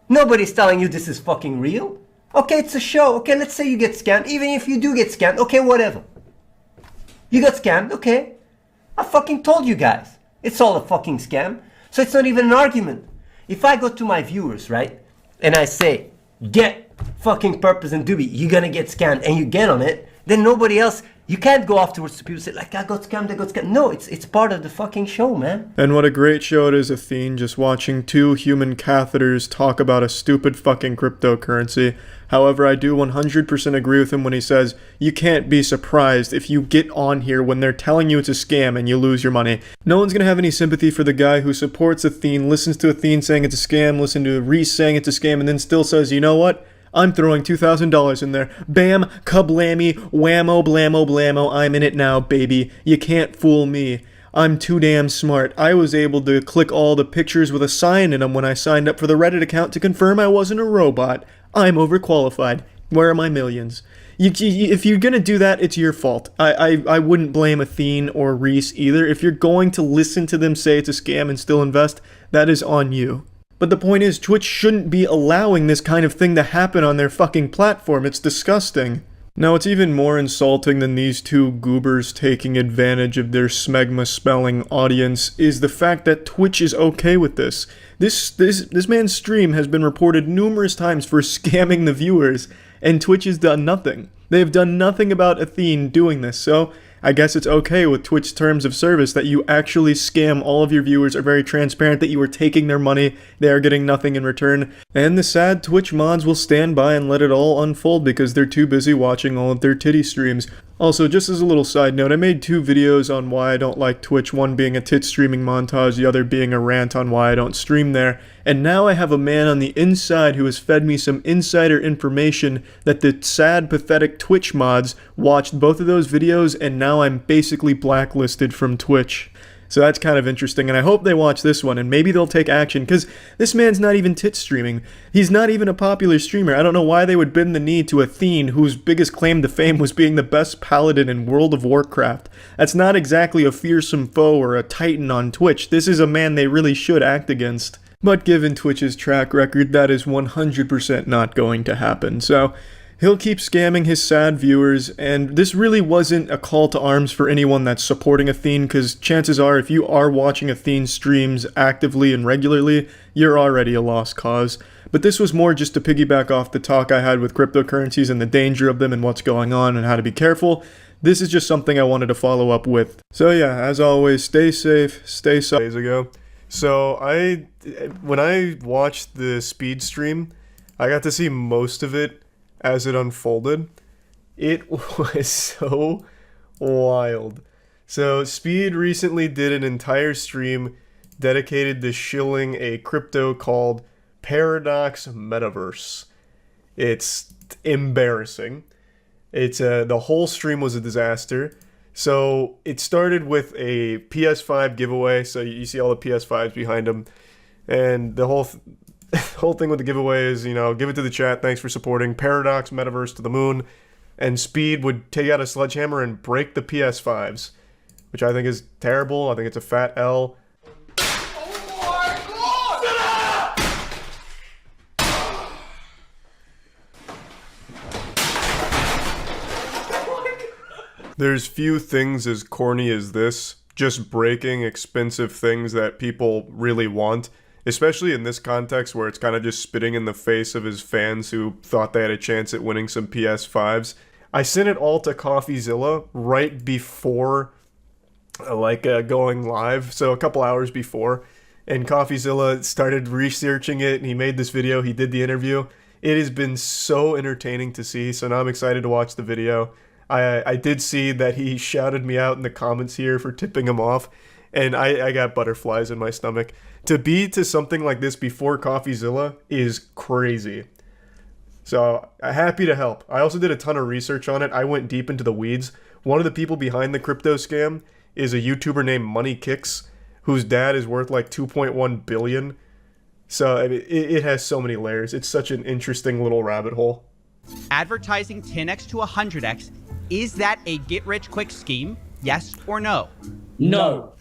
Nobody's telling you this is fucking real. Okay, it's a show. Okay, let's say you get scammed. Even if you do get scammed, okay, whatever. You got scammed, okay. I fucking told you guys. It's all a fucking scam. So it's not even an argument. If I go to my viewers, right, and I say, get fucking Purpose and Doobie, you're gonna get scammed, and you get on it, then nobody else, you can't go afterwards to people and say, like, I got scammed. No, it's part of the fucking show, man. And what a great show it is, Athene, just watching two human catheters talk about a stupid fucking cryptocurrency. However, I do 100% agree with him when he says, you can't be surprised if you get on here when they're telling you it's a scam and you lose your money. No one's gonna have any sympathy for the guy who supports Athene, listens to Athene saying it's a scam, listen to Reese saying it's a scam, and then still says, you know what? I'm throwing $2,000 in there. Bam, kablammy, whammo, blammo, blammo. I'm in it now, baby. You can't fool me. I'm too damn smart. I was able to click all the pictures with a sign in them when I signed up for the Reddit account to confirm I wasn't a robot. I'm overqualified. Where are my millions? If you're gonna do that, it's your fault. I wouldn't blame Athene or Reese either. If you're going to listen to them say it's a scam and still invest, that is on you. But the point is, Twitch shouldn't be allowing this kind of thing to happen on their fucking platform. It's disgusting. Now, what's even more insulting than these two goobers taking advantage of their smegma spelling audience is the fact that Twitch is okay with this. This man's stream has been reported numerous times for scamming the viewers, and Twitch has done nothing. They have done nothing about Athene doing this, so I guess it's okay with Twitch terms of service that you actually scam all of your viewers, are very transparent that you are taking their money, they are getting nothing in return, and the sad Twitch mods will stand by and let it all unfold because they're too busy watching all of their titty streams. Also, just as a little side note, I made 2 videos on why I don't like Twitch, one being a tit streaming montage, the other being a rant on why I don't stream there, and now I have a man on the inside who has fed me some insider information that the sad, pathetic Twitch mods watched both of those videos, and now I'm basically blacklisted from Twitch. So that's kind of interesting, and I hope they watch this one, and maybe they'll take action, because this man's not even tit streaming. He's not even a popular streamer. I don't know why they would bend the knee to Athene, whose biggest claim to fame was being the best paladin in World of Warcraft. That's not exactly a fearsome foe or a titan on Twitch. This is a man they really should act against. But given Twitch's track record, that is 100% not going to happen, so he'll keep scamming his sad viewers, and this really wasn't a call to arms for anyone that's supporting Athene, because chances are if you are watching Athene streams actively and regularly, you're already a lost cause. But this was more just to piggyback off the talk I had with cryptocurrencies and the danger of them and what's going on and how to be careful. This is just something I wanted to follow up with. So yeah, as always, stay safe, stay safe. Days ago. So when I watched the speed stream, I got to see most of it as it unfolded. It was so wild. So Speed recently did an entire stream dedicated to shilling a crypto called Paradox Metaverse. It's embarrassing. The whole stream was a disaster. So it started with a PS5 giveaway. So you see all the PS5s behind him, and the whole thing with the giveaway is, give it to the chat, thanks for supporting Paradox Metaverse to the moon, and Speed would take out a sledgehammer and break the PS5s, which I think is terrible. I think it's a fat L. There's few things as corny as this, just breaking expensive things that people really want. Especially in this context where it's kind of just spitting in the face of his fans who thought they had a chance at winning some PS5s. I sent it all to CoffeeZilla right before going live, so a couple hours before. And CoffeeZilla started researching it, and he made this video, he did the interview. It has been so entertaining to see, so now I'm excited to watch the video. I did see that he shouted me out in the comments here for tipping him off, and I got butterflies in my stomach. To be to something like this before CoffeeZilla is crazy. So, happy to help. I also did a ton of research on it. I went deep into the weeds. One of the people behind the crypto scam is a YouTuber named Money Kicks, whose dad is worth like 2.1 billion. So, it has so many layers. It's such an interesting little rabbit hole. Advertising 10x to 100x, is that a get-rich-quick scheme? Yes or no? No.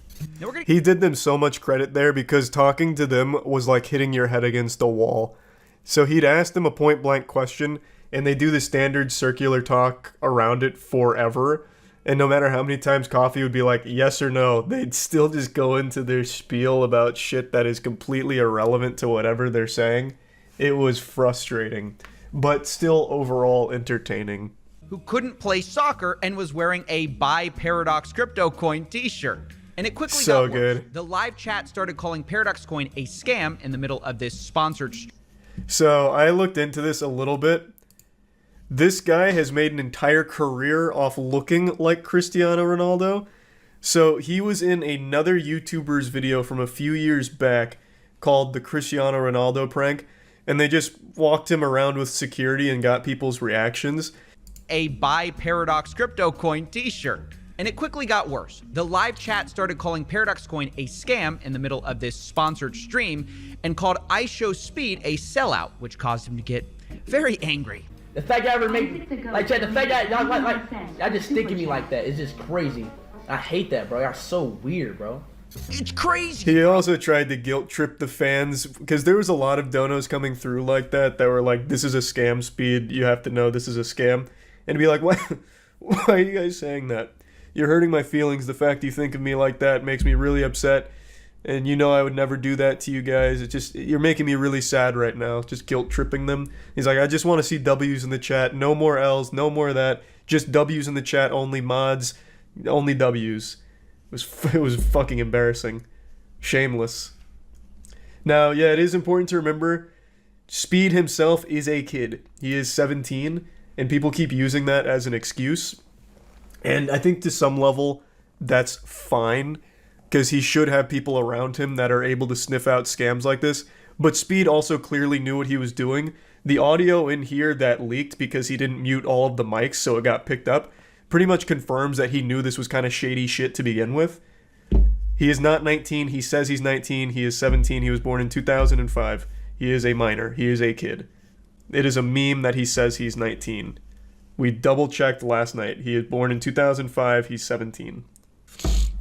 He did them so much credit there because talking to them was like hitting your head against a wall. So he'd ask them a point-blank question, and they do the standard circular talk around it forever. And no matter how many times Coffee would be like, yes or no, they'd still just go into their spiel about shit that is completely irrelevant to whatever they're saying. It was frustrating, but still overall entertaining. Who couldn't play soccer and was wearing a Buy Paradox Crypto Coin t-shirt. And it quickly got worse. The live chat started calling Paradox Coin a scam in the middle of this sponsored So I looked into this a little bit. This guy has made an entire career off looking like Cristiano Ronaldo. So he was in another YouTuber's video from a few years back called the Cristiano Ronaldo prank, and they just walked him around with security and got people's reactions. A Buy Paradox Crypto Coin t-shirt. And it quickly got worse. The live chat started calling Paradox Coin a scam in the middle of this sponsored stream and called IShowSpeed a sellout, which caused him to get very angry. The fact y'all ever make like Chad, the fact that y'all y'all just stick at me like that is just crazy. I hate that, bro. Y'all so weird, bro. It's crazy. He also tried to guilt trip the fans because there was a lot of donos coming through like that were like, this is a scam, Speed. You have to know this is a scam. And be like, why are you guys saying that? You're hurting my feelings. The fact you think of me like that makes me really upset. And you know I would never do that to you guys. It's just, you're making me really sad right now. Just guilt tripping them. He's like, I just want to see W's in the chat. No more L's. No more of that. Just W's in the chat. Only mods. Only W's. It was fucking embarrassing. Shameless. Now, yeah, it is important to remember Speed himself is a kid. He is 17. And people keep using that as an excuse. And I think to some level, that's fine, because he should have people around him that are able to sniff out scams like this. But Speed also clearly knew what he was doing. The audio in here that leaked because he didn't mute all of the mics so it got picked up pretty much confirms that he knew this was kind of shady shit to begin with. He is not 19. He says he's 19. He is 17. He was born in 2005. He is a minor. He is a kid. It is a meme that he says he's 19. We double-checked last night. He is born in 2005. He's 17.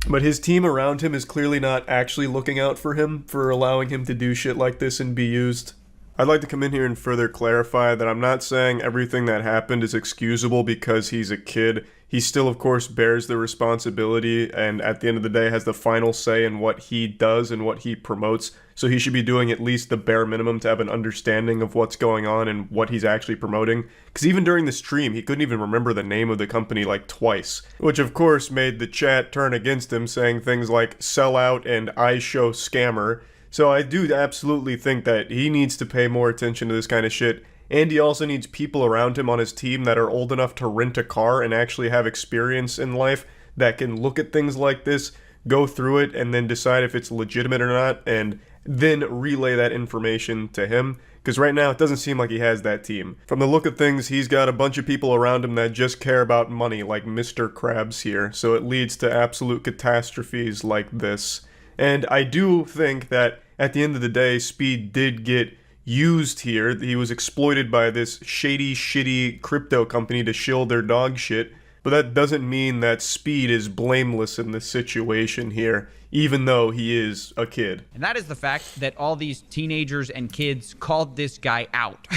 But his team around him is clearly not actually looking out for him, for allowing him to do shit like this and be used. I'd like to come in here and further clarify that I'm not saying everything that happened is excusable because he's a kid. He still, of course, bears the responsibility and at the end of the day has the final say in what he does and what he promotes. So he should be doing at least the bare minimum to have an understanding of what's going on and what he's actually promoting. Because even during the stream, he couldn't even remember the name of the company like twice. Which, of course, made the chat turn against him, saying things like sellout and I show scammer. So I do absolutely think that he needs to pay more attention to this kind of shit. And he also needs people around him on his team that are old enough to rent a car and actually have experience in life that can look at things like this, go through it, and then decide if it's legitimate or not, and then relay that information to him. Because right now, it doesn't seem like he has that team. From the look of things, he's got a bunch of people around him that just care about money, like Mr. Krabs here. So it leads to absolute catastrophes like this. And I do think that at the end of the day, Speed did get used here. He was exploited by this shady, shitty crypto company to shill their dog shit. But that doesn't mean that Speed is blameless in this situation here, even though he is a kid. And that is the fact that all these teenagers and kids called this guy out.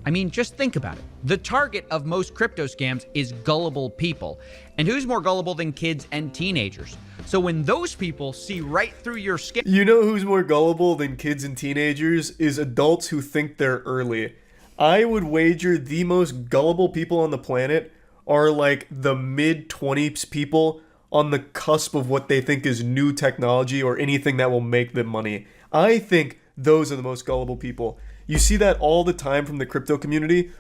I mean, just think about it. The target of most crypto scams is gullible people. And who's more gullible than kids and teenagers? So when those people see right through your scam... You know who's more gullible than kids and teenagers is adults who think they're early. I would wager the most gullible people on the planet are like the mid-20s people on the cusp of what they think is new technology or anything that will make them money. I think those are the most gullible people. You see that all the time from the crypto community.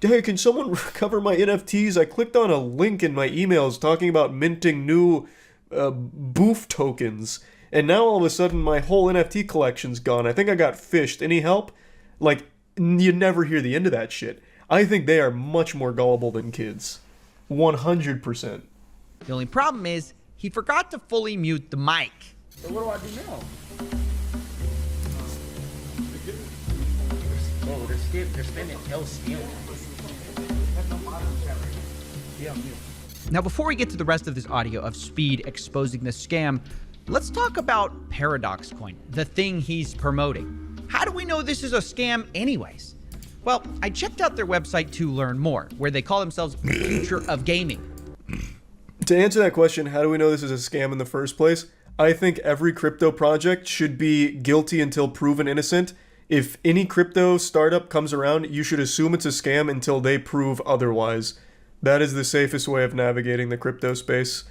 Hey, can someone recover my NFTs? I clicked on a link in my emails talking about minting new boof tokens. And now all of a sudden my whole NFT collection's gone. I think I got fished. Any help? Like, you never hear the end of that shit. I think they are much more gullible than kids. 100%. The only problem is he forgot to fully mute the mic. So what do I do now? Oh, they're spending LCM. Now, before we get to the rest of this audio of Speed exposing the scam, let's talk about Paradox Coin, the thing he's promoting. How do we know this is a scam anyways? Well, I checked out their website to learn more, where they call themselves Future of Gaming. To answer that question, how do we know this is a scam in the first place? I think every crypto project should be guilty until proven innocent. If any crypto startup comes around, you should assume it's a scam until they prove otherwise. That is the safest way of navigating the crypto space.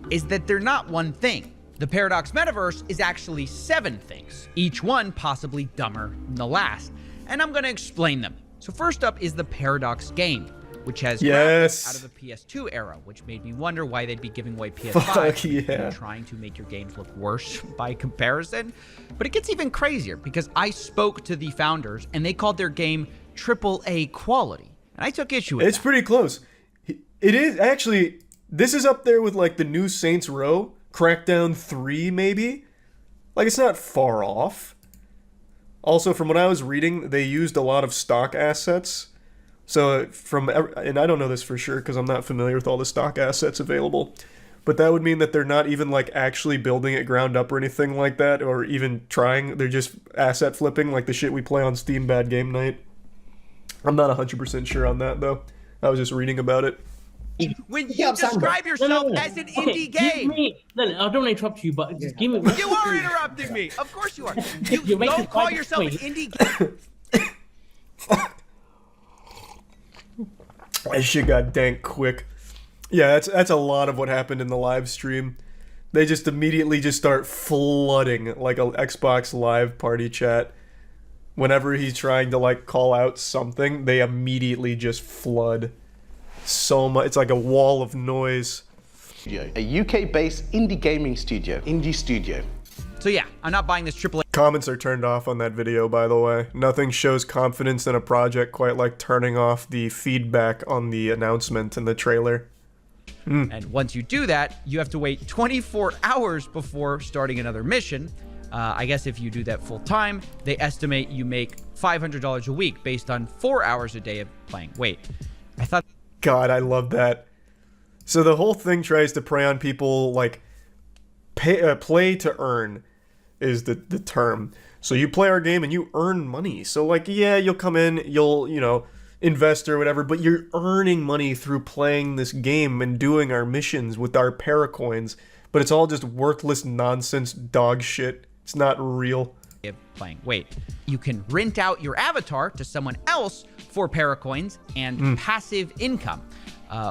Is that they're not one thing. The Paradox Metaverse is actually 7 things, each one possibly dumber than the last. And I'm going to explain them. So first up is the Paradox game, which has graphics out of the PS2 era, which made me wonder why they'd be giving away PS5 and trying to make your games look worse by comparison. But it gets even crazier because I spoke to the founders and they called their game AAA quality. And I took issue with It's pretty close. It is actually, this is up there with like the new Saints Row, Crackdown 3 maybe. Like it's not far off. Also, from what I was reading, they used a lot of stock assets. So and I don't know this for sure because I'm not familiar with all the stock assets available, but that would mean that they're not even like actually building it ground up or anything like that, or even trying. They're just asset flipping like the shit we play on Steam Bad Game Night. I'm not 100% sure on that though. I was just reading about it. When you describe yourself as an indie game. I don't want to interrupt you, but just give me. You are interrupting me. Of course you are. You don't call yourself an indie game. That shit got dank quick. Yeah, that's a lot of what happened in the live stream. They just immediately just start flooding like a Xbox Live party chat. Whenever he's trying to like call out something, they immediately just flood. so much. It's like a wall of noise. A UK-based indie gaming studio, indie studio. So yeah, I'm not buying this AAA. Comments are turned off on that video, by the way. Nothing shows confidence in a project quite like turning off the feedback on the announcement in the trailer. And once you do that, you have to wait 24 hours before starting another mission. I guess if you do that full time, they estimate you make $500 a week based on 4 hours a day of playing. Wait, I thought... God, I love that. So the whole thing tries to prey on people, like, play to earn is the term. So you play our game and you earn money. So, like, yeah, you'll come in, you'll, you know, invest or whatever, but you're earning money through playing this game and doing our missions with our paracoins. But it's all just worthless nonsense dog shit. It's not real. Playing. Wait, you can rent out your avatar to someone else for paracoins and passive income.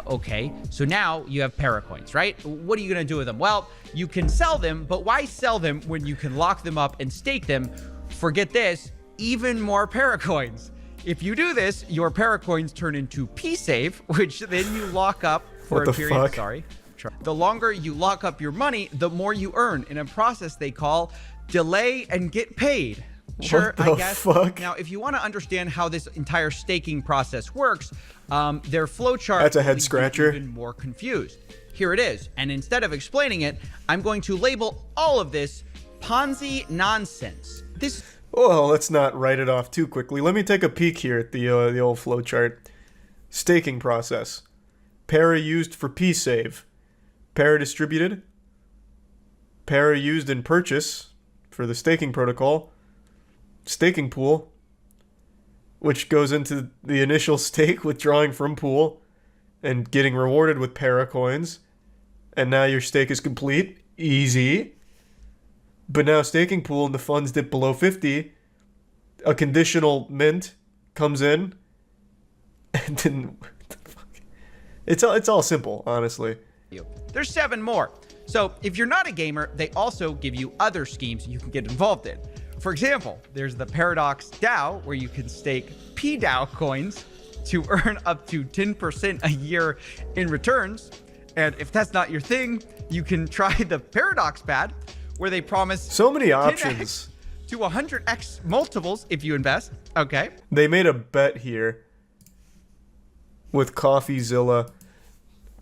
Okay, so now you have paracoins, right? What are you gonna do with them? Well, you can sell them, but why sell them when you can lock them up and stake them? Forget this, even more paracoins. If you do this, your paracoins turn into P-Save, which then you lock up for a period. Sorry. The longer you lock up your money, the more you earn in a process they call delay and get paid. Sure, I guess. Now, if you want to understand how this entire staking process works, their flowchart. That's a head scratcher. Even more confused. Here it is. And instead of explaining it, I'm going to label all of this Ponzi nonsense. This. Well, let's not write it off too quickly. Let me take a peek here at the old flowchart. Staking process. Para used for P-Save. Para distributed. Para used in purchase for the staking protocol. Staking pool, which goes into the initial stake withdrawing from pool and getting rewarded with paracoins. And now your stake is complete. Easy. But now staking pool and the funds dip below 50. A conditional mint comes in. And then what the fuck? It's all simple, honestly. There's 7 more. So if you're not a gamer, they also give you other schemes you can get involved in. For example, there's the Paradox DAO, where you can stake PDAO coins to earn up to 10% a year in returns. And if that's not your thing, you can try the Paradox Pad, where they promise so many options to 100x multiples if you invest. Okay. They made a bet here with CoffeeZilla,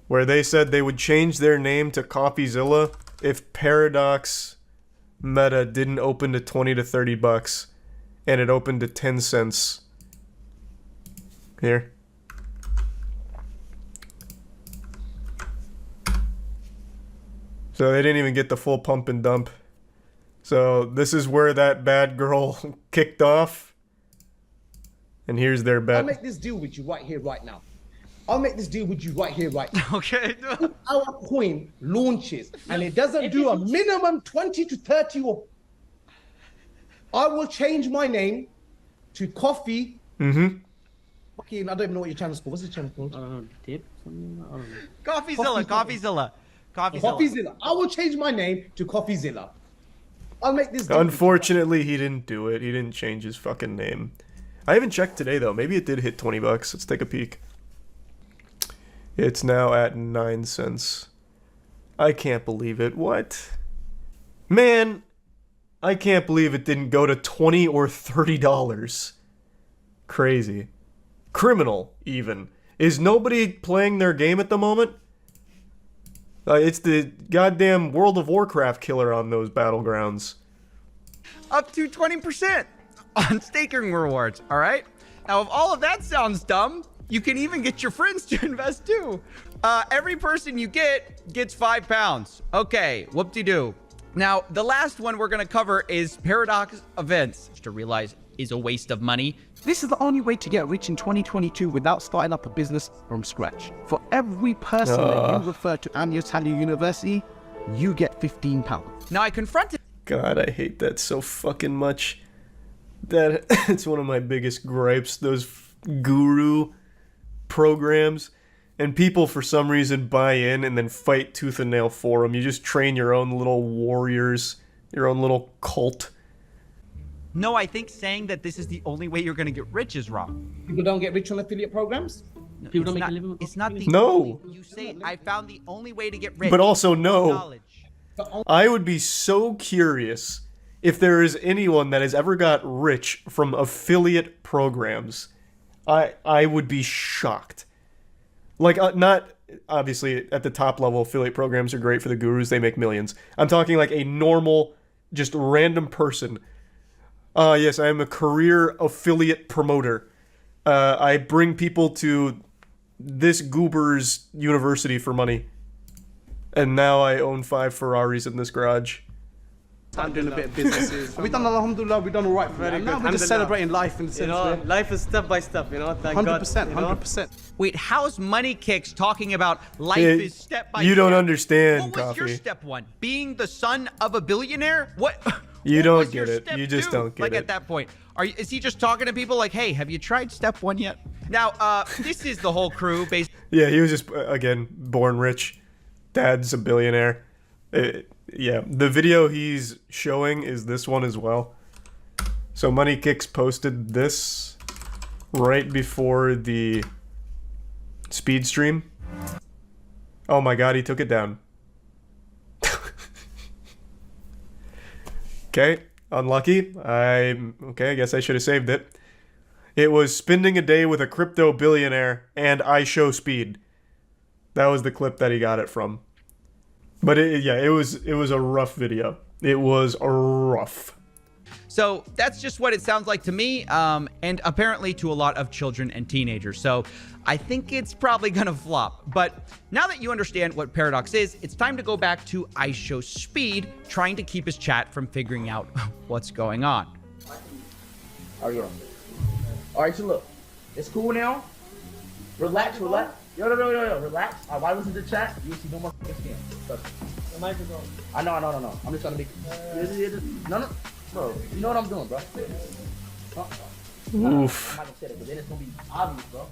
where they said they would change their name to CoffeeZilla if Paradox Meta didn't open to 20 to 30 bucks, and it opened to 10 cents. Here. So they didn't even get the full pump and dump. So this is where that bad girl kicked off. And here's their bet. I'll make this deal with you right here, right now. I'll make this deal with you right here, right now. Okay. If our coin launches and it doesn't do a minimum 20 to 30 or... I will change my name to Coffee. Mm-hmm. Okay, I don't even know what your channel's called. What's the channel called? I don't know. Tip? Something? I don't know. CoffeeZilla. CoffeeZilla. I will change my name to CoffeeZilla. I'll make this deal. Unfortunately, he didn't do it. He didn't change his fucking name. I haven't checked today, though. Maybe it did hit 20 bucks. Let's take a peek. It's now at 9 cents. I can't believe it. What? Man, I can't believe it didn't go to $20 or $30. Crazy. Criminal, even. Is nobody playing their game at the moment? It's the goddamn World of Warcraft killer on those battlegrounds. Up to 20% on staking rewards, all right? Now, if all of that sounds dumb, you can even get your friends to invest too. Every person you get gets £5. Okay, whoop-de-doo. Now, the last one we're gonna cover is Paradox Events, which to realize is a waste of money. This is the only way to get rich in 2022 without starting up a business from scratch. For every person that you refer to Amiotalia University, you get £15. Now, I confronted... God, I hate that so fucking much. That it's one of my biggest gripes, those guru programs. And people, for some reason, buy in and then fight tooth and nail for them. You just train your own little warriors, your own little cult. No, I think saying that this is the only way you're going to get rich is wrong. People don't get rich on affiliate programs? People don't make a living. It's not the No. You say I found the only way to get rich. But also no. Knowledge. I would be so curious if there is anyone that has ever got rich from affiliate programs. I would be shocked. Like, not obviously at the top level, affiliate programs are great for the gurus. They make millions. I'm talking like a normal, just random person. Yes, I am a career affiliate promoter. I bring people to this goober's university for money. And now I own 5 Ferraris in this garage. I'm doing a bit of businesses. We've done, alhamdulillah, we've done all right. Very good. We're just celebrating life in the sense, life is step by step, you know. Thank 100%, God, 100%. Wait, how's Money Kicks talking about life is step by step? You don't understand, What was Coffee. your step one? Being the son of a billionaire? What? You what don't was your get it. step You just two? don't get like it. At that point, is he just talking to people like, hey, have you tried step 1 yet? Now, this is the whole crew based. Yeah, he was just, again, born rich. Dad's a billionaire. Yeah, the video he's showing is this one as well. So Money Kicks posted this right before the speed stream. Oh my god, he took it down. Okay, unlucky. Okay, I guess I should have saved it. It was spending a day with a crypto billionaire and I show speed. That was the clip that he got it from. But it was a rough video. It was rough. So that's just what it sounds like to me, and apparently to a lot of children and teenagers. So I think it's probably gonna flop. But now that you understand what Paradox is, it's time to go back to I Show Speed, trying to keep his chat from figuring out what's going on. Oh yeah. All right, so look, it's cool now. Relax. Yo, relax. Why listen to the chat? You see no more scams. Trust me. The microphone. I know. I'm just trying to make. No. Bro, you know what I'm doing, bro. Oof. I'm not gonna say that, but then it's gonna be obvious, bro.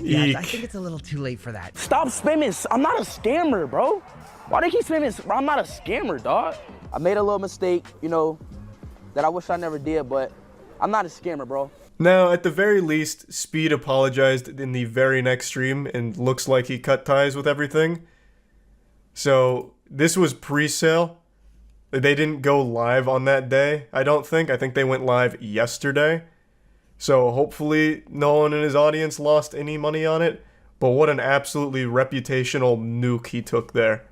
Yeah, I think it's a little too late for that. Stop spamming. I'm not a scammer, bro. Why they keep spamming? I'm not a scammer, dog. I made a little mistake, you know, that I wish I never did, but I'm not a scammer, bro. Now, at the very least, Speed apologized in the very next stream and looks like he cut ties with everything. So, this was pre-sale. They didn't go live on that day, I don't think. I think they went live yesterday. So, hopefully, no one in his audience lost any money on it. But what an absolutely reputational nuke he took there.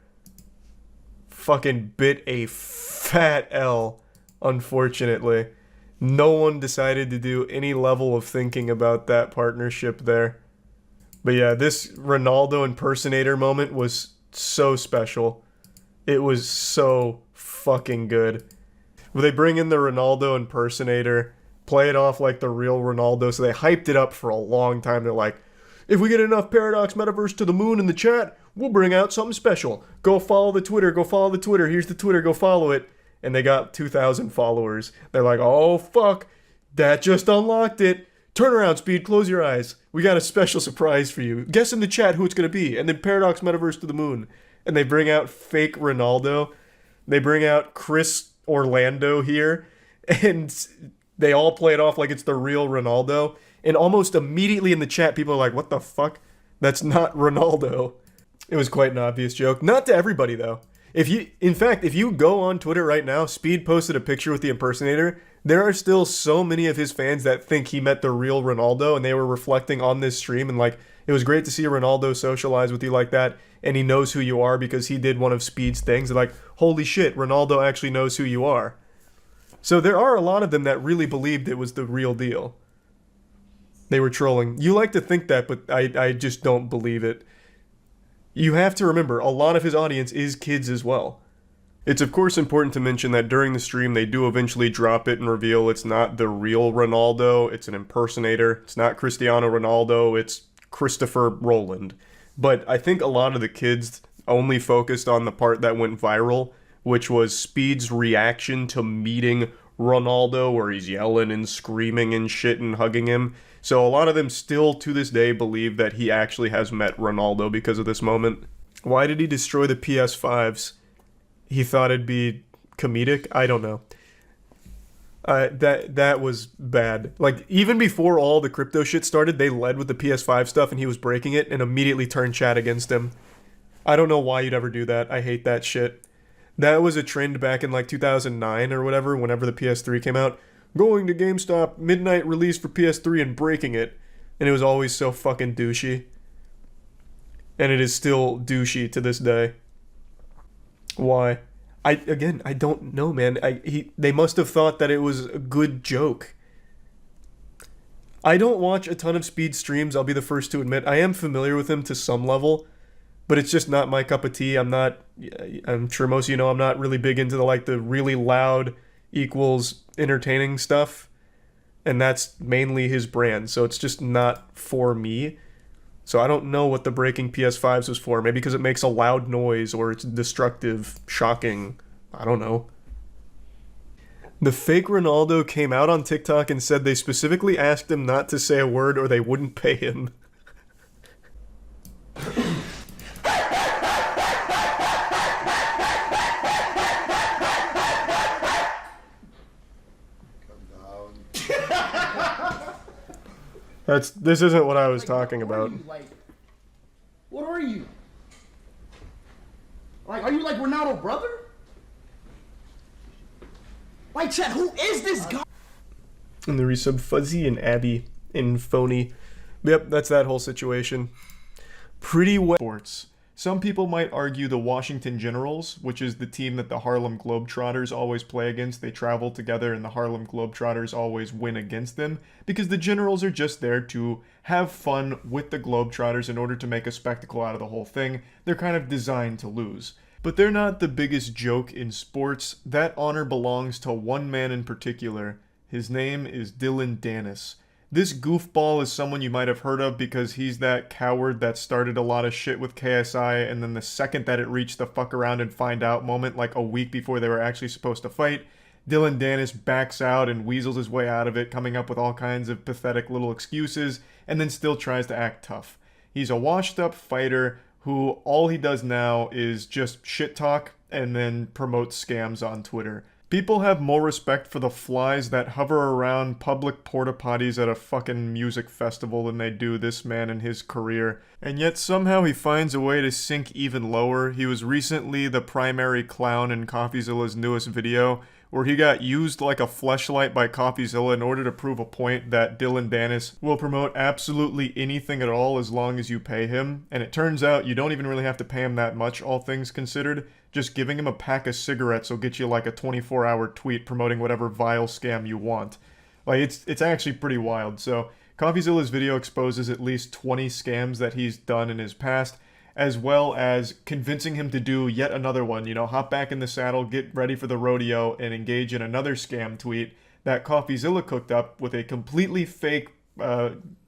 Fucking bit a fat L, unfortunately. No one decided to do any level of thinking about that partnership there. But yeah, this Ronaldo impersonator moment was so special. It was so fucking good. They bring in the Ronaldo impersonator, play it off like the real Ronaldo, so they hyped it up for a long time. They're like, if we get enough Paradox Metaverse to the moon in the chat, we'll bring out something special. Go follow the Twitter, here's the Twitter, go follow it. And they got 2,000 followers. They're like, oh fuck, that just unlocked it. Turn around, Speed, close your eyes. We got a special surprise for you. Guess in the chat who it's gonna be. And then Paradox Metaverse to the moon. And they bring out fake Ronaldo. They bring out Chris Orlando here. And they all play it off like it's the real Ronaldo. And almost immediately in the chat, people are like, what the fuck? That's not Ronaldo. It was quite an obvious joke. Not to everybody, though. In fact, if you go on Twitter right now, Speed posted a picture with the impersonator. There are still so many of his fans that think he met the real Ronaldo, and they were reflecting on this stream, and like, it was great to see Ronaldo socialize with you like that, and he knows who you are because he did one of Speed's things, and like, holy shit, Ronaldo actually knows who you are. So there are a lot of them that really believed it was the real deal. They were trolling. You like to think that, but I just don't believe it. You have to remember, a lot of his audience is kids as well. It's of course important to mention that during the stream they do eventually drop it and reveal it's not the real Ronaldo, it's an impersonator. It's not Cristiano Ronaldo, it's Christopher Rowland. But I think a lot of the kids only focused on the part that went viral, which was Speed's reaction to meeting Ronaldo, where he's yelling and screaming and shit and hugging him. So a lot of them still to this day believe that he actually has met Ronaldo because of this moment. Why did he destroy the PS5s? He thought it'd be comedic? I don't know. That was bad. Like, even before all the crypto shit started, they led with the PS5 stuff and he was breaking it and immediately turned chat against him. I don't know why you'd ever do that. I hate that shit. That was a trend back in like 2009 or whatever, whenever the PS3 came out. Going to GameStop, midnight release for PS3 and breaking it. And it was always so fucking douchey. And it is still douchey to this day. Why? I don't know, man. They must have thought that it was a good joke. I don't watch a ton of Speed streams, I'll be the first to admit. I am familiar with him to some level, but it's just not my cup of tea. I'm sure most of you know I'm not really big into the really loud equals entertaining stuff. And that's mainly his brand, so it's just not for me. So I don't know what the breaking PS5s was for. Maybe because it makes a loud noise or it's destructive, shocking. I don't know. The fake Ronaldo came out on TikTok and said they specifically asked him not to say a word or they wouldn't pay him. This isn't what I was talking about. What are you? Are you like Ronaldo brother? Like, chat, who is this guy? And the resub Fuzzy and Abby and Phony. Yep, that's that whole situation. Pretty well. Sports. Some people might argue the Washington Generals, which is the team that the Harlem Globetrotters always play against. They travel together and the Harlem Globetrotters always win against them because the Generals are just there to have fun with the Globetrotters in order to make a spectacle out of the whole thing. They're kind of designed to lose. But they're not the biggest joke in sports. That honor belongs to one man in particular. His name is Dillon Danis. This goofball is someone you might have heard of because he's that coward that started a lot of shit with KSI, and then the second that it reached the fuck around and find out moment, like a week before they were actually supposed to fight, Dillon Danis backs out and weasels his way out of it, coming up with all kinds of pathetic little excuses, and then still tries to act tough. He's a washed up fighter who all he does now is just shit talk and then promote scams on Twitter. People have more respect for the flies that hover around public porta potties at a fucking music festival than they do this man and his career. And yet somehow he finds a way to sink even lower. He was recently the primary clown in CoffeeZilla's newest video, where he got used like a fleshlight by CoffeeZilla in order to prove a point that Dillon Danis will promote absolutely anything at all as long as you pay him. And it turns out you don't even really have to pay him that much, all things considered. Just giving him a pack of cigarettes will get you like a 24-hour tweet promoting whatever vile scam you want. Like, it's actually pretty wild. So CoffeeZilla's video exposes at least 20 scams that he's done in his past, as well as convincing him to do yet another one. You know, hop back in the saddle, get ready for the rodeo, and engage in another scam tweet that CoffeeZilla cooked up with a completely fake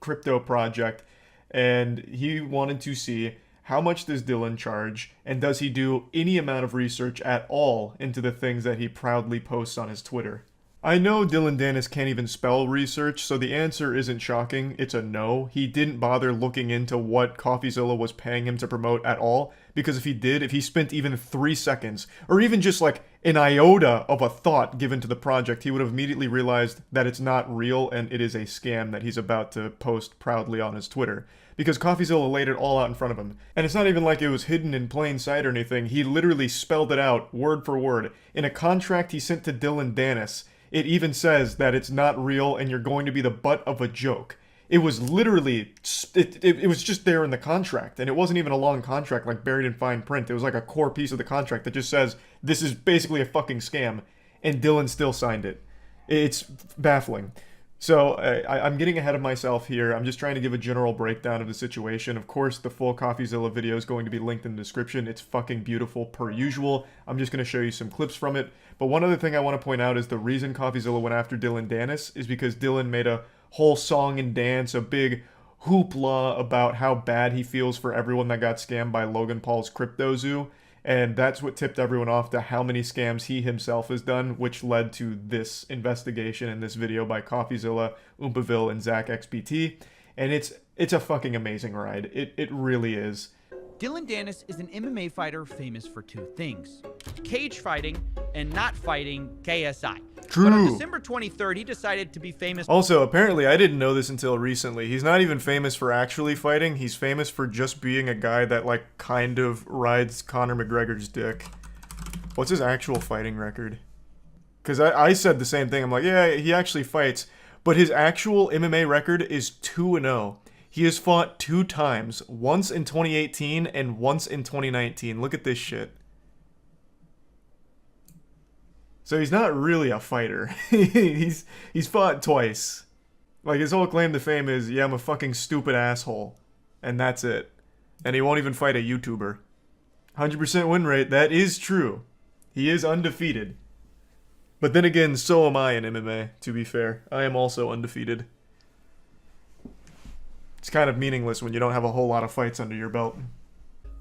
crypto project. And he wanted to see how much does Dillon charge, and does he do any amount of research at all into the things that he proudly posts on his Twitter. I know Dillon Danis can't even spell research, so the answer isn't shocking. It's a no. He didn't bother looking into what CoffeeZilla was paying him to promote at all, because if he spent even 3 seconds, or even just like an iota of a thought given to the project, he would have immediately realized that it's not real and it is a scam that he's about to post proudly on his Twitter. Because CoffeeZilla laid it all out in front of him. And it's not even like it was hidden in plain sight or anything. He literally spelled it out, word for word. In a contract he sent to Dillon Danis, it even says that it's not real and you're going to be the butt of a joke. It was literally, it was just there in the contract. And it wasn't even a long contract like buried in fine print. It was like a core piece of the contract that just says, this is basically a fucking scam. And Dillon still signed it. It's baffling. So I'm getting ahead of myself here. I'm just trying to give a general breakdown of the situation. Of course, the full CoffeeZilla video is going to be linked in the description. It's fucking beautiful per usual. I'm just going to show you some clips from it. But one other thing I want to point out is the reason CoffeeZilla went after Dillon Danis is because Dillon made a whole song and dance, a big hoopla about how bad he feels for everyone that got scammed by Logan Paul's CryptoZoo. And that's what tipped everyone off to how many scams he himself has done, which led to this investigation in this video by CoffeeZilla, Oompaville, and ZachXBT. And it's a fucking amazing ride. It really is. Dillon Danis is an MMA fighter famous for two things: cage fighting and not fighting KSI. But on true. December 23rd, he decided to be famous. Also, apparently, I didn't know this until recently. He's not even famous for actually fighting. He's famous for just being a guy that, like, kind of rides Conor McGregor's dick. What's his actual fighting record? Because I said the same thing. I'm like, yeah, he actually fights. But his actual MMA record is 2-0. He has fought 2 times. Once in 2018 and once in 2019. Look at this shit. So he's not really a fighter. he's fought twice. Like, his whole claim to fame is, yeah, I'm a fucking stupid asshole. And that's it. And he won't even fight a YouTuber. 100% win rate, that is true. He is undefeated. But then again, so am I in MMA, to be fair. I am also undefeated. It's kind of meaningless when you don't have a whole lot of fights under your belt.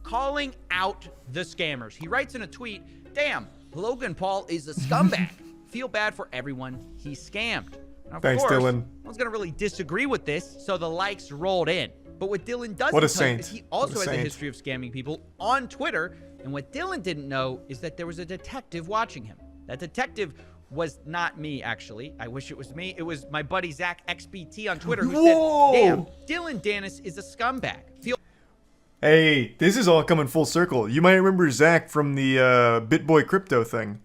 Calling out the scammers. He writes in a tweet, damn, Logan Paul is a scumbag. Feel bad for everyone he scammed. Now, of Thanks, course, Dylan. No one's going to really disagree with this, so the likes rolled in. But what Dylan doesn't What a tell you saint. is he also What a has a saint. history of scamming people on Twitter. And what Dylan didn't know is that there was a detective watching him. That detective was not me, actually. I wish it was me. It was my buddy Zach XBT on Twitter who Whoa! said, damn, Dylan Dennis is a scumbag. Feel Hey, this is all coming full circle. You might remember Zach from the BitBoy crypto thing.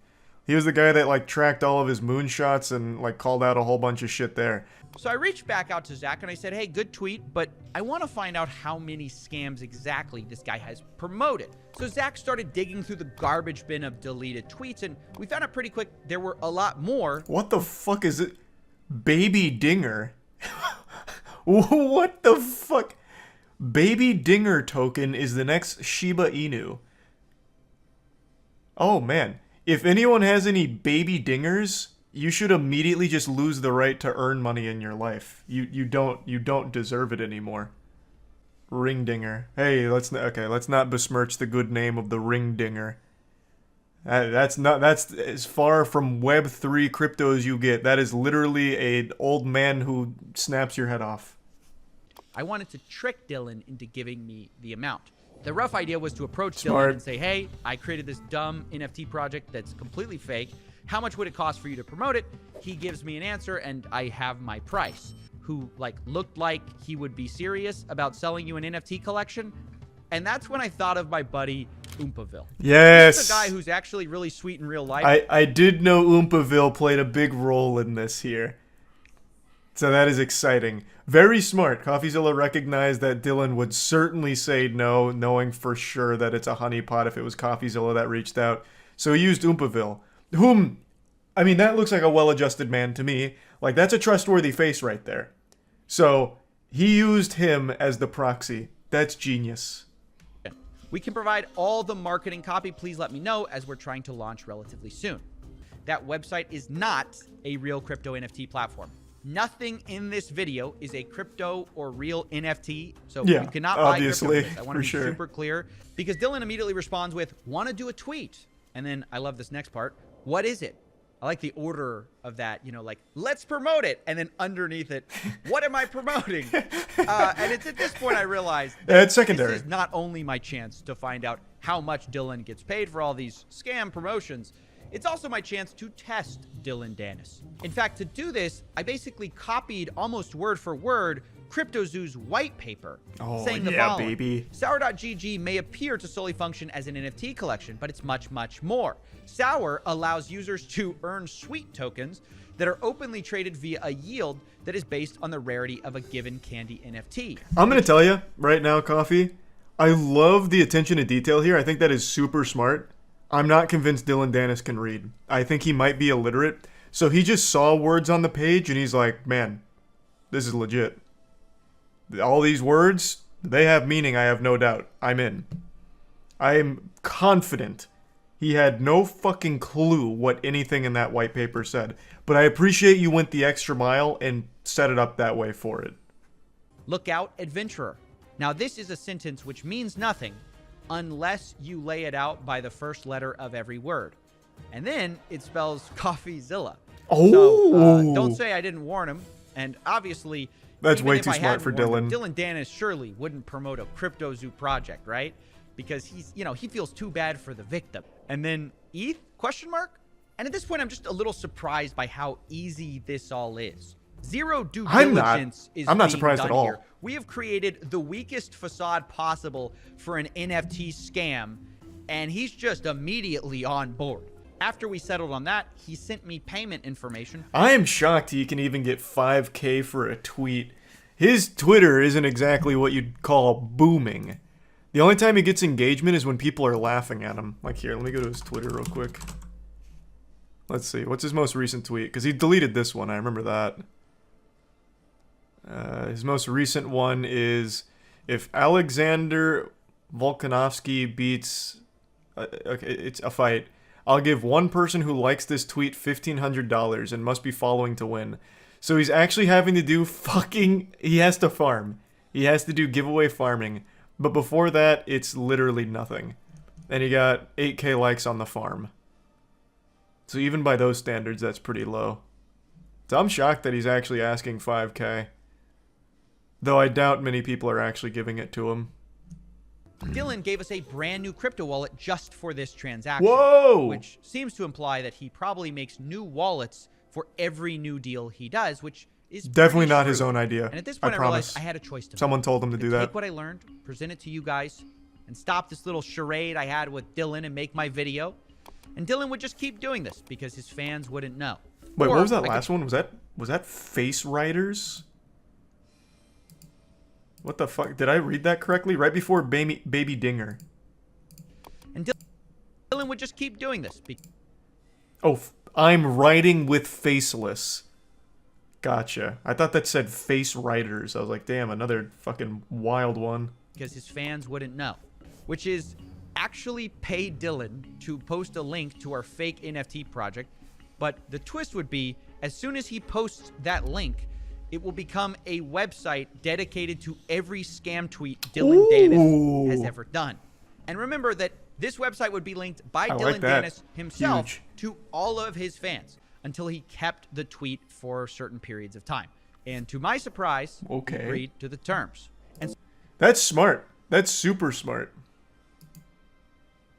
He was the guy that, like, tracked all of his moonshots and, like, called out a whole bunch of shit there. So I reached back out to Zach and I said, hey, good tweet, but I want to find out how many scams exactly this guy has promoted. So Zach started digging through the garbage bin of deleted tweets, and we found out pretty quick there were a lot more. What the fuck is it? Baby Dinger? What the fuck? Baby Dinger token is the next Shiba Inu. Oh, man. If anyone has any baby dingers, you should immediately just lose the right to earn money in your life. You don't deserve it anymore. Ring dinger. Hey, let's not besmirch the good name of the ring dinger. That's as far from Web3 crypto as you get. That is literally an old man who snaps your head off. I wanted to trick Dylan into giving me the amount. The rough idea was to approach Smart. Dylan and say, hey, I created this dumb NFT project that's completely fake. How much would it cost for you to promote it? He gives me an answer and I have my price. Who looked like he would be serious about selling you an NFT collection. And that's when I thought of my buddy Oompaville. Yes. This is a guy who's actually really sweet in real life. I did know Oompaville played a big role in this here. So that is exciting. Very smart. CoffeeZilla recognized that Dylan would certainly say no, knowing for sure that it's a honeypot if it was CoffeeZilla that reached out. So he used Oompaville, whom, I mean, that looks like a well-adjusted man to me. Like, that's a trustworthy face right there. So he used him as the proxy. That's genius. We can provide all the marketing copy. Please let me know, as we're trying to launch relatively soon. That website is not a real crypto NFT platform. Nothing in this video is a crypto or real NFT, so Yeah, you cannot buy obviously, crypto. I want to for be sure. super clear, because Dylan immediately responds with, want to do a tweet? And then I love this next part. What is it? I like the order of that, you know, like, let's promote it. And then underneath it, what am I promoting? And it's at this point I realized that It's secondary. this is not only my chance to find out how much Dylan gets paid for all these scam promotions, it's also my chance to test Dylan Dennis. In fact, to do this, I basically copied almost word for word CryptoZoo's white paper, saying the following. Baby. Sour.gg may appear to solely function as an NFT collection, but it's much, much more. Sour allows users to earn sweet tokens that are openly traded via a yield that is based on the rarity of a given candy NFT. I'm going to tell you right now, Coffee, I love the attention to detail here. I think that is super smart. I'm not convinced Dylan Dennis can read. I think he might be illiterate. So he just saw words on the page and he's like, man, this is legit. All these words, they have meaning, I have no doubt. I'm in. I am confident he had no fucking clue what anything in that white paper said. But I appreciate you went the extra mile and set it up that way for it. Look out, adventurer. Now, this is a sentence which means nothing unless you lay it out by the first letter of every word. And then it spells CoffeeZilla. Oh! So, don't say I didn't warn him. And obviously, That's even way if too I smart had for warned Dylan. him, Dylan Dennis surely wouldn't promote a CryptoZoo project, right? Because he's, you know, he feels too bad for the victim. And then ETH, question mark? And at this point, I'm just a little surprised by how easy this all is. Zero due I'm not. diligence is I'm not being surprised done at all. here. We have created the weakest facade possible for an NFT scam, and he's just immediately on board. After we settled on that, he sent me payment information. I am shocked he can even get 5K for a tweet. His Twitter isn't exactly what you'd call booming. The only time he gets engagement is when people are laughing at him. Like here, let me go to his Twitter real quick. Let's see, what's his most recent tweet? Because he deleted this one, I remember that. His most recent one is, if Alexander Volkanovski beats... okay, it's a fight. I'll give one person who likes this tweet $1,500 and must be following to win. So he's actually having to do fucking... He has to farm. He has to do giveaway farming. But before that, it's literally nothing. And he got 8K likes on the farm. So even by those standards, that's pretty low. So I'm shocked that he's actually asking 5K. Though I doubt many people are actually giving it to him. Dylan gave us a brand new crypto wallet just for this transaction. Whoa! Which seems to imply that he probably makes new wallets for every new deal he does, which is definitely pretty not shrewd. his own idea. And at this point, I realized I had a choice to make. Someone told him to do that. Take what I learned, present it to you guys, and stop this little charade I had with Dylan and make my video. And Dylan would just keep doing this because his fans wouldn't know. Wait, Or what was that I last one? Was that Face Riders? What the fuck? Did I read that correctly? Right before Baby Dinger. And Dylan would just keep doing this. Oh, I'm writing with Faceless. Gotcha. I thought that said Face Riders. I was like, damn, another fucking wild one. Because his fans wouldn't know. Which is actually pay Dylan to post a link to our fake NFT project. But the twist would be, as soon as he posts that link, it will become a website dedicated to every scam tweet Dylan Danis has ever done. And remember that this website would be linked by Dylan Danis himself to all of his fans until he kept the tweet for certain periods of time. And to my surprise, he agreed to the terms. And that's smart. That's super smart.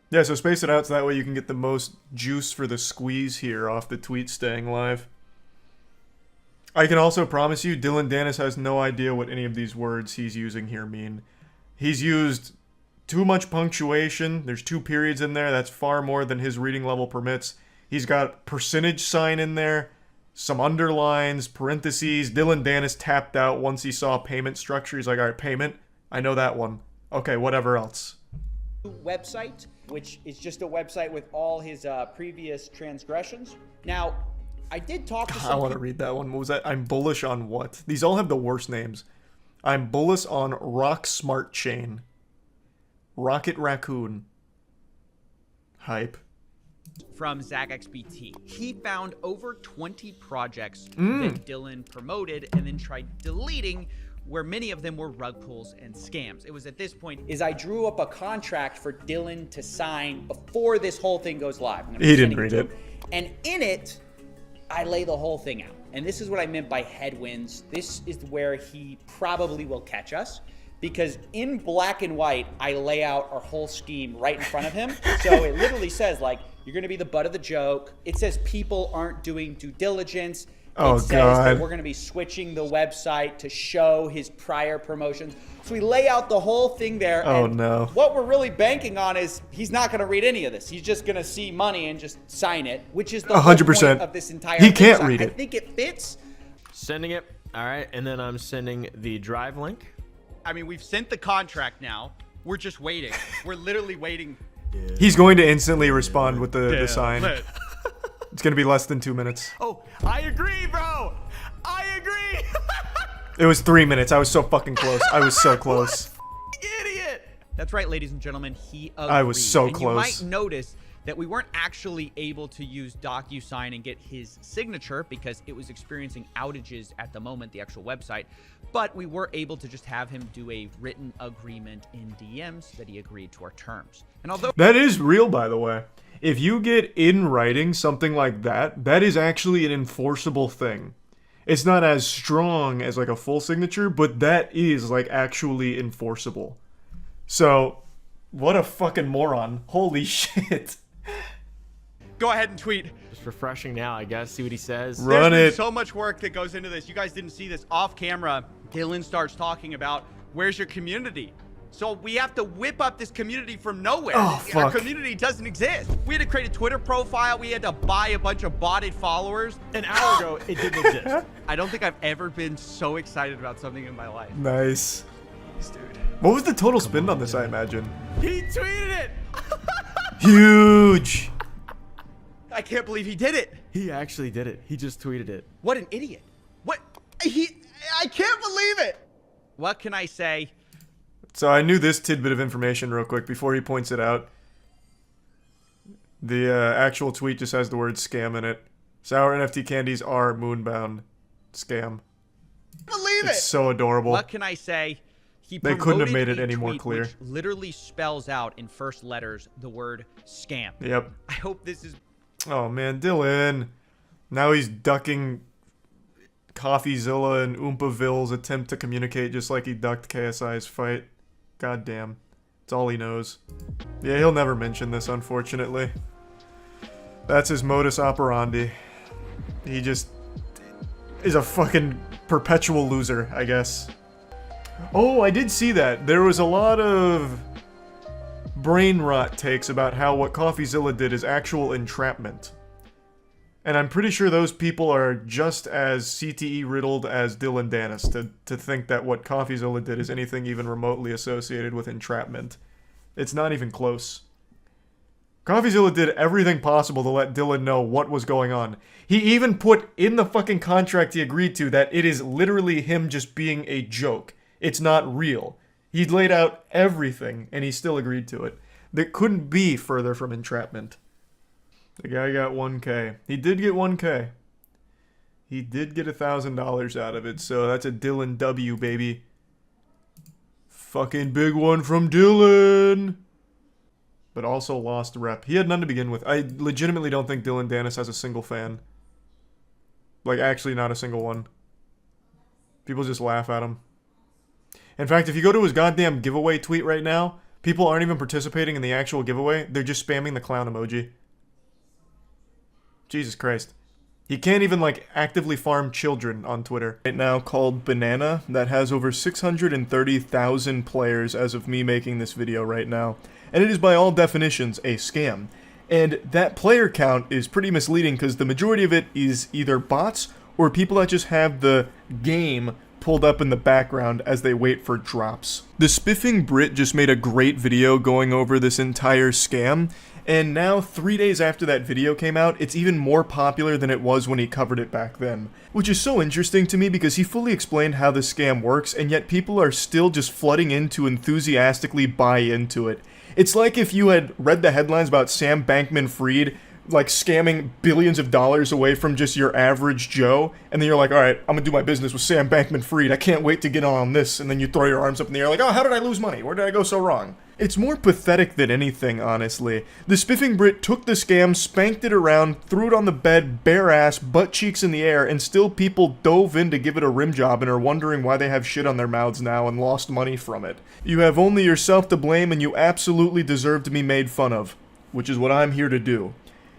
Yeah, so space it out so that way you can get the most juice for the squeeze here off the tweet staying live. I can also promise you, Dylan Danis has no idea what any of these words he's using here mean. He's used too much punctuation. There's 2 periods in there. That's far more than his reading level permits. He's got percentage sign in there, some underlines, parentheses. Dylan Danis tapped out once he saw payment structure. He's like, all right, payment. I know that one. Okay, whatever else. website, which is just a website with all his previous transgressions. Now, I did talk to some I want to read that one. What was that? I'm bullish on what? These all have the worst names. I'm bullish on Rock Smart Chain. Rocket Raccoon. Hype. From ZachXBT. He found over 20 projects that Dylan promoted and then tried deleting, where many of them were rug pulls and scams. It was at this point is I drew up a contract for Dylan to sign before this whole thing goes live. He didn't read it. And in it, I lay the whole thing out. And this is what I meant by headwinds. This is where he probably will catch us, because in black and white, I lay out our whole scheme right in front of him. So it literally says, like, you're going to be the butt of the joke. It says people aren't doing due diligence. Oh, it says that we're going to be switching the website to show his prior promotions. So we lay out the whole thing there. Oh, and no. What we're really banking on is he's not going to read any of this. He's just going to see money and just sign it, which is the whole 100%. point of this entire He thing. can't So read I it. think it fits. Sending it. All right. And then I'm sending the drive link. I mean, we've sent the contract now. We're just waiting. We're literally waiting. He's going to instantly respond with the sign. It's going to be less than 2 minutes. Oh, I agree, bro. I agree. It was 3 minutes. I was so fucking close. I was so close. Idiot. That's right, ladies and gentlemen. He agreed. I was so and close. You might notice that we weren't actually able to use DocuSign and get his signature because it was experiencing outages at the moment, the actual website. But we were able to just have him do a written agreement in DMs that he agreed to our terms. And although That is real, by the way. If you get in writing something like that, that is actually an enforceable thing. It's not as strong as like a full signature, but that is like actually enforceable. So, what a fucking moron. Holy shit. Go ahead and tweet. Just refreshing now, I guess. See what he says. Run There's it. been so much work that goes into this. You guys didn't see this off camera. Dylan starts talking about where's your community. So we have to whip up this community from nowhere. Oh, Our fuck. community doesn't exist. We had to create a Twitter profile. We had to buy a bunch of botted followers. An hour ago, it didn't exist. I don't think I've ever been so excited about something in my life. Nice. Dude. What was the total spend on this, I imagine? He tweeted it. Huge. I can't believe he did it. He actually did it. He just tweeted it. What an idiot. I can't believe it. What can I say? So I knew this tidbit of information real quick before he points it out. The actual tweet just has the word scam in it. Sour NFT candies are moonbound. Scam. Believe It's so adorable. What can I say? They couldn't have promoted made it a any more tweet clear. which literally spells out in first letters the word scam. Yep. I hope this is... Oh man, Dylan. Now he's ducking CoffeeZilla and Oompaville's attempt to communicate just like he ducked KSI's fight. God damn. It's all he knows. Yeah, he'll never mention this, unfortunately. That's his modus operandi. He just is a fucking perpetual loser, I guess. Oh, I did see that. There was a lot of brain rot takes about how what CoffeeZilla did is actual entrapment. And I'm pretty sure those people are just as CTE riddled as Dylan Dennis to think that what CoffeeZilla did is anything even remotely associated with entrapment. It's not even close. CoffeeZilla did everything possible to let Dylan know what was going on. He even put in the fucking contract he agreed to that it is literally him just being a joke. It's not real. He laid out everything, and he still agreed to it. That couldn't be further from entrapment. The guy got 1K. He did get 1K. He did get $1,000 out of it, so that's a Dylan W, baby. Fucking big one from Dylan! But also lost rep. He had none to begin with. I legitimately don't think Dylan Dennis has a single fan. Like, actually not a single one. People just laugh at him. In fact, if you go to his goddamn giveaway tweet right now, people aren't even participating in the actual giveaway. They're just spamming the clown emoji. Jesus Christ. He can't even, like, actively farm children on Twitter. Right now called Banana, that has over 630,000 players as of me making this video right now. And it is by all definitions a scam. And that player count is pretty misleading because the majority of it is either bots or people that just have the game pulled up in the background as they wait for drops. The Spiffing Brit just made a great video going over this entire scam, and now 3 days after that video came out, it's even more popular than it was when he covered it back then. Which is so interesting to me because he fully explained how the scam works, and yet people are still just flooding in to enthusiastically buy into it. It's like if you had read the headlines about Sam Bankman-Fried like scamming billions of dollars away from just your average Joe, and then you're like, alright, I'm gonna do my business with Sam Bankman-Fried, I can't wait to get on this, and then you throw your arms up in the air like, oh, how did I lose money? Where did I go so wrong? It's more pathetic than anything, honestly. The Spiffing Brit took the scam, spanked it around, threw it on the bed, bare ass, butt cheeks in the air, and still people dove in to give it a rim job and are wondering why they have shit on their mouths now and lost money from it. You have only yourself to blame and you absolutely deserve to be made fun of, which is what I'm here to do.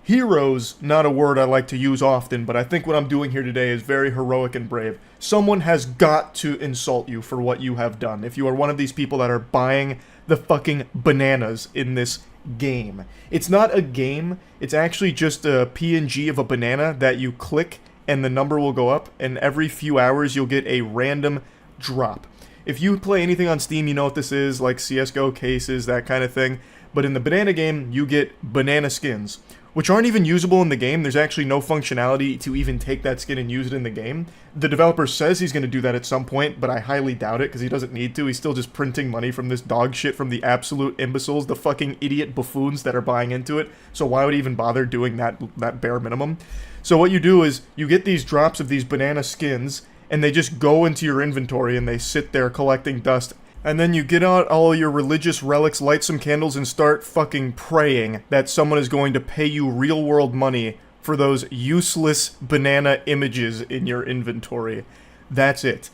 Heroes, not a word I like to use often, but I think what I'm doing here today is very heroic and brave. Someone has got to insult you for what you have done. If you are one of these people that are buying the fucking bananas in this game. It's not a game, it's actually just a PNG of a banana that you click and the number will go up, and every few hours you'll get a random drop. If you play anything on Steam, you know what this is, like CSGO cases, that kind of thing. But in the banana game, you get banana skins, which aren't even usable in the game. There's actually no functionality to even take that skin and use it in the game. The developer says he's going to do that at some point, but I highly doubt it because he doesn't need to. He's still just printing money from this dog shit from the absolute imbeciles, the fucking idiot buffoons that are buying into it. So why would he even bother doing that bare minimum? So what you do is you get these drops of these banana skins and they just go into your inventory and they sit there collecting dust. And then you get out all your religious relics, light some candles, and start fucking praying that someone is going to pay you real-world money for those useless banana images in your inventory. That's it.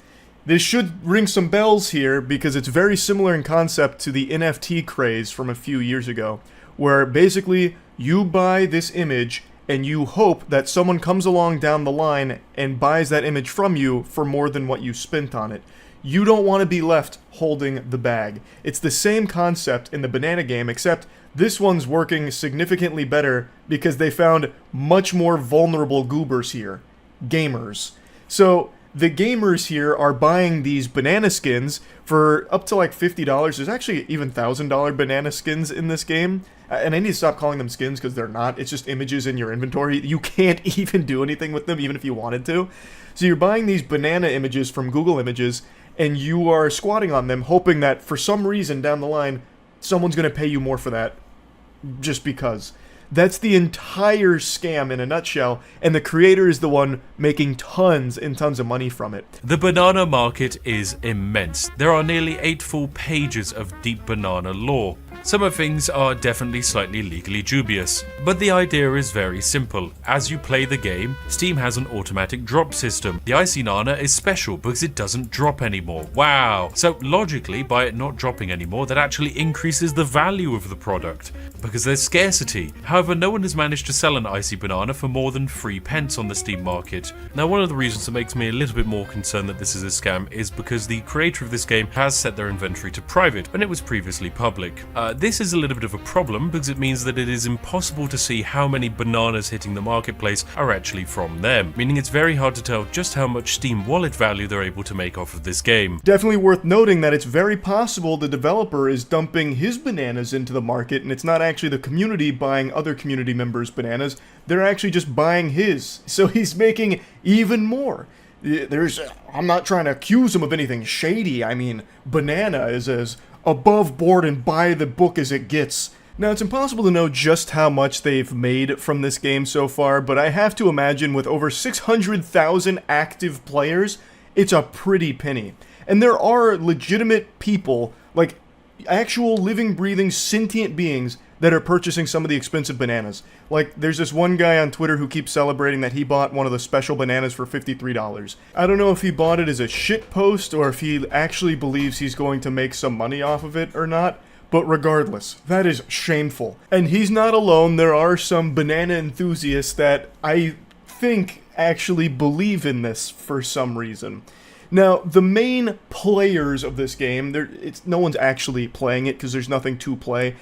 This should ring some bells here because it's very similar in concept to the NFT craze from a few years ago, where basically you buy this image and you hope that someone comes along down the line and buys that image from you for more than what you spent on it. You don't want to be left holding the bag. It's the same concept in the banana game, except this one's working significantly better because they found much more vulnerable goobers here. Gamers. So the gamers here are buying these banana skins for up to like $50. There's actually even $1,000 banana skins in this game. And I need to stop calling them skins because they're not. It's just images in your inventory. You can't even do anything with them, even if you wanted to. So you're buying these banana images from Google Images, and you are squatting on them, hoping that for some reason down the line, someone's going to pay you more for that. Just because. That's the entire scam in a nutshell, and the creator is the one making tons and tons of money from it. The banana market is immense. There are nearly 8 full pages of deep banana lore. Some of things are definitely slightly legally dubious, but the idea is very simple. As you play the game, Steam has an automatic drop system. The Icy Nana is special because it doesn't drop anymore. Wow! So logically, by it not dropping anymore, that actually increases the value of the product, because there's scarcity. However, no one has managed to sell an Icy Banana for more than 3 pence on the Steam market. Now, one of the reasons that makes me a little bit more concerned that this is a scam is because the creator of this game has set their inventory to private when it was previously public. This is a little bit of a problem because it means that it is impossible to see how many bananas hitting the marketplace are actually from them, meaning it's very hard to tell just how much Steam wallet value they're able to make off of this game. Definitely worth noting that it's very possible the developer is dumping his bananas into the market, and it's not actually the community buying other community members' bananas, they're actually just buying his. So he's making even more. I'm not trying to accuse him of anything shady. I mean, banana is as above board and by the book as it gets. Now, it's impossible to know just how much they've made from this game so far, but I have to imagine with over 600,000 active players, it's a pretty penny. And there are legitimate people, like actual living, breathing, sentient beings that are purchasing some of the expensive bananas. Like, there's this one guy on Twitter who keeps celebrating that he bought one of the special bananas for $53. I don't know if he bought it as a shit post or if he actually believes he's going to make some money off of it or not, but regardless, that is shameful. And he's not alone. There are some banana enthusiasts that I think actually believe in this for some reason. Now, the main players of this game, no one's actually playing it because there's nothing to play.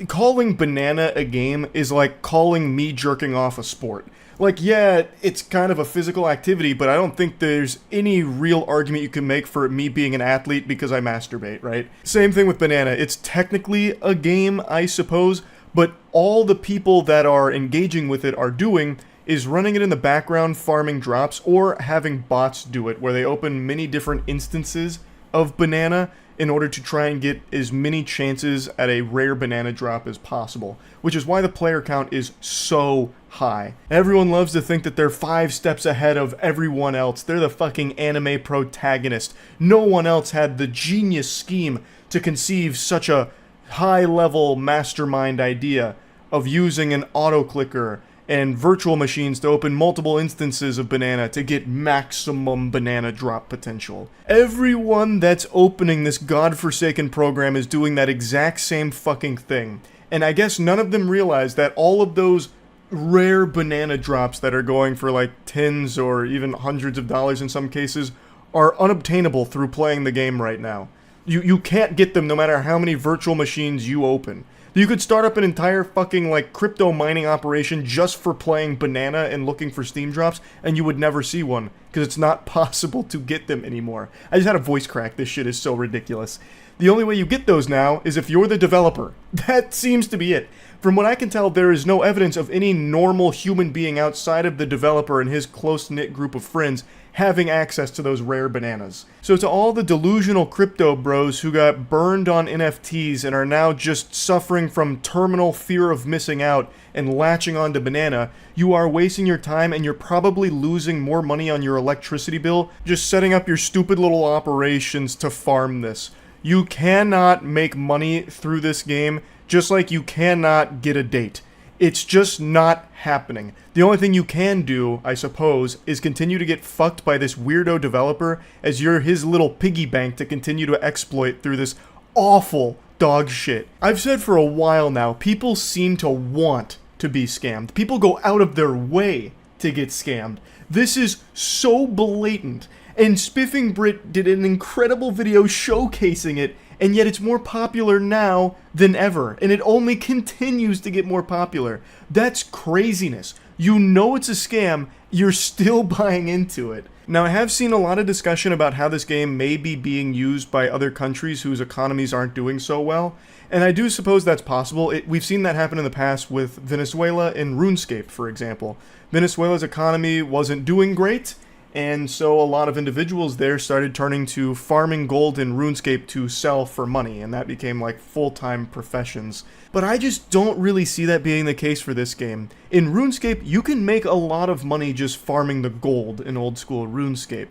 Calling banana a game is like calling me jerking off a sport. Like, yeah, it's kind of a physical activity, but I don't think there's any real argument you can make for me being an athlete because I masturbate, right? Same thing with banana. It's technically a game, I suppose, but all the people that are engaging with it are doing is running it in the background, farming drops, or having bots do it, where they open many different instances of banana in order to try and get as many chances at a rare banana drop as possible, which is why the player count is so high. Everyone loves to think that they're 5 steps ahead of everyone else. They're the fucking anime protagonist. No one else had the genius scheme to conceive such a high-level mastermind idea of using an auto-clicker and virtual machines to open multiple instances of banana to get maximum banana drop potential. Everyone that's opening this godforsaken program is doing that exact same fucking thing. And I guess none of them realize that all of those rare banana drops that are going for like tens or even hundreds of dollars in some cases are unobtainable through playing the game right now. You can't get them no matter how many virtual machines you open. You could start up an entire fucking, like, crypto mining operation just for playing banana and looking for Steam drops, and you would never see one, because it's not possible to get them anymore. I just had a voice crack. This shit is so ridiculous. The only way you get those now is if you're the developer. That seems to be it. From what I can tell, there is no evidence of any normal human being outside of the developer and his close-knit group of friends having access to those rare bananas. So to all the delusional crypto bros who got burned on NFTs and are now just suffering from terminal fear of missing out and latching onto banana, you are wasting your time and you're probably losing more money on your electricity bill just setting up your stupid little operations to farm this. You cannot make money through this game just like you cannot get a date. It's just not happening. The only thing you can do, I suppose, is continue to get fucked by this weirdo developer as you're his little piggy bank to continue to exploit through this awful dog shit. I've said for a while now, people seem to want to be scammed. People go out of their way to get scammed. This is so blatant. And Spiffing Brit did an incredible video showcasing it, and yet it's more popular now than ever, and it only continues to get more popular. That's craziness. You know it's a scam, you're still buying into it. Now, I have seen a lot of discussion about how this game may be being used by other countries whose economies aren't doing so well, and I do suppose that's possible. We've seen that happen in the past with Venezuela and RuneScape, for example. Venezuela's economy wasn't doing great, and so a lot of individuals there started turning to farming gold in RuneScape to sell for money, and that became like full-time professions. But I just don't really see that being the case for this game. In RuneScape, you can make a lot of money just farming the gold in old school RuneScape.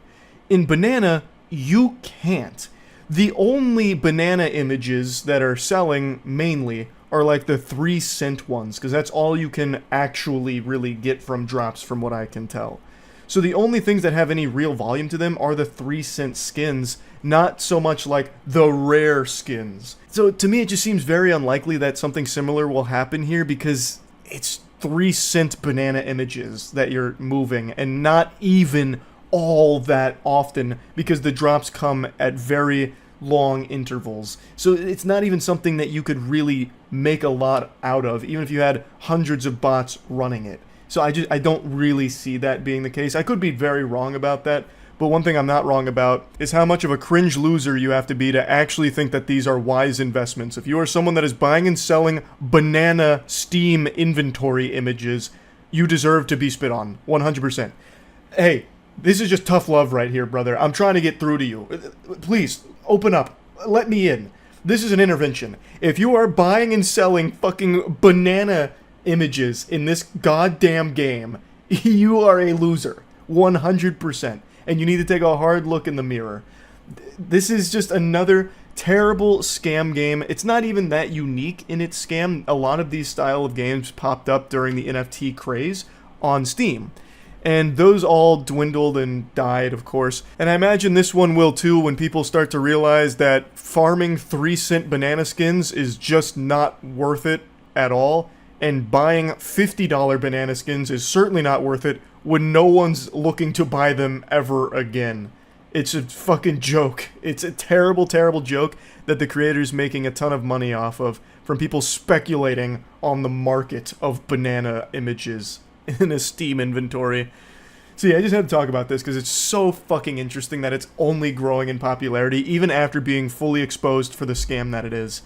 In Banana, you can't. The only banana images that are selling, mainly, are like the 3-cent ones, because that's all you can actually really get from drops from what I can tell. So the only things that have any real volume to them are the 3-cent skins, not so much like the rare skins. So to me it just seems very unlikely that something similar will happen here because it's 3-cent banana images that you're moving and not even all that often because the drops come at very long intervals. So it's not even something that you could really make a lot out of even if you had hundreds of bots running it. So I don't really see that being the case. I could be very wrong about that, but one thing I'm not wrong about is how much of a cringe loser you have to be to actually think that these are wise investments. If you are someone that is buying and selling banana Steam inventory images, you deserve to be spit on, 100%. Hey, this is just tough love right here, brother. I'm trying to get through to you. Please, open up. Let me in. This is an intervention. If you are buying and selling fucking banana images in this goddamn game, you are a loser, 100%, and you need to take a hard look in the mirror. This is just another terrible scam game. It's not even that unique in its scam. A lot of these style of games popped up during the NFT craze on Steam, and those all dwindled and died, of course, and I imagine this one will too when people start to realize that farming 3-cent banana skins is just not worth it at all. And buying $50 banana skins is certainly not worth it when no one's looking to buy them ever again. It's a fucking joke. It's a terrible, terrible joke that the creator's making a ton of money off of from people speculating on the market of banana images in a Steam inventory. So yeah, I just had to talk about this because it's so fucking interesting that it's only growing in popularity even after being fully exposed for the scam that it is.